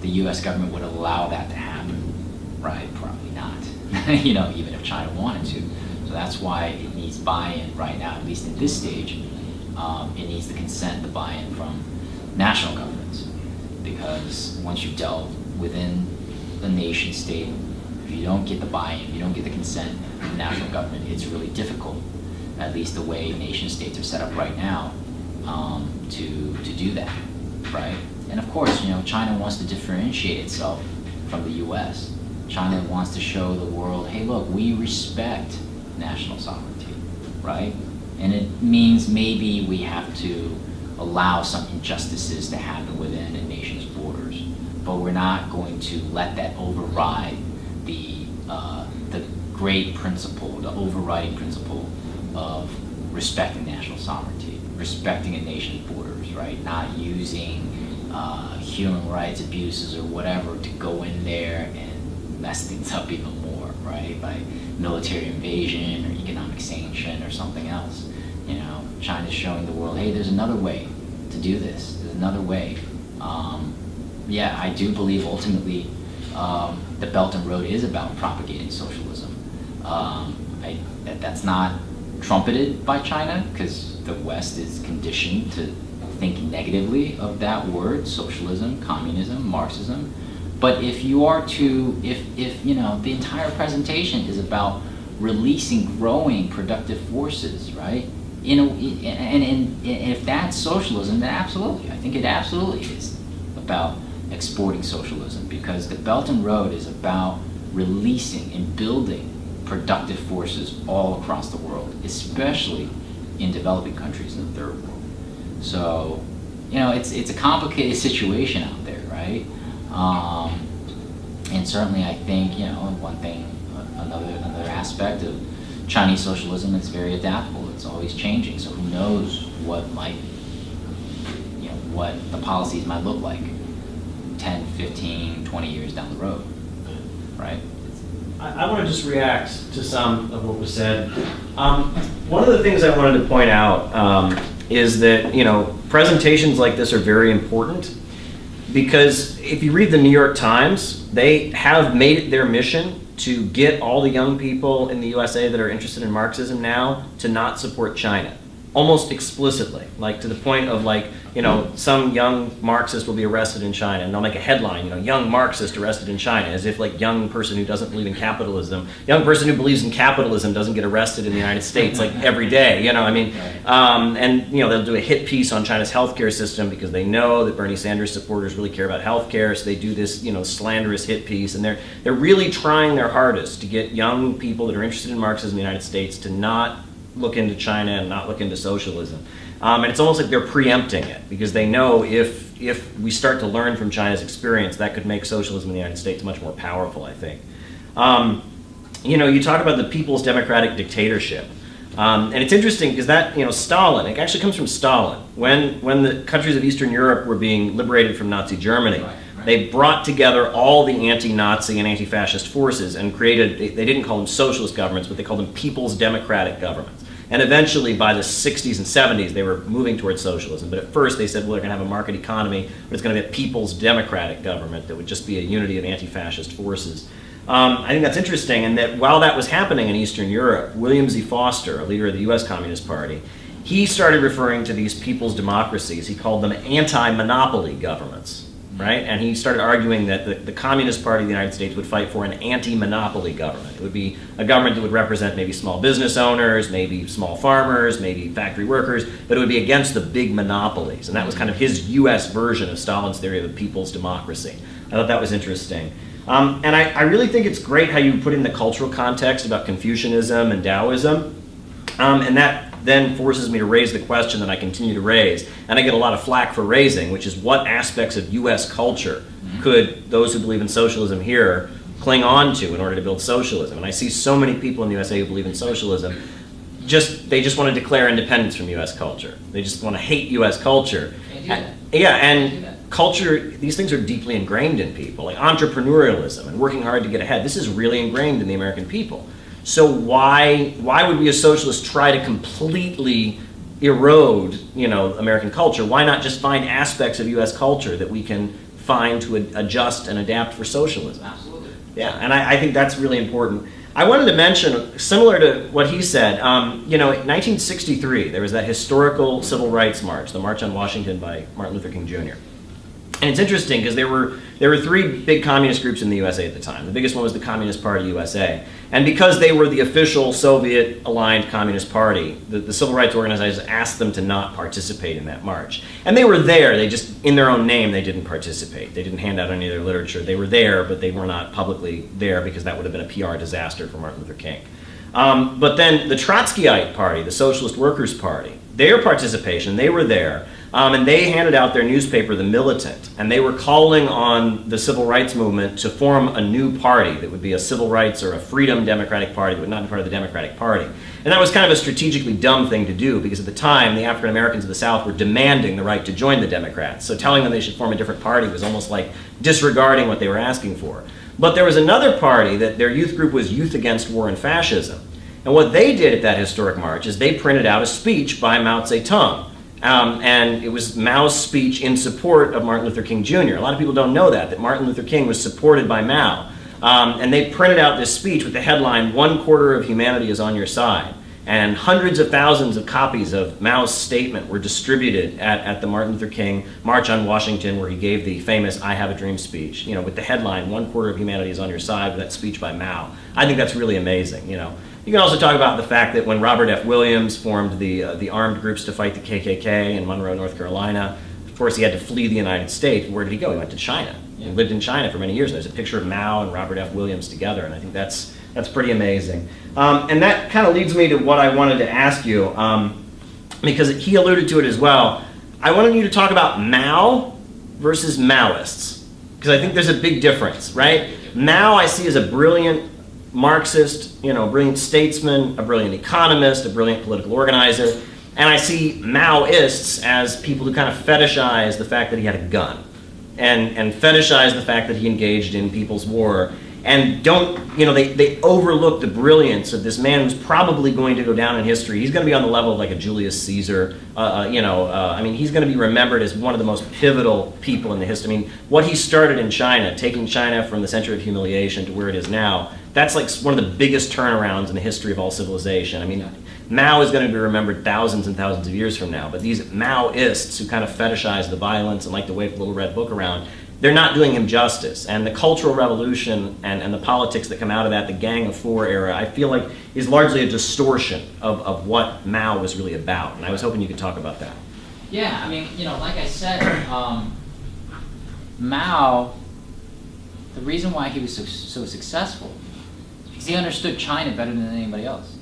the U.S. government would allow that to happen? Right? Probably not. Even if China wanted to. So that's why it needs buy-in right now, at least at this stage. It needs the consent, the buy-in from national governments, because once you delve within the nation state, if you don't get the buy-in, you don't get the consent from the national government, it's really difficult, at least the way nation states are set up right now, to do that, right? And of course, China wants to differentiate itself from the U.S. China wants to show the world, hey, look, we respect national sovereignty, right? And it means maybe we have to allow some injustices to happen within a nation's borders, but we're not going to let that override the great principle, the overriding principle of respecting national sovereignty, respecting a nation's borders, right? Not using human rights abuses or whatever to go in there and mess things up even more, right? By military invasion or economic sanction or something else. China's showing the world, hey, there's another way to do this. There's another way. Yeah, I do believe ultimately the Belt and Road is about propagating socialism. That's not trumpeted by China, because the West is conditioned to think negatively of that word, socialism, communism, Marxism. But if you are to, if the entire presentation is about releasing growing productive forces, right? And if that's socialism, then absolutely, I think it absolutely is about exporting socialism, because the Belt and Road is about releasing and building productive forces all across the world, especially in developing countries in the third world. So, it's a complicated situation out there, right? And certainly I think, one thing, another aspect of Chinese socialism, it's very adaptable. It's always changing. So who knows what the policies might look like 10, 15, 20 years down the road, right? I want to just react to some of what was said. One of the things I wanted to point out is that, presentations like this are very important, because if you read the New York Times, they have made it their mission to get all the young people in the USA that are interested in Marxism now to not support China, almost explicitly, like to the point of some young Marxist will be arrested in China, and they'll make a headline, young Marxist arrested in China, as if young person who doesn't believe in capitalism, young person who believes in capitalism doesn't get arrested in the United States every day, and they'll do a hit piece on China's healthcare system because they know that Bernie Sanders supporters really care about healthcare, so they do this slanderous hit piece, and they're really trying their hardest to get young people that are interested in Marxism in the United States to not look into China and not look into socialism. And it's almost like they're preempting it because they know if we start to learn from China's experience, that could make socialism in the United States much more powerful, I think. You know, you talk about the people's democratic dictatorship. And it's interesting because that, you know, Stalin, it actually comes from Stalin. When the countries of Eastern Europe were being liberated from Nazi Germany, they brought together all the anti-Nazi and anti-fascist forces and created, they didn't call them socialist governments, but they called them people's democratic governments. And eventually, by the 60s and 70s, they were moving towards socialism. But at first, they said, well, they're going to have a market economy, but it's going to be a people's democratic government that would just be a unity of anti-fascist forces. I think that's interesting, and that while that was happening in Eastern Europe, William Z. Foster, a leader of the U.S. Communist Party, he started referring to these people's democracies. He called them anti-monopoly governments, right? And he started arguing that the Communist Party of the United States would fight for an anti-monopoly government. It would be a government that would represent maybe small business owners, maybe small farmers, maybe factory workers, but it would be against the big monopolies. And that was kind of his U.S. version of Stalin's theory of a people's democracy. I thought that was interesting. And I really think it's great how you put in the cultural context about Confucianism and Taoism. And that then forces me to raise the question that I continue to raise, and I get a lot of flack for raising, which is what aspects of U.S. culture could those who believe in socialism here cling on to in order to build socialism? And I see so many people in the USA who believe in socialism, they just want to declare independence from U.S. culture. They just want to hate U.S. culture. Yeah, and culture, these things are deeply ingrained in people, like entrepreneurialism and working hard to get ahead. This is really ingrained in the American people. So why would we as socialists try to completely erode, you know, American culture? Why not just find aspects of U.S. culture that we can find to adjust and adapt for socialism? Absolutely. Yeah, and I think that's really important. I wanted to mention, similar to what he said, you know, in 1963, there was that historical civil rights march, the March on Washington by Martin Luther King Jr. And it's interesting because there were three big communist groups in the USA at the time. The biggest one was the Communist Party USA. And because they were the official Soviet-aligned Communist Party, the civil rights organizers asked them to not participate in that march. And they were there, they just, in their own name, they didn't participate. They didn't hand out any of their literature. They were there, but they were not publicly there because that would have been a PR disaster for Martin Luther King. But then the Trotskyite Party, the Socialist Workers' Party, their participation, they were there. And they handed out their newspaper, The Militant, and they were calling on the civil rights movement to form a new party that would be a civil rights or a freedom democratic party that would not be part of the Democratic Party. And that was kind of a strategically dumb thing to do because at the time, the African Americans of the South were demanding the right to join the Democrats. So telling them they should form a different party was almost like disregarding what they were asking for. But there was another party that their youth group was Youth Against War and Fascism. And what they did at that historic march is they printed out a speech by Mao Zedong. And it was Mao's speech in support of Martin Luther King Jr. A lot of people don't know that Martin Luther King was supported by Mao. And they printed out this speech with the headline, "1/4 of humanity is on your side." And hundreds of thousands of copies of Mao's statement were distributed at the Martin Luther King March on Washington, where he gave the famous "I Have a Dream" speech, you know, with the headline, "1/4 of humanity is on your side," with that speech by Mao. I think that's really amazing, you know. You can also talk about the fact that when Robert F. Williams formed the armed groups to fight the KKK in Monroe, North Carolina, of course he had to flee the United States. Where did he go? He went to China. He lived in China for many years. There's a picture of Mao and Robert F. Williams together, and I think that's pretty amazing. And that kind of leads me to what I wanted to ask you, because he alluded to it as well. I wanted you to talk about Mao versus Maoists, because I think there's a big difference, right? Mao I see as a brilliant Marxist, you know, a brilliant statesman, a brilliant economist, a brilliant political organizer, and I see Maoists as people who kind of fetishize the fact that he had a gun, and fetishize the fact that he engaged in People's War, and don't, you know, they overlook the brilliance of this man who's probably going to go down in history. He's going to be on the level of like a Julius Caesar, I mean, he's going to be remembered as one of the most pivotal people in the history. I mean, what he started in China, taking China from the center of humiliation to where it is now, that's like one of the biggest turnarounds in the history of all civilization. I mean, Mao is going to be remembered thousands and thousands of years from now, but these Maoists who kind of fetishize the violence and like to wave the little red book around, they're not doing him justice. And the Cultural Revolution and the politics that come out of that, the Gang of Four era, I feel like is largely a distortion of what Mao was really about. And I was hoping you could talk about that. Yeah, I mean, you know, like I said, Mao, the reason why he was so successful is he understood China better than anybody else.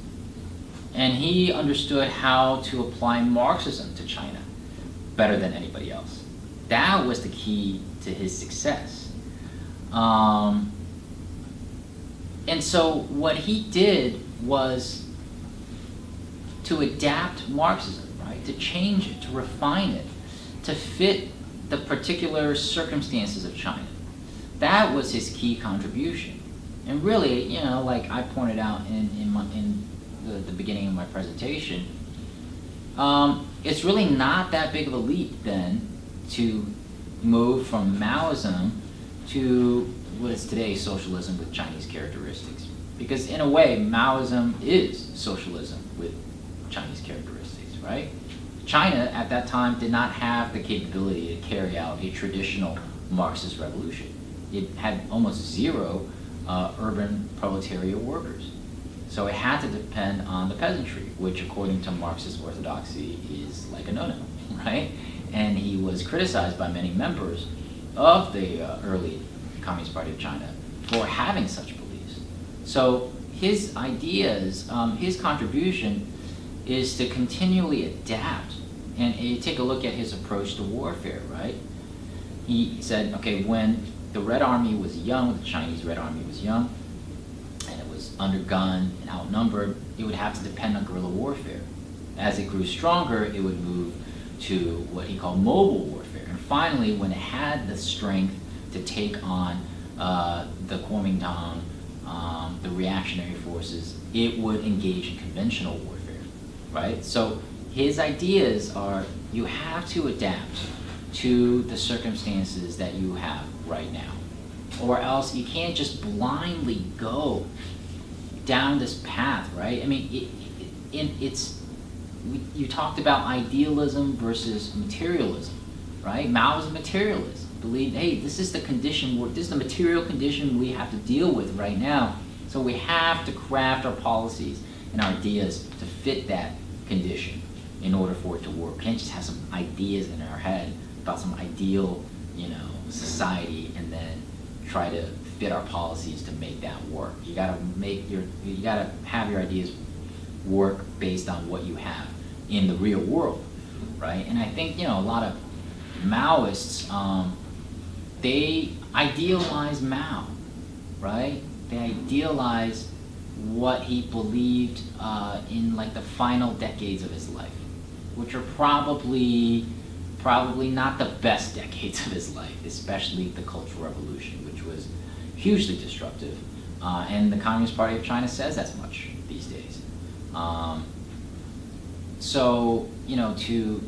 And he understood how to apply Marxism to China better than anybody else. That was the key to his success. And so what he did was to adapt Marxism, right? To change it, to refine it, to fit the particular circumstances of China. That was his key contribution. And really, you know, like I pointed out in the beginning of my presentation, it's really not that big of a leap then to move from Maoism to what is today socialism with Chinese characteristics. Because in a way, Maoism is socialism with Chinese characteristics, right? China at that time did not have the capability to carry out a traditional Marxist revolution. It had almost zero urban proletariat workers. So it had to depend on the peasantry, which according to Marxist orthodoxy is like a no-no, right? And he was criticized by many members of the early Communist Party of China for having such beliefs. So his ideas, his contribution is to continually adapt. And you take a look at his approach to warfare, right? He said, okay, when the Red Army was young, the Chinese Red Army was young, and it was undergunned and outnumbered, it would have to depend on guerrilla warfare. As it grew stronger, it would move to what he called mobile warfare. And finally, when it had the strength to take on the Kuomintang, the reactionary forces, it would engage in conventional warfare, right? So his ideas are, you have to adapt to the circumstances that you have right now, or else you can't just blindly go down this path, right? I mean, you talked about idealism versus materialism, right? Mao is a materialist. Believed, hey, this is the condition, this is the material condition we have to deal with right now. So we have to craft our policies and our ideas to fit that condition in order for it to work. We can't just have some ideas in our head about some ideal, you know, society and then try to fit our policies to make that work. You gotta have your ideas work based on what you have in the real world, right? And I think, you know, a lot of Maoists, they idealize Mao, right? They idealize what he believed in like the final decades of his life, which are probably not the best decades of his life, especially the Cultural Revolution, which was hugely disruptive. And the Communist Party of China says as much these days. So, you know, to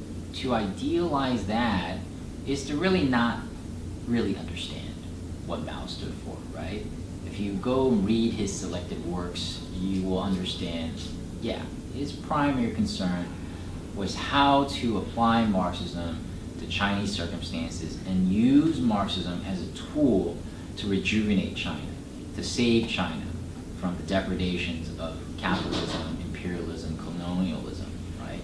idealize that is to really not really understand what Mao stood for, right? If you go and read his selected works, you will understand, yeah, his primary concern was how to apply Marxism to Chinese circumstances and use Marxism as a tool to rejuvenate China, to save China from the degradations of capitalism, imperialism, colonialism, right?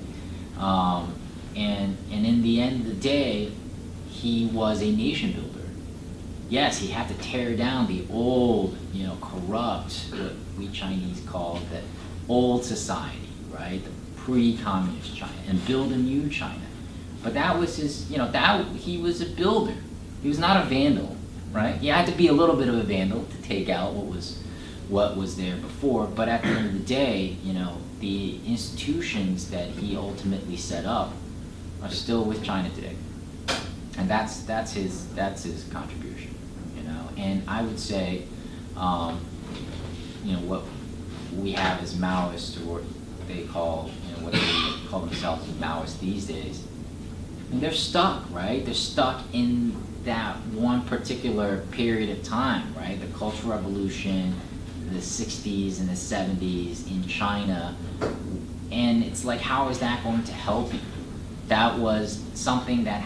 And in the end of the day, he was a nation builder. Yes, he had to tear down the old, you know, corrupt, what we Chinese call the old society, right? The pre-communist China, and build a new China. But that was his, you know, he was a builder. He was not a vandal, right? He had to be a little bit of a vandal to take out what was there before. But at the end of the day, you know, the institutions that he ultimately set up are still with China today. And that's his contribution, you know. And I would say, you know, what we have as Maoists, or what they call, you know, what they call themselves as Maoists these days, and they're stuck, right? They're stuck in that one particular period of time, right? The Cultural Revolution, the 60s and the 70s in China, and it's like, how is that going to help you? That was something that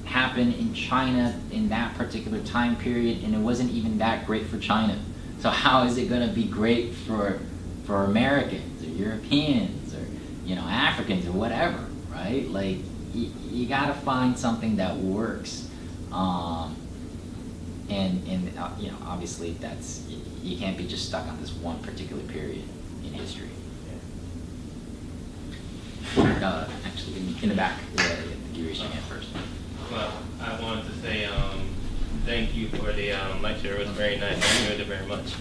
happened in China in that particular time period, and it wasn't even that great for China. So how is it going to be great for Americans or Europeans or, you know, Africans or whatever, right? Like, you got to find something that works, and you know, obviously you can't be just stuck on this one particular period in history. actually in the back, you raised your hand first. Well, I wanted to say thank you for the lecture. It was very nice. I enjoyed it very much.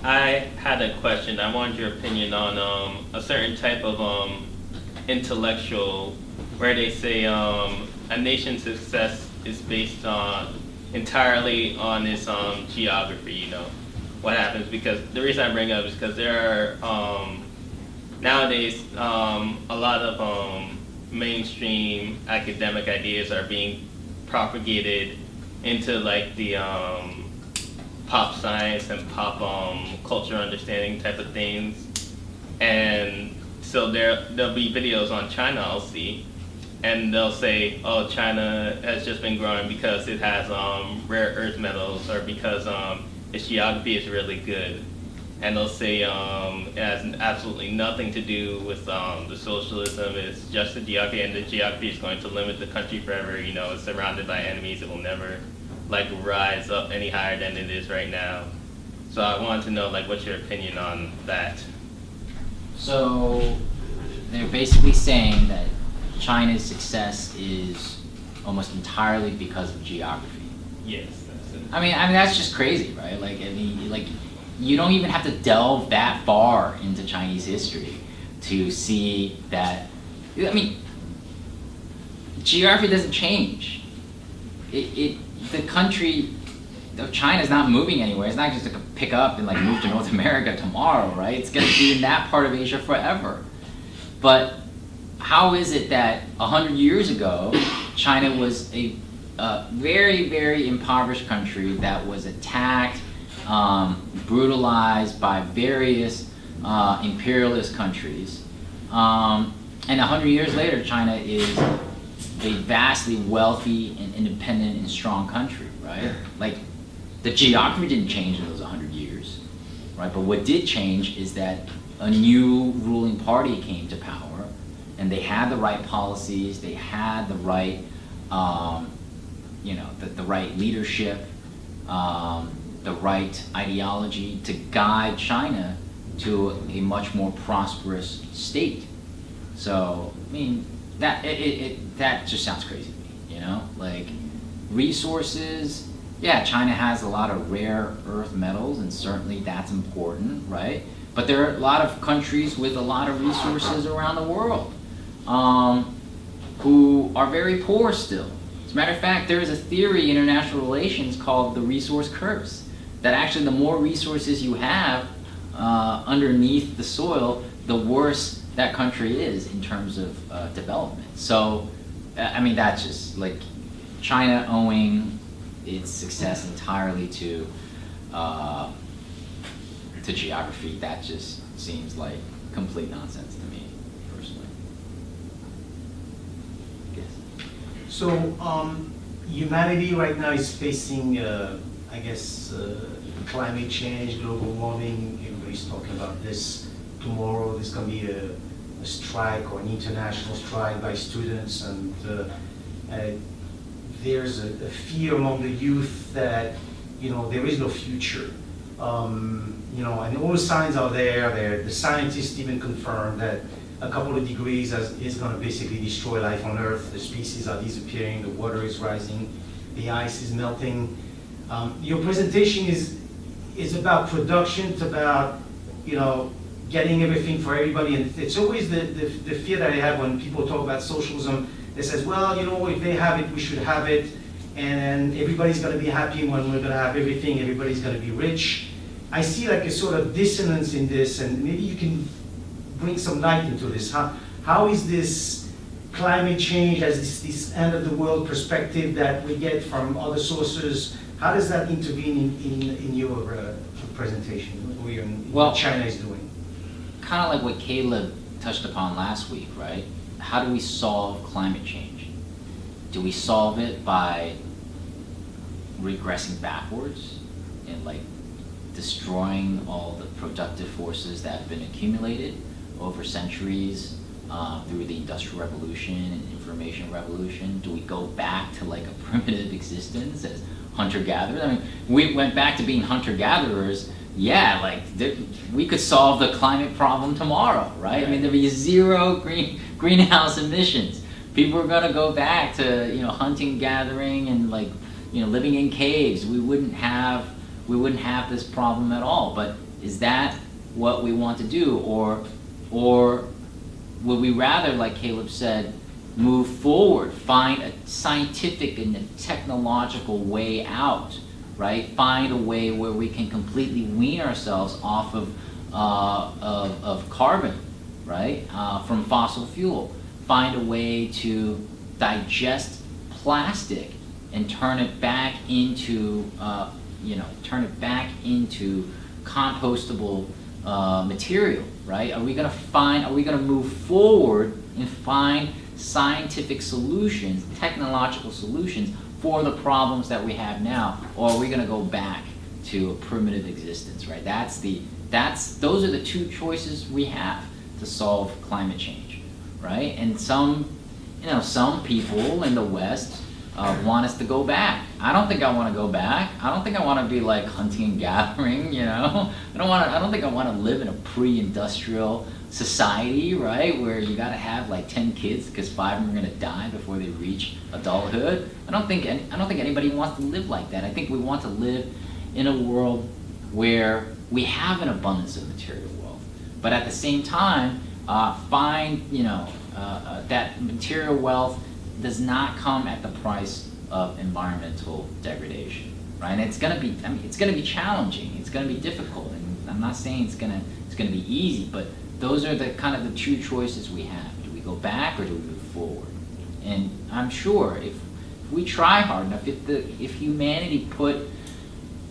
I had a question. I wanted your opinion on a certain type of intellectual, where they say a nation's success is based on entirely on its geography. You know what happens, because the reason I bring it up is because there are nowadays a lot of mainstream academic ideas are being propagated into like the pop science and pop culture understanding type of things, and so there'll be videos on China I'll see, and they'll say, oh, China has just been growing because it has rare earth metals, or because its geography is really good, and they'll say it has absolutely nothing to do with the socialism. It's just the geography, and the geography is going to limit the country forever. You know, it's surrounded by enemies. It will never like rise up any higher than it is right now. So I wanted to know, like, what's your opinion on that? So they're basically saying that China's success is almost entirely because of geography. Yes, that's it. I mean that's just crazy, right? Like, I mean, like, you don't even have to delve that far into Chinese history to see that. I mean, geography doesn't change. The country of China is not moving anywhere. It's not just going to pick up and like move to North America tomorrow, right? It's going to be in that part of Asia forever. But how is it that 100 years ago, China was a very, very impoverished country that was attacked, brutalized by various imperialist countries, and 100 years later, China is a vastly wealthy and independent and strong country, right? Like, the geography didn't change in those 100 years, right? But what did change is that a new ruling party came to power, and they had the right policies, they had the right, the right leadership, the right ideology to guide China to a much more prosperous state. So, I mean, that just sounds crazy to me, you know? Like, resources, yeah, China has a lot of rare earth metals, and certainly that's important, right? But there are a lot of countries with a lot of resources around the world who are very poor still. As a matter of fact, there is a theory in international relations called the resource curse, that actually the more resources you have underneath the soil, the worse that country is in terms of development. So, I mean, that's just like China owing its success entirely to geography. That just seems like complete nonsense to me, personally. Yes. So, humanity right now is facing, I guess, climate change, global warming. Everybody's talking about this. Tomorrow there's going to be a strike, or an international strike by students, and there's a fear among the youth that, there is no future. And all the signs are there. The scientists even confirm that a couple of degrees is going to basically destroy life on Earth. The species are disappearing, the water is rising, the ice is melting. Your presentation is about production, it's about, getting everything for everybody, and it's always the fear that I have when people talk about socialism. They says, well, if they have it, we should have it, and everybody's going to be happy when we're going to have everything, everybody's going to be rich. I see like a sort of dissonance in this, and maybe you can bring some light into this. How is this climate change, as this end of the world perspective that we get from other sources, how does that intervene in your presentation, or what China is doing? Kind of like what Caleb touched upon last week, right? How do we solve climate change? Do we solve it by regressing backwards and like destroying all the productive forces that have been accumulated over centuries through the Industrial Revolution and Information Revolution? Do we go back to like a primitive existence as hunter-gatherers? I mean, we went back to being hunter-gatherers yeah, like we could solve the climate problem tomorrow, right? I mean, there'd be zero greenhouse emissions. People are gonna go back to hunting, gathering, and like living in caves. We wouldn't have this problem at all. But is that what we want to do, or would we rather, like Caleb said, move forward, find a scientific and a technological way out, right? Find a way where we can completely wean ourselves off of carbon, right? From fossil fuel. Find a way to digest plastic and turn it back into, compostable material, right? Are we gonna move forward and find scientific solutions, technological solutions for the problems that we have now, or are we gonna go back to a primitive existence, right? Those are the two choices we have to solve climate change, right? And some people in the West want us to go back. I don't think I want to go back. I don't think I want to be like hunting and gathering, I don't think I want to live in a pre-industrial society, right, where you got to have like 10 kids because 5 of them are going to die before they reach adulthood. I don't think anybody wants to live like that. I think we want to live in a world where we have an abundance of material wealth, but at the same time, find that material wealth does not come at the price of environmental degradation, right? And it's going to be challenging. It's going to be difficult, and I'm not saying it's going to be easy, but those are the kind of the two choices we have. Do we go back or do we move forward? And I'm sure if we try hard enough, if humanity put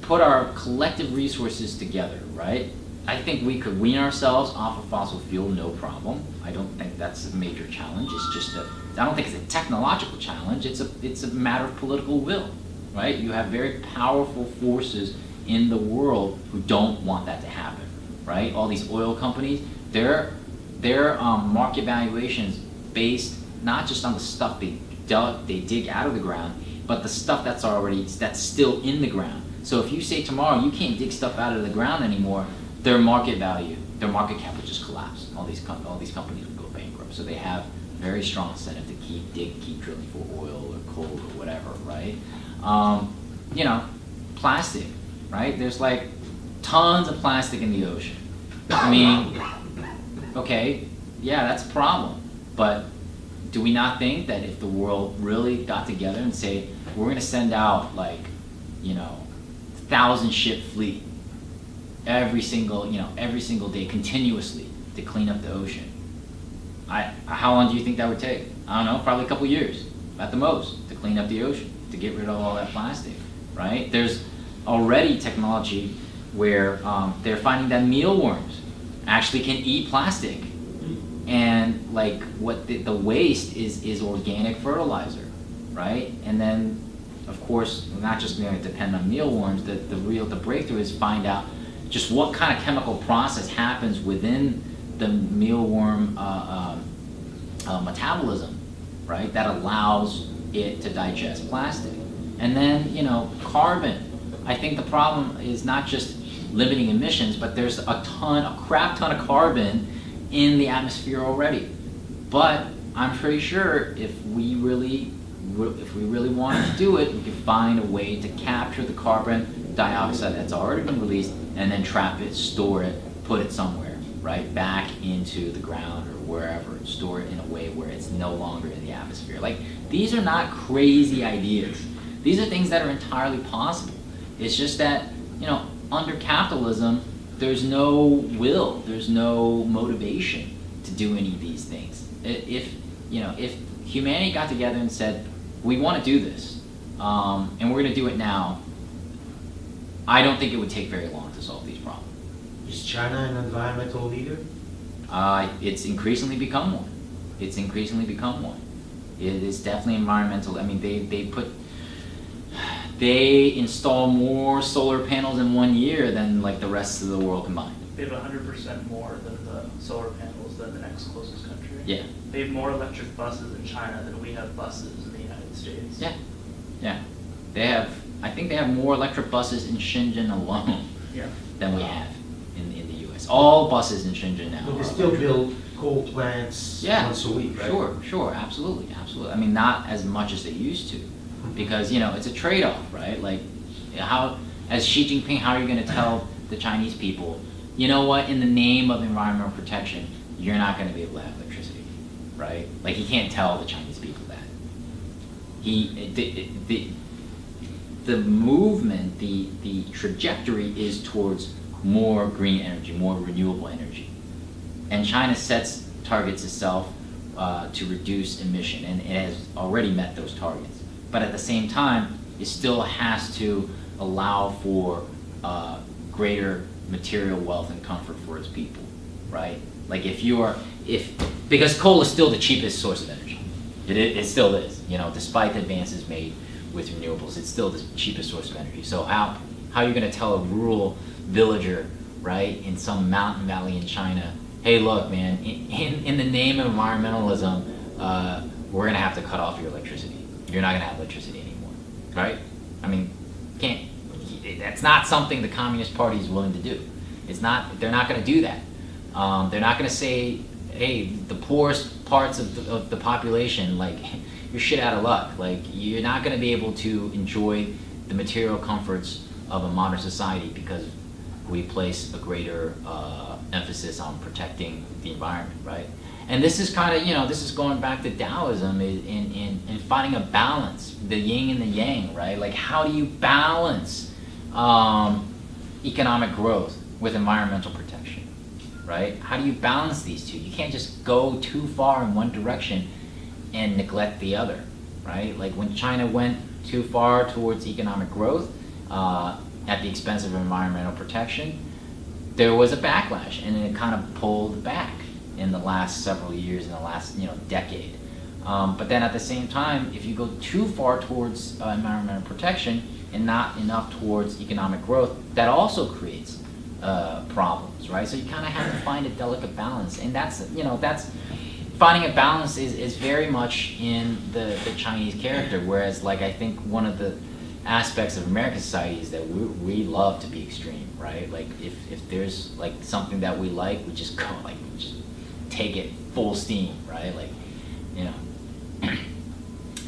our collective resources together, right? I think we could wean ourselves off of fossil fuel, no problem. I don't think that's a major challenge. It's just I don't think it's a technological challenge. It's a matter of political will, right? You have very powerful forces in the world who don't want that to happen, right? All these oil companies, their market valuations based not just on the stuff they dig out of the ground, but the stuff that's still in the ground. So if you say tomorrow you can't dig stuff out of the ground anymore, their market cap would just collapse. All these companies would go bankrupt. So they have very strong incentive to keep drilling for oil or coal or whatever, right? Plastic, right? There's like tons of plastic in the ocean. I mean, okay, yeah, that's a problem. But do we not think that if the world really got together and say, we're going to send out like, 1,000-ship fleet every single day continuously to clean up the ocean? How long do you think that would take? I don't know, probably a couple years at the most to clean up the ocean, to get rid of all that plastic, right? There's already technology where they're finding that mealworms actually can eat plastic, and like what the waste is organic fertilizer, right? And then, of course, we're not just going to depend on mealworms. The breakthrough is find out just what kind of chemical process happens within the mealworm metabolism, right? That allows it to digest plastic. And then, carbon. I think the problem is not just limiting emissions, but there's a crap ton of carbon in the atmosphere already. But I'm pretty sure if we really wanted to do it, we could find a way to capture the carbon dioxide that's already been released and then trap it, store it, put it somewhere, right, back into the ground or wherever, and store it in a way where it's no longer in the atmosphere. Like, these are not crazy ideas. These are things that are entirely possible. It's just that, under capitalism, there's no will, there's no motivation to do any of these things. If humanity got together and said, we want to do this, and we're going to do it now, I don't think it would take very long to solve these problems. Is China an environmental leader? It's increasingly become one. It is definitely environmental. I mean, they install more solar panels in 1 year than like the rest of the world combined. They have 100% more than the solar panels than the next closest country. Yeah. They have more electric buses in China than we have buses in the United States. Yeah. They have. I think they have more electric buses in Shenzhen alone Yeah. than we have in the U.S. All buses in Shenzhen now But they are still electric. build coal plants Yeah, once a week, right? sure, absolutely. I mean, not as much as they used to, because, you know, it's a trade-off, right? Like, how, as Xi Jinping, how are you going to tell the Chinese people, you know what, in the name of environmental protection, you're not going to be able to have electricity, right? Like, he can't tell the Chinese people that. The movement, the trajectory is towards more green energy, more renewable energy. And China sets targets itself to reduce emission, and it has already met those targets. But at the same time, it still has to allow for greater material wealth and comfort for its people, right? Like because coal is still the cheapest source of energy. It still is, you know, despite the advances made with renewables, it's still the cheapest source of energy. So how are you going to tell a rural villager, right, in some mountain valley in China, hey, look, man, in the name of environmentalism, we're going to have to cut off your electricity. You're not going to have electricity anymore, right? I mean, that's not something the Communist Party is willing to do. They're not going to do that. They're not going to say, hey, the poorest parts of the population, like, you're shit out of luck. Like, you're not going to be able to enjoy the material comforts of a modern society because we place a greater emphasis on protecting the environment, right? And this is kind of, you know, this is going back to Taoism in finding a balance, the yin and the yang, right? Like, how do you balance economic growth with environmental protection, right? How do you balance these two? You can't just go too far in one direction and neglect the other, right? Like, when China went too far towards economic growth at the expense of environmental protection, there was a backlash, and it kind of pulled back in the last several years, in the last, you know, decade. But then at the same time, if you go too far towards environmental protection and not enough towards economic growth, that also creates problems, right? So you kind of have to find a delicate balance, and that's, you know, finding a balance is very much in the Chinese character, whereas, like, I think one of the aspects of American society is that we love to be extreme, right? Like, if there's, like, something that we like, we just go, like, we just take it full steam, right? Like, you know,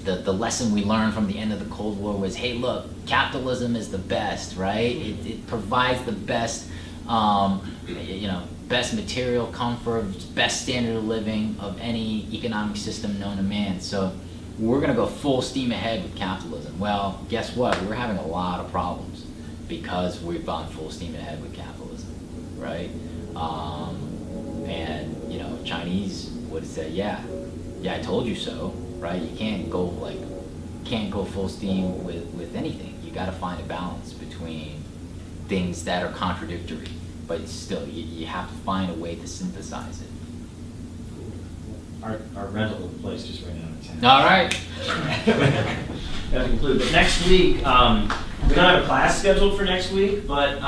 the lesson we learned from the end of the Cold War was, hey, look, capitalism is the best, right? It provides the best, you know, best material comfort, best standard of living of any economic system known to man. So we're going to go full steam ahead with capitalism. Well, guess what? We're having a lot of problems because we've gone full steam ahead with capitalism, right? And, you know, Chinese would say, yeah, I told you so, right? You can't go full steam with anything. You got to find a balance between things that are contradictory, but still, you have to find a way to synthesize it. Our rental of the place just ran out of time. All right. Got to conclude. But next week, we don't have a class scheduled for next week, but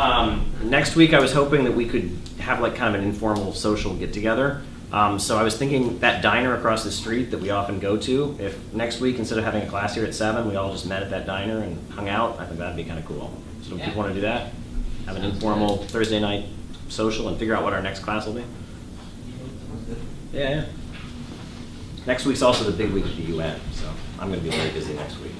next week I was hoping that we could have, like, kind of an informal social get-together. So I was thinking that diner across the street that we often go to, if next week, instead of having a class here at 7, we all just met at that diner and hung out, I think that'd be kind of cool. So do people want to do that? Have an informal Thursday night social and figure out what our next class will be? Yeah. Next week's also the big week at the UN, so I'm going to be very busy next week.